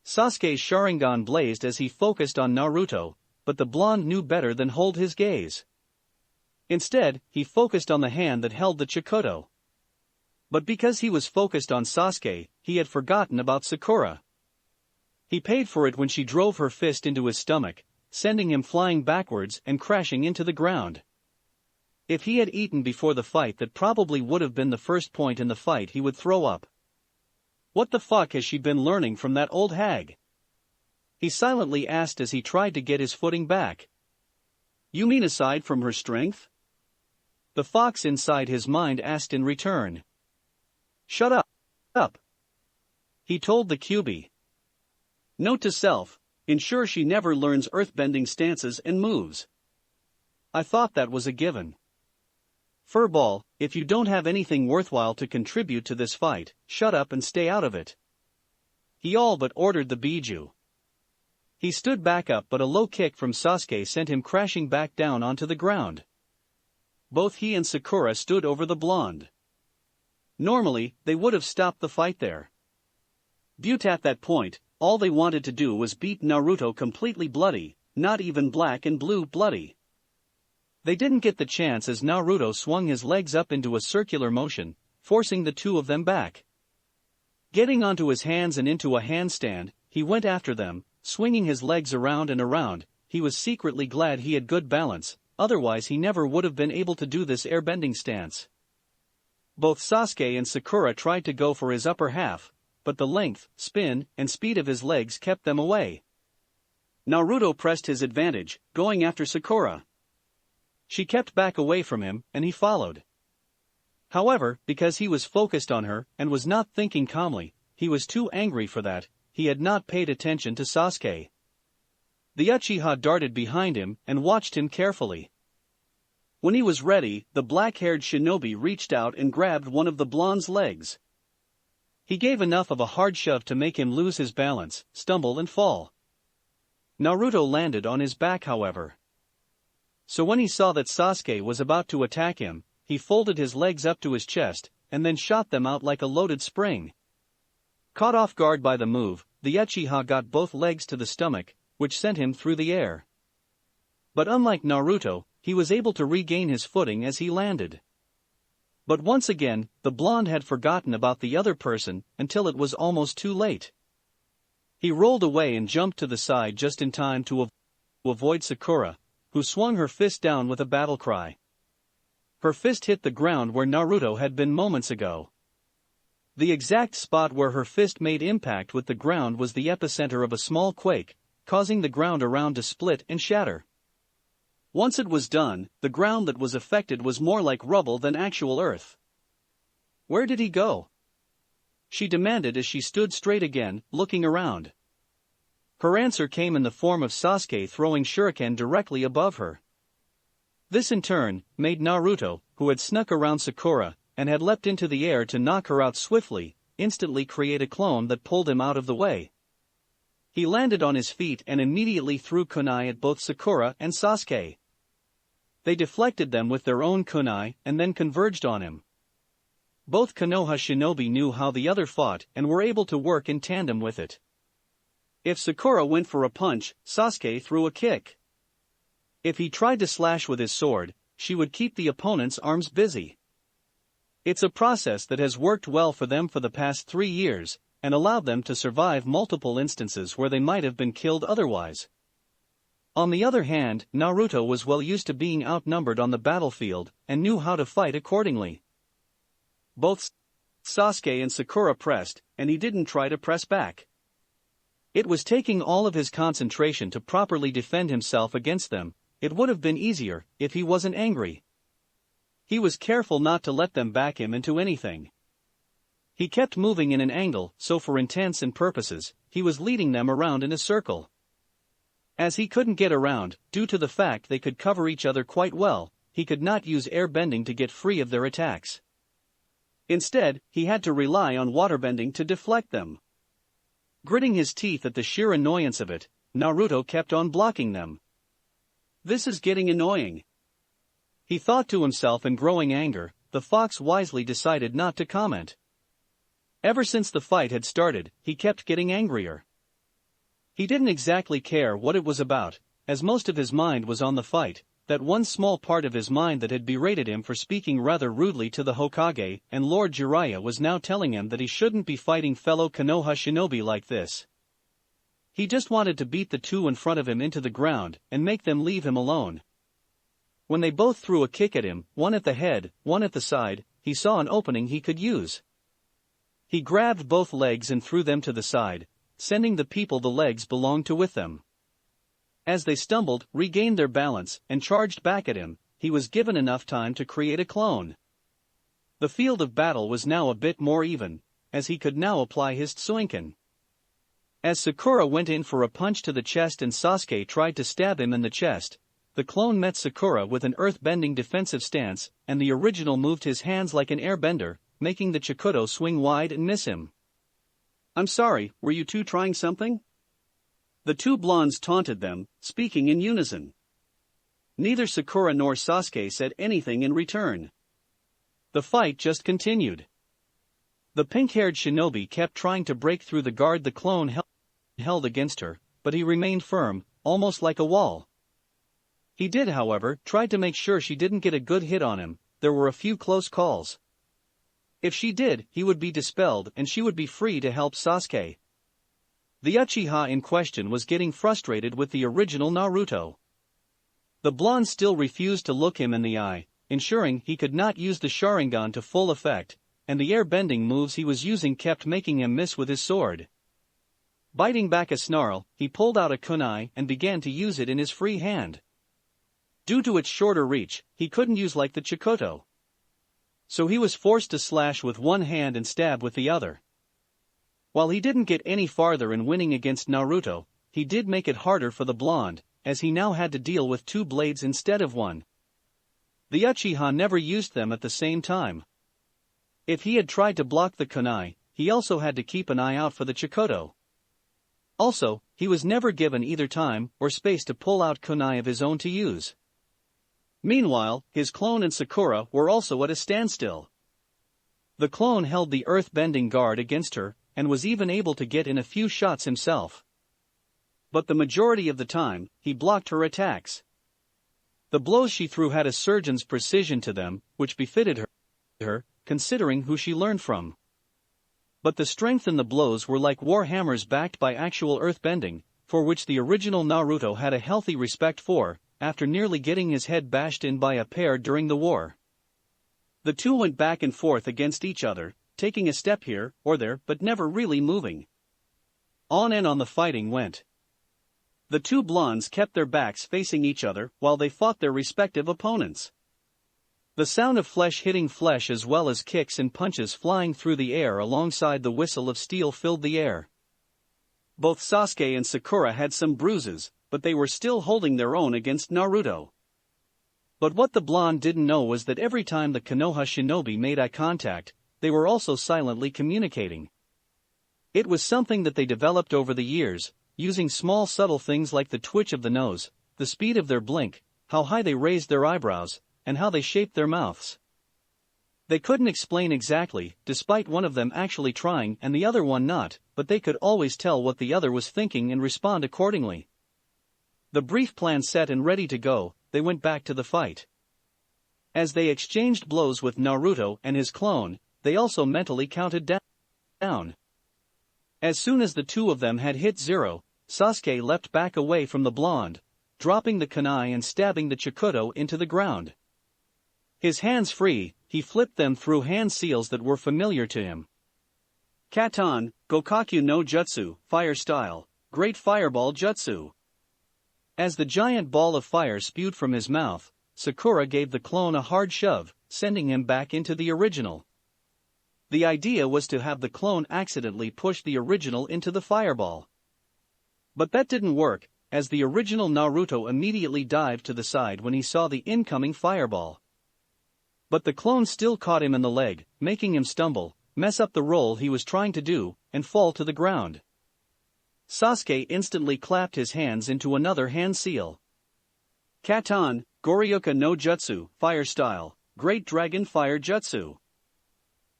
Sasuke's Sharingan blazed as he focused on Naruto, but the blonde knew better than hold his gaze. Instead, he focused on the hand that held the Chikuto. But because he was focused on Sasuke, he had forgotten about Sakura. He paid for it when she drove her fist into his stomach, sending him flying backwards and crashing into the ground. If he had eaten before the fight, that probably would have been the first point in the fight he would throw up. What the fuck has she been learning from that old hag? He silently asked as he tried to get his footing back. You mean aside from her strength? The fox inside his mind asked in return. Shut up. He told the QB. Note to self, ensure she never learns earthbending stances and moves. I thought that was a given. Furball, if you don't have anything worthwhile to contribute to this fight, shut up and stay out of it. He all but ordered the Biju. He stood back up, but a low kick from Sasuke sent him crashing back down onto the ground. Both he and Sakura stood over the blonde. Normally, they would have stopped the fight there. But at that point, all they wanted to do was beat Naruto completely bloody, not even black and blue bloody. They didn't get the chance as Naruto swung his legs up into a circular motion, forcing the two of them back. Getting onto his hands and into a handstand, he went after them, swinging his legs around and around. He was secretly glad he had good balance, otherwise he never would have been able to do this airbending stance. Both Sasuke and Sakura tried to go for his upper half, but the length, spin, and speed of his legs kept them away. Naruto pressed his advantage, going after Sakura. She kept back away from him, and he followed. However, because he was focused on her and was not thinking calmly, he was too angry for that. He had not paid attention to Sasuke. The Uchiha darted behind him and watched him carefully. When he was ready, the black-haired shinobi reached out and grabbed one of the blonde's legs. He gave enough of a hard shove to make him lose his balance, stumble and fall. Naruto landed on his back, however. So when he saw that Sasuke was about to attack him, he folded his legs up to his chest, and then shot them out like a loaded spring. Caught off guard by the move, the Uchiha got both legs to the stomach, which sent him through the air. But unlike Naruto, he was able to regain his footing as he landed. But once again, the blonde had forgotten about the other person until it was almost too late. He rolled away and jumped to the side just in time to avoid Sakura, who swung her fist down with a battle cry. Her fist hit the ground where Naruto had been moments ago. The exact spot where her fist made impact with the ground was the epicenter of a small quake, causing the ground around to split and shatter. Once it was done, the ground that was affected was more like rubble than actual earth. Where did he go? She demanded as she stood straight again, looking around. Her answer came in the form of Sasuke throwing shuriken directly above her. This in turn made Naruto, who had snuck around Sakura and had leapt into the air to knock her out swiftly, instantly create a clone that pulled him out of the way. He landed on his feet and immediately threw kunai at both Sakura and Sasuke. They deflected them with their own kunai and then converged on him. Both Konoha shinobi knew how the other fought and were able to work in tandem with it. If Sakura went for a punch, Sasuke threw a kick. If he tried to slash with his sword, she would keep the opponent's arms busy. It's a process that has worked well for them for the past 3 years, and allowed them to survive multiple instances where they might have been killed otherwise. On the other hand, Naruto was well used to being outnumbered on the battlefield, and knew how to fight accordingly. Both Sasuke and Sakura pressed, and he didn't try to press back. It was taking all of his concentration to properly defend himself against them. It would have been easier if he wasn't angry. He was careful not to let them back him into anything. He kept moving in an angle, so for intents and purposes, he was leading them around in a circle. As he couldn't get around, due to the fact they could cover each other quite well, he could not use airbending to get free of their attacks. Instead, he had to rely on waterbending to deflect them. Gritting his teeth at the sheer annoyance of it, Naruto kept on blocking them. This is getting annoying. He thought to himself in growing anger. The fox wisely decided not to comment. Ever since the fight had started, he kept getting angrier. He didn't exactly care what it was about, as most of his mind was on the fight. That one small part of his mind that had berated him for speaking rather rudely to the Hokage and Lord Jiraiya was now telling him that he shouldn't be fighting fellow Konoha shinobi like this. He just wanted to beat the two in front of him into the ground and make them leave him alone. When they both threw a kick at him, one at the head, one at the side, he saw an opening he could use. He grabbed both legs and threw them to the side, sending the people the legs belonged to with them. As they stumbled, regained their balance, and charged back at him, he was given enough time to create a clone. The field of battle was now a bit more even, as he could now apply his Tsuinken. As Sakura went in for a punch to the chest and Sasuke tried to stab him in the chest, the clone met Sakura with an earth-bending defensive stance, and the original moved his hands like an airbender, making the Chikuto swing wide and miss him. "I'm sorry, were you two trying something?" The two blondes taunted them, speaking in unison. Neither Sakura nor Sasuke said anything in return. The fight just continued. The pink-haired shinobi kept trying to break through the guard the clone held against her, but he remained firm, almost like a wall. He did, however, try to make sure she didn't get a good hit on him. There were a few close calls. If she did, he would be dispelled and she would be free to help Sasuke. The Uchiha in question was getting frustrated with the original Naruto. The blonde still refused to look him in the eye, ensuring he could not use the Sharingan to full effect, and the air-bending moves he was using kept making him miss with his sword. Biting back a snarl, he pulled out a kunai and began to use it in his free hand. Due to its shorter reach, he couldn't use like the Chikuto. So he was forced to slash with one hand and stab with the other. While he didn't get any farther in winning against Naruto, he did make it harder for the blonde, as he now had to deal with two blades instead of one. The Uchiha never used them at the same time. If he had tried to block the kunai, he also had to keep an eye out for the Chikuto. Also, he was never given either time or space to pull out kunai of his own to use. Meanwhile, his clone and Sakura were also at a standstill. The clone held the earth-bending guard against her, and was even able to get in a few shots himself. But the majority of the time, he blocked her attacks. The blows she threw had a surgeon's precision to them, which befitted her, considering who she learned from. But the strength in the blows were like war hammers backed by actual earthbending, for which the original Naruto had a healthy respect for, after nearly getting his head bashed in by a pair during the war. The two went back and forth against each other, taking a step here or there but never really moving. On and on the fighting went. The two blondes kept their backs facing each other while they fought their respective opponents. The sound of flesh hitting flesh as well as kicks and punches flying through the air alongside the whistle of steel filled the air. Both Sasuke and Sakura had some bruises, but they were still holding their own against Naruto. But what the blonde didn't know was that every time the Konoha shinobi made eye contact, they were also silently communicating. It was something that they developed over the years, using small subtle things like the twitch of the nose, the speed of their blink, how high they raised their eyebrows, and how they shaped their mouths. They couldn't explain exactly, despite one of them actually trying and the other one not, but they could always tell what the other was thinking and respond accordingly. The brief plan set and ready to go, they went back to the fight. As they exchanged blows with Naruto and his clone, they also mentally counted down. As soon as the two of them had hit 0, Sasuke leapt back away from the blonde, dropping the kunai and stabbing the Chikuto into the ground. His hands free, he flipped them through hand seals that were familiar to him. Katan, Gokaku no Jutsu, Fire Style, Great Fireball Jutsu. As the giant ball of fire spewed from his mouth, Sakura gave the clone a hard shove, sending him back into the original. The idea was to have the clone accidentally push the original into the fireball. But that didn't work, as the original Naruto immediately dived to the side when he saw the incoming fireball. But the clone still caught him in the leg, making him stumble, mess up the roll he was trying to do, and fall to the ground. Sasuke instantly clapped his hands into another hand seal. Katan, Goryuka no Jutsu, Fire Style, Great Dragon Fire Jutsu.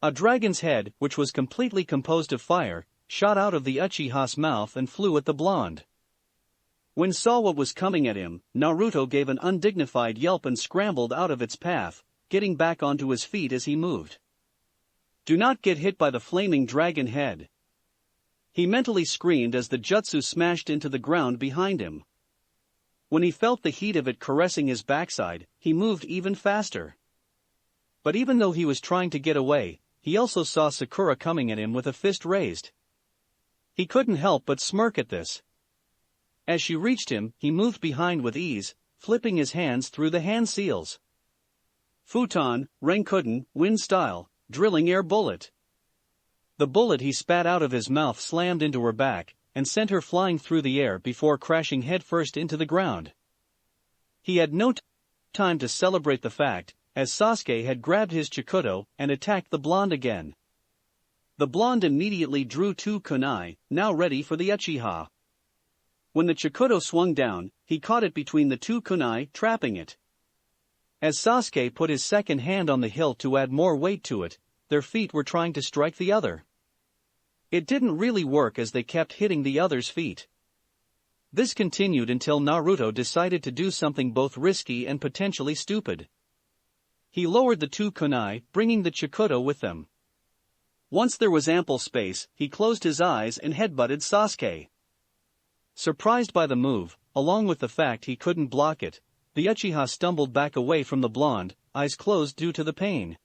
A dragon's head, which was completely composed of fire, shot out of the Uchiha's mouth and flew at the blonde. When saw what was coming at him, Naruto gave an undignified yelp and scrambled out of its path, getting back onto his feet as he moved. Do not get hit by the flaming dragon head. He mentally screamed as the jutsu smashed into the ground behind him. When he felt the heat of it caressing his backside, he moved even faster. But even though he was trying to get away, he also saw Sakura coming at him with a fist raised. He couldn't help but smirk at this. As she reached him, he moved behind with ease, flipping his hands through the hand seals. Futon, Renkuden, Wind Style, Drilling Air Bullet. The bullet he spat out of his mouth slammed into her back, and sent her flying through the air before crashing headfirst into the ground. He had no time to celebrate the fact, as Sasuke had grabbed his Chikuto and attacked the blonde again. The blonde immediately drew two kunai, now ready for the Uchiha. When the Chikuto swung down, he caught it between the two kunai, trapping it. As Sasuke put his second hand on the hilt to add more weight to it, their feet were trying to strike the other. It didn't really work as they kept hitting the other's feet. This continued until Naruto decided to do something both risky and potentially stupid. He lowered the two kunai, bringing the Chikuto with them. Once there was ample space, he closed his eyes and headbutted Sasuke. Surprised by the move, along with the fact he couldn't block it, the Uchiha stumbled back away from the blonde, eyes closed due to the pain.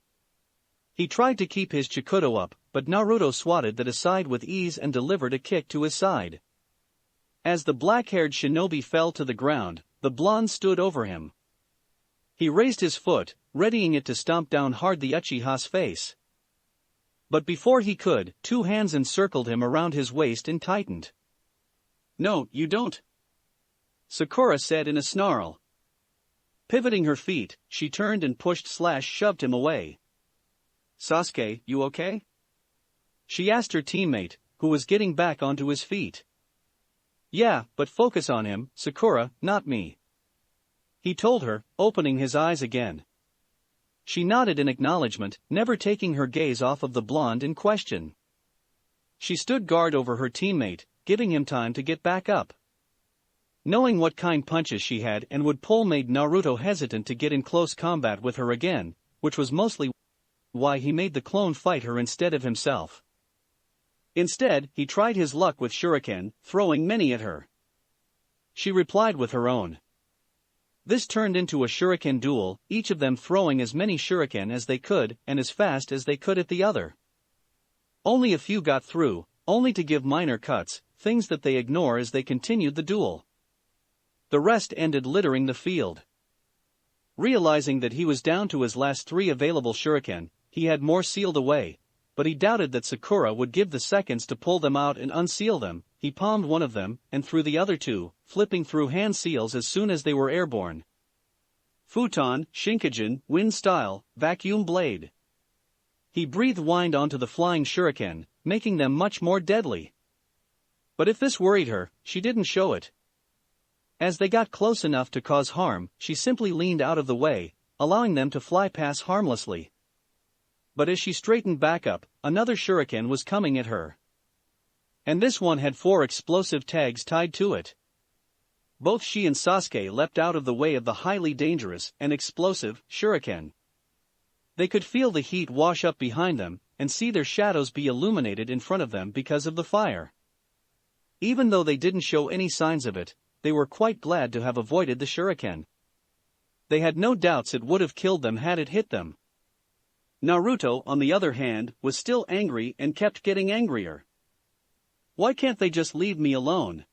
He tried to keep his Chikuto up, but Naruto swatted that aside with ease and delivered a kick to his side. As the black-haired shinobi fell to the ground, the blonde stood over him. He raised his foot, readying it to stomp down hard the Uchiha's face. But before he could, two hands encircled him around his waist and tightened. "No, you don't," Sakura said in a snarl. Pivoting her feet, she turned and pushed/shoved him away. "Sasuke, you okay?" she asked her teammate, who was getting back onto his feet. "Yeah, but focus on him, Sakura, not me," he told her, opening his eyes again. She nodded in acknowledgement, never taking her gaze off of the blonde in question. She stood guard over her teammate, giving him time to get back up. Knowing what kind punches she had and would pull made Naruto hesitant to get in close combat with her again, which was mostly why he made the clone fight her instead of himself. Instead, he tried his luck with shuriken, throwing many at her. She replied with her own. This turned into a shuriken duel, each of them throwing as many shuriken as they could and as fast as they could at the other. Only a few got through, only to give minor cuts, things that they ignore as they continued the duel. The rest ended littering the field. Realizing that he was down to his last 3 available shuriken, he had more sealed away, but he doubted that Sakura would give the seconds to pull them out and unseal them. He palmed one of them, and threw the other 2, flipping through hand seals as soon as they were airborne. Futon, Shinkajin, Wind Style, Vacuum Blade. He breathed wind onto the flying shuriken, making them much more deadly. But if this worried her, she didn't show it. As they got close enough to cause harm, she simply leaned out of the way, allowing them to fly past harmlessly. But as she straightened back up, another shuriken was coming at her. And this one had 4 explosive tags tied to it. Both she and Sasuke leapt out of the way of the highly dangerous and explosive shuriken. They could feel the heat wash up behind them, and see their shadows be illuminated in front of them because of the fire. Even though they didn't show any signs of it, they were quite glad to have avoided the shuriken. They had no doubts it would have killed them had it hit them. Naruto, on the other hand, was still angry and kept getting angrier. Why can't they just leave me alone?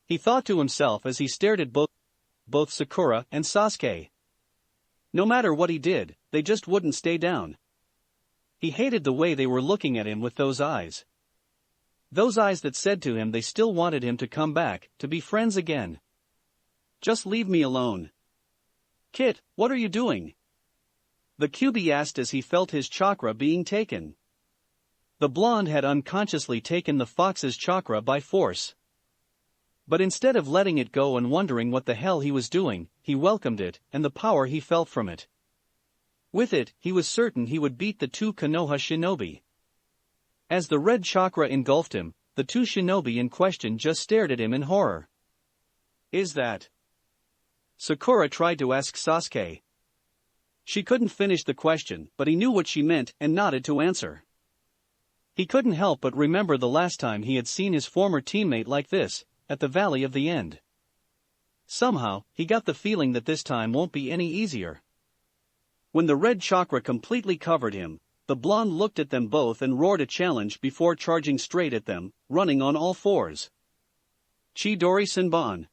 He thought to himself as he stared at both Sakura and Sasuke. No matter what he did, they just wouldn't stay down. He hated the way they were looking at him with those eyes. Those eyes that said to him they still wanted him to come back, to be friends again. Just leave me alone. Kit, what are you doing? The Kyuubi asked as he felt his chakra being taken. The blonde had unconsciously taken the fox's chakra by force. But instead of letting it go and wondering what the hell he was doing, he welcomed it and the power he felt from it. With it, he was certain he would beat the 2 Konoha shinobi. As the red chakra engulfed him, the 2 shinobi in question just stared at him in horror. Is that? Sakura tried to ask Sasuke. She couldn't finish the question, but he knew what she meant and nodded to answer. He couldn't help but remember the last time he had seen his former teammate like this, at the Valley of the End. Somehow, he got the feeling that this time won't be any easier. When the red chakra completely covered him, the blonde looked at them both and roared a challenge before charging straight at them, running on all 4s. Chidori Senbon.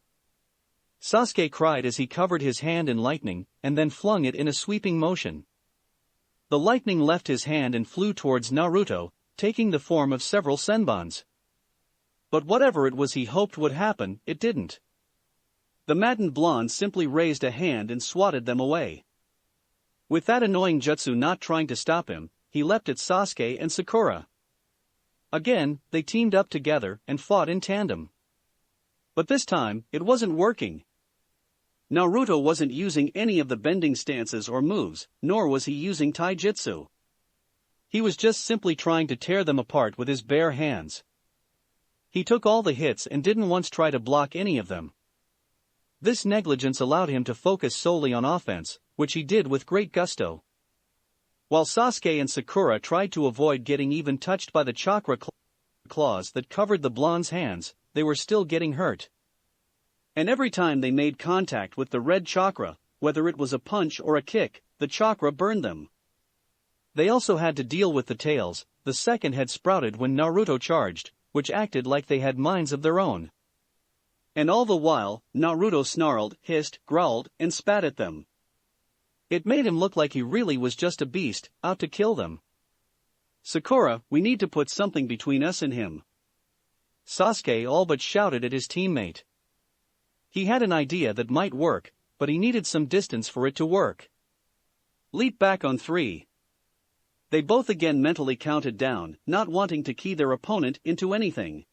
Sasuke cried as he covered his hand in lightning, and then flung it in a sweeping motion. The lightning left his hand and flew towards Naruto, taking the form of several senbons. But whatever it was he hoped would happen, it didn't. The maddened blonde simply raised a hand and swatted them away. With that annoying jutsu not trying to stop him, he leapt at Sasuke and Sakura. Again, they teamed up together and fought in tandem. But this time, it wasn't working. Naruto wasn't using any of the bending stances or moves, nor was he using taijutsu. He was just simply trying to tear them apart with his bare hands. He took all the hits and didn't once try to block any of them. This negligence allowed him to focus solely on offense, which he did with great gusto. While Sasuke and Sakura tried to avoid getting even touched by the chakra claws that covered the blonde's hands, they were still getting hurt. And every time they made contact with the red chakra, whether it was a punch or a kick, the chakra burned them. They also had to deal with the tails the second had sprouted when Naruto charged, which acted like they had minds of their own. And all the while, Naruto snarled, hissed, growled, and spat at them. It made him look like he really was just a beast, out to kill them. "Sakura, we need to put something between us and him," Sasuke all but shouted at his teammate. He had an idea that might work, but he needed some distance for it to work. "Leap back on 3. They both again mentally counted down, not wanting to key their opponent into anything.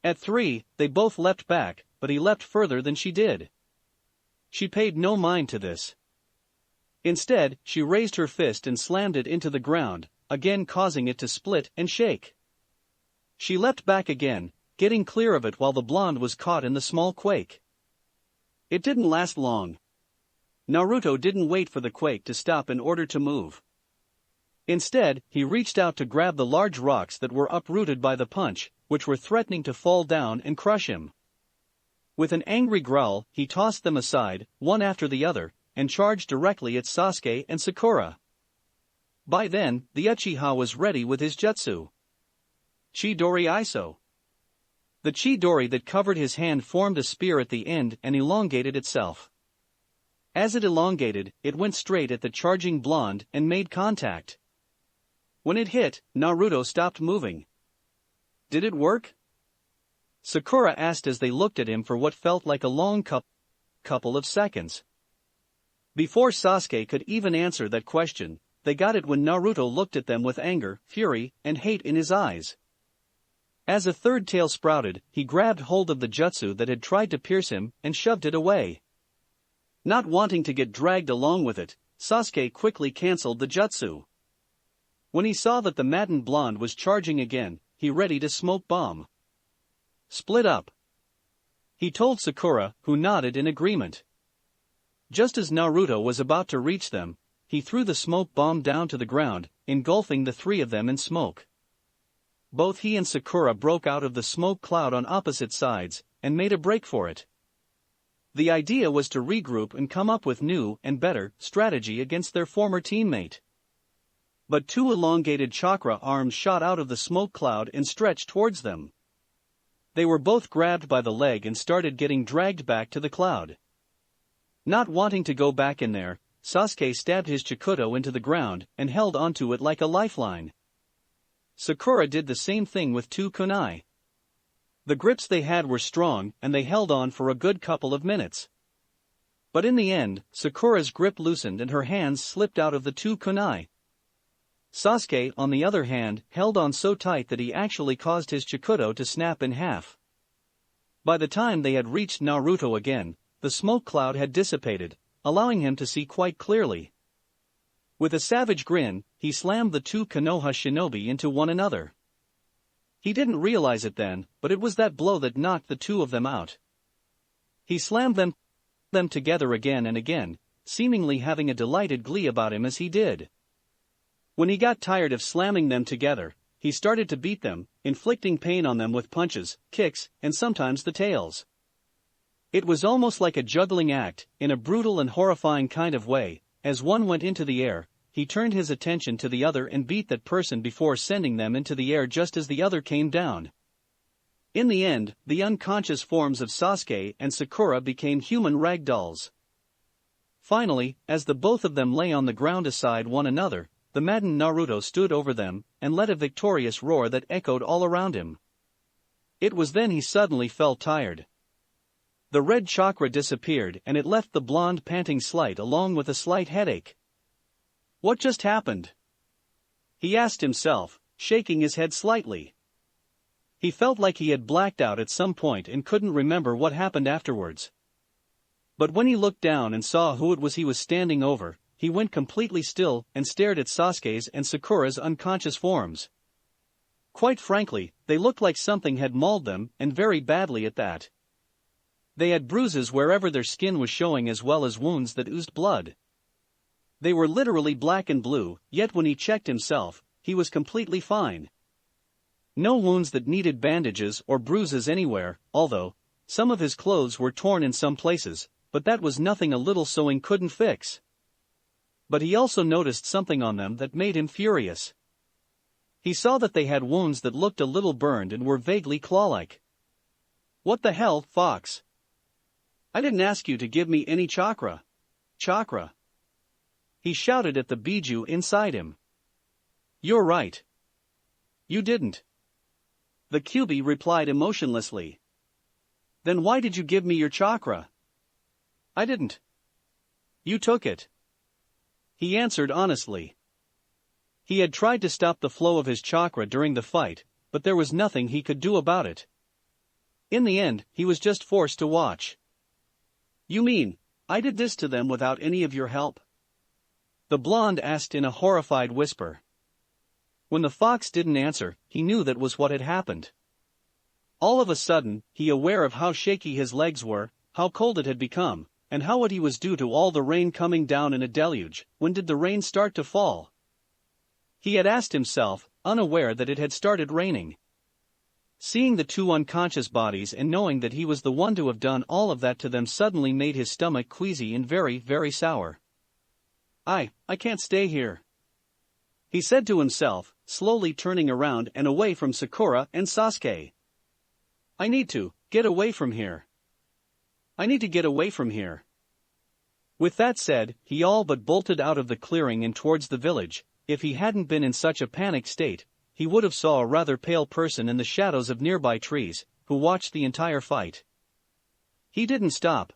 At 3, they both leapt back, but he leapt further than she did. She paid no mind to this. Instead, she raised her fist and slammed it into the ground, again causing it to split and shake. She leapt back again, getting clear of it while the blonde was caught in the small quake. It didn't last long. Naruto didn't wait for the quake to stop in order to move. Instead, he reached out to grab the large rocks that were uprooted by the punch, which were threatening to fall down and crush him. With an angry growl, he tossed them aside, one after the other, and charged directly at Sasuke and Sakura. By then, the Uchiha was ready with his jutsu. Chidori Iso. The Chidori that covered his hand formed a spear at the end and elongated itself. As it elongated, it went straight at the charging blonde and made contact. When it hit, Naruto stopped moving. Did it work? Sakura asked as they looked at him for what felt like a long couple of seconds. Before Sasuke could even answer that question, they got it when Naruto looked at them with anger, fury, and hate in his eyes. As a third tail sprouted, he grabbed hold of the jutsu that had tried to pierce him and shoved it away. Not wanting to get dragged along with it, Sasuke quickly cancelled the jutsu. When he saw that the maddened blonde was charging again, he readied a smoke bomb. "Split up," he told Sakura, who nodded in agreement. Just as Naruto was about to reach them, he threw the smoke bomb down to the ground, engulfing the three of them in smoke. Both he and Sakura broke out of the smoke cloud on opposite sides, and made a break for it. The idea was to regroup and come up with new and better strategy against their former teammate. But two elongated chakra arms shot out of the smoke cloud and stretched towards them. They were both grabbed by the leg and started getting dragged back to the cloud. Not wanting to go back in there, Sasuke stabbed his Chikuto into the ground and held onto it like a lifeline. Sakura did the same thing with two kunai. The grips they had were strong and they held on for a good couple of minutes. But in the end, Sakura's grip loosened and her hands slipped out of the two kunai. Sasuke, on the other hand, held on so tight that he actually caused his Chikuto to snap in half. By the time they had reached Naruto again, the smoke cloud had dissipated, allowing him to see quite clearly. With a savage grin, he slammed the two Konoha shinobi into one another. He didn't realize it then, but it was that blow that knocked the two of them out. He slammed them together again and again, seemingly having a delighted glee about him as he did. When he got tired of slamming them together, he started to beat them, inflicting pain on them with punches, kicks, and sometimes the tails. It was almost like a juggling act, in a brutal and horrifying kind of way. As one went into the air, he turned his attention to the other and beat that person before sending them into the air just as the other came down. In the end, the unconscious forms of Sasuke and Sakura became human ragdolls. Finally, as the both of them lay on the ground aside one another, the maddened Naruto stood over them and let a victorious roar that echoed all around him. It was then he suddenly felt tired. The red chakra disappeared and it left the blonde panting slight along with a slight headache. What just happened? He asked himself, shaking his head slightly. He felt like he had blacked out at some point and couldn't remember what happened afterwards. But when he looked down and saw who it was he was standing over, he went completely still and stared at Sasuke's and Sakura's unconscious forms. Quite frankly, they looked like something had mauled them, and very badly at that. They had bruises wherever their skin was showing as well as wounds that oozed blood. They were literally black and blue, yet when he checked himself, he was completely fine. No wounds that needed bandages or bruises anywhere, although some of his clothes were torn in some places, but that was nothing a little sewing couldn't fix. But he also noticed something on them that made him furious. He saw that they had wounds that looked a little burned and were vaguely claw-like. What the hell, Fox? I didn't ask you to give me any chakra. Chakra. He shouted at the Biju inside him. You're right. You didn't. The Kyuubi replied emotionlessly. Then why did you give me your chakra? I didn't. You took it. He answered honestly. He had tried to stop the flow of his chakra during the fight, but there was nothing he could do about it. In the end, he was just forced to watch. You mean, I did this to them without any of your help? The blonde asked in a horrified whisper. When the fox didn't answer, he knew that was what had happened. All of a sudden, he aware of how shaky his legs were, how cold it had become, and how what he was due to all the rain coming down in a deluge. When did the rain start to fall? He had asked himself, unaware that it had started raining. Seeing the two unconscious bodies and knowing that he was the one to have done all of that to them suddenly made his stomach queasy and very, very sour. I can't stay here, he said to himself, slowly turning around and away from Sakura and Sasuke. I need to get away from here. I need to get away from here. With that said, he all but bolted out of the clearing and towards the village. If he hadn't been in such a panicked state, he would have saw a rather pale person in the shadows of nearby trees, who watched the entire fight. He didn't stop.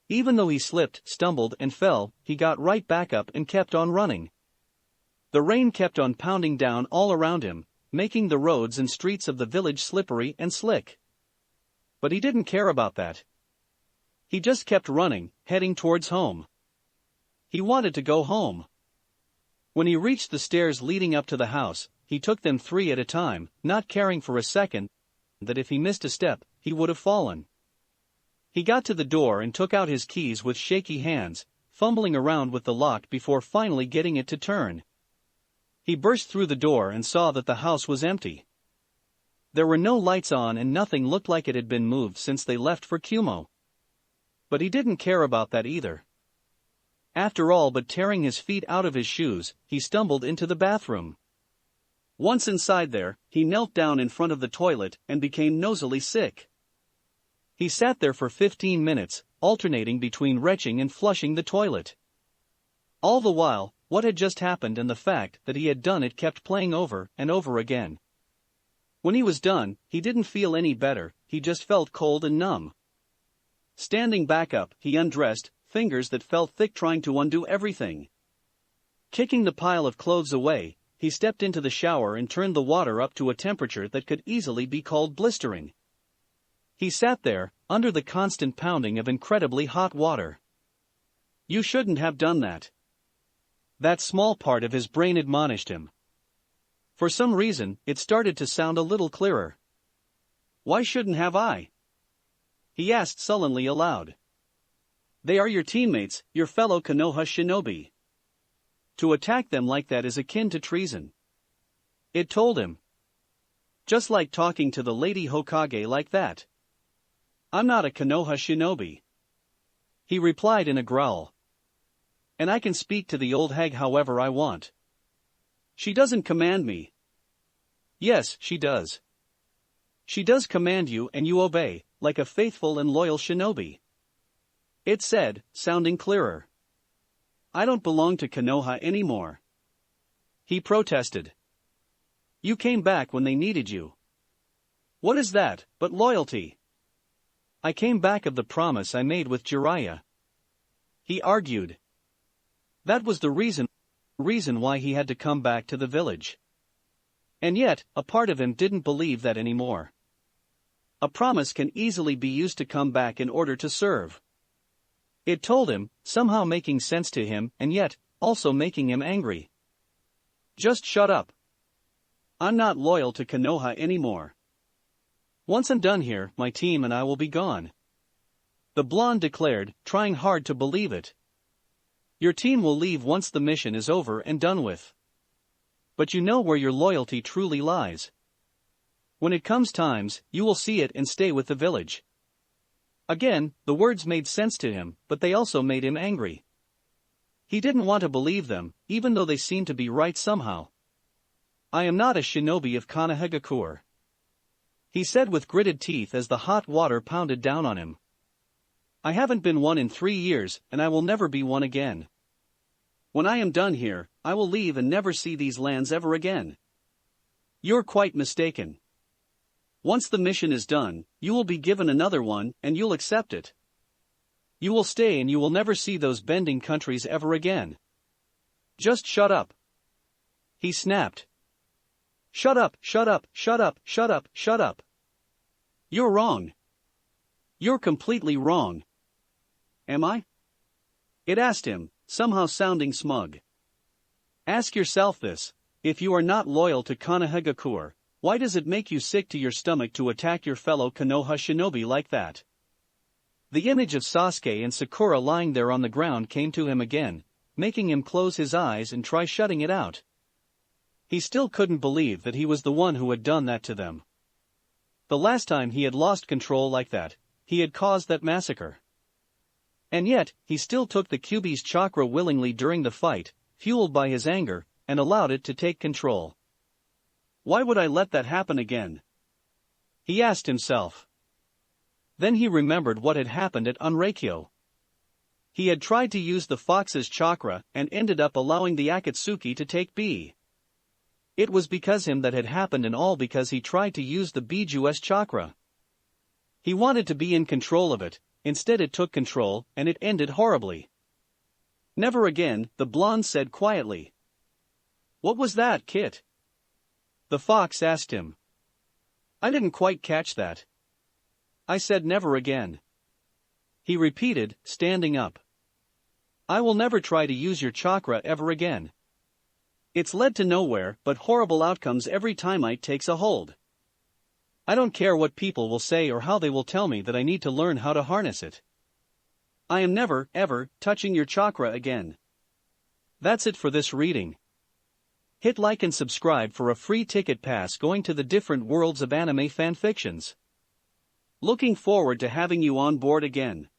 Even though he slipped, stumbled and fell, he got right back up and kept on running. The rain kept on pounding down all around him, making the roads and streets of the village slippery and slick. But he didn't care about that. He just kept running, heading towards home. He wanted to go home. When he reached the stairs leading up to the house, he took them 3 at a time, not caring for a second that if he missed a step, he would have fallen. He got to the door and took out his keys with shaky hands, fumbling around with the lock before finally getting it to turn. He burst through the door and saw that the house was empty. There were no lights on and nothing looked like it had been moved since they left for Kumo. But he didn't care about that either. After all but tearing his feet out of his shoes, he stumbled into the bathroom. Once inside there, he knelt down in front of the toilet and became nosily sick. He sat there for 15 minutes, alternating between retching and flushing the toilet. All the while, what had just happened and the fact that he had done it kept playing over and over again. When he was done, he didn't feel any better, he just felt cold and numb. Standing back up, he undressed, fingers that felt thick trying to undo everything. Kicking the pile of clothes away, he stepped into the shower and turned the water up to a temperature that could easily be called blistering. He sat there, under the constant pounding of incredibly hot water. You shouldn't have done that. That small part of his brain admonished him. For some reason, it started to sound a little clearer. Why shouldn't have I? He asked sullenly aloud. They are your teammates, your fellow Konoha shinobi. To attack them like that is akin to treason. It told him. Just like talking to the Lady Hokage like that. I'm not a Konoha shinobi, he replied in a growl. And I can speak to the old hag however I want. She doesn't command me. Yes, she does. She does command you and you obey, like a faithful and loyal shinobi. It said, sounding clearer. I don't belong to Konoha anymore. He protested. You came back when they needed you. What is that but loyalty? I came back of the promise I made with Jiraiya. He argued. That was the reason why he had to come back to the village. And yet, a part of him didn't believe that anymore. A promise can easily be used to come back in order to serve. It told him, somehow making sense to him and yet, also making him angry. Just shut up. I'm not loyal to Konoha anymore. Once I'm done here, my team and I will be gone. The blonde declared, trying hard to believe it. Your team will leave once the mission is over and done with. But you know where your loyalty truly lies. When it comes times, you will see it and stay with the village. Again, the words made sense to him, but they also made him angry. He didn't want to believe them, even though they seemed to be right somehow. I am not a shinobi of Konohagakure. He said with gritted teeth as the hot water pounded down on him. I haven't been one in 3 years, and I will never be one again. When I am done here, I will leave and never see these lands ever again. You're quite mistaken. Once the mission is done, you will be given another one, and you'll accept it. You will stay and you will never see those bending countries ever again. Just shut up. He snapped. Shut up, shut up, shut up, shut up, shut up. You're wrong. You're completely wrong. Am I? It asked him, somehow sounding smug. Ask yourself this, if you are not loyal to Konohagakure, why does it make you sick to your stomach to attack your fellow Konoha shinobi like that? The image of Sasuke and Sakura lying there on the ground came to him again, making him close his eyes and try shutting it out. He still couldn't believe that he was the one who had done that to them. The last time he had lost control like that, he had caused that massacre. And yet, he still took the Kyuubi's chakra willingly during the fight, fueled by his anger, and allowed it to take control. Why would I let that happen again? He asked himself. Then he remembered what had happened at Onraikyo. He had tried to use the fox's chakra and ended up allowing the Akatsuki to take B. It was because him that had happened and all because he tried to use the Biju's chakra. He wanted to be in control of it, instead it took control, and it ended horribly. Never again, the blonde said quietly. What was that, Kit? The fox asked him. I didn't quite catch that. I said never again. He repeated, standing up. I will never try to use your chakra ever again. It's led to nowhere but horrible outcomes every time it takes a hold. I don't care what people will say or how they will tell me that I need to learn how to harness it. I am never, ever, touching your chakra again. That's it for this reading. Hit like and subscribe for a free ticket pass going to the different worlds of anime fanfictions. Looking forward to having you on board again.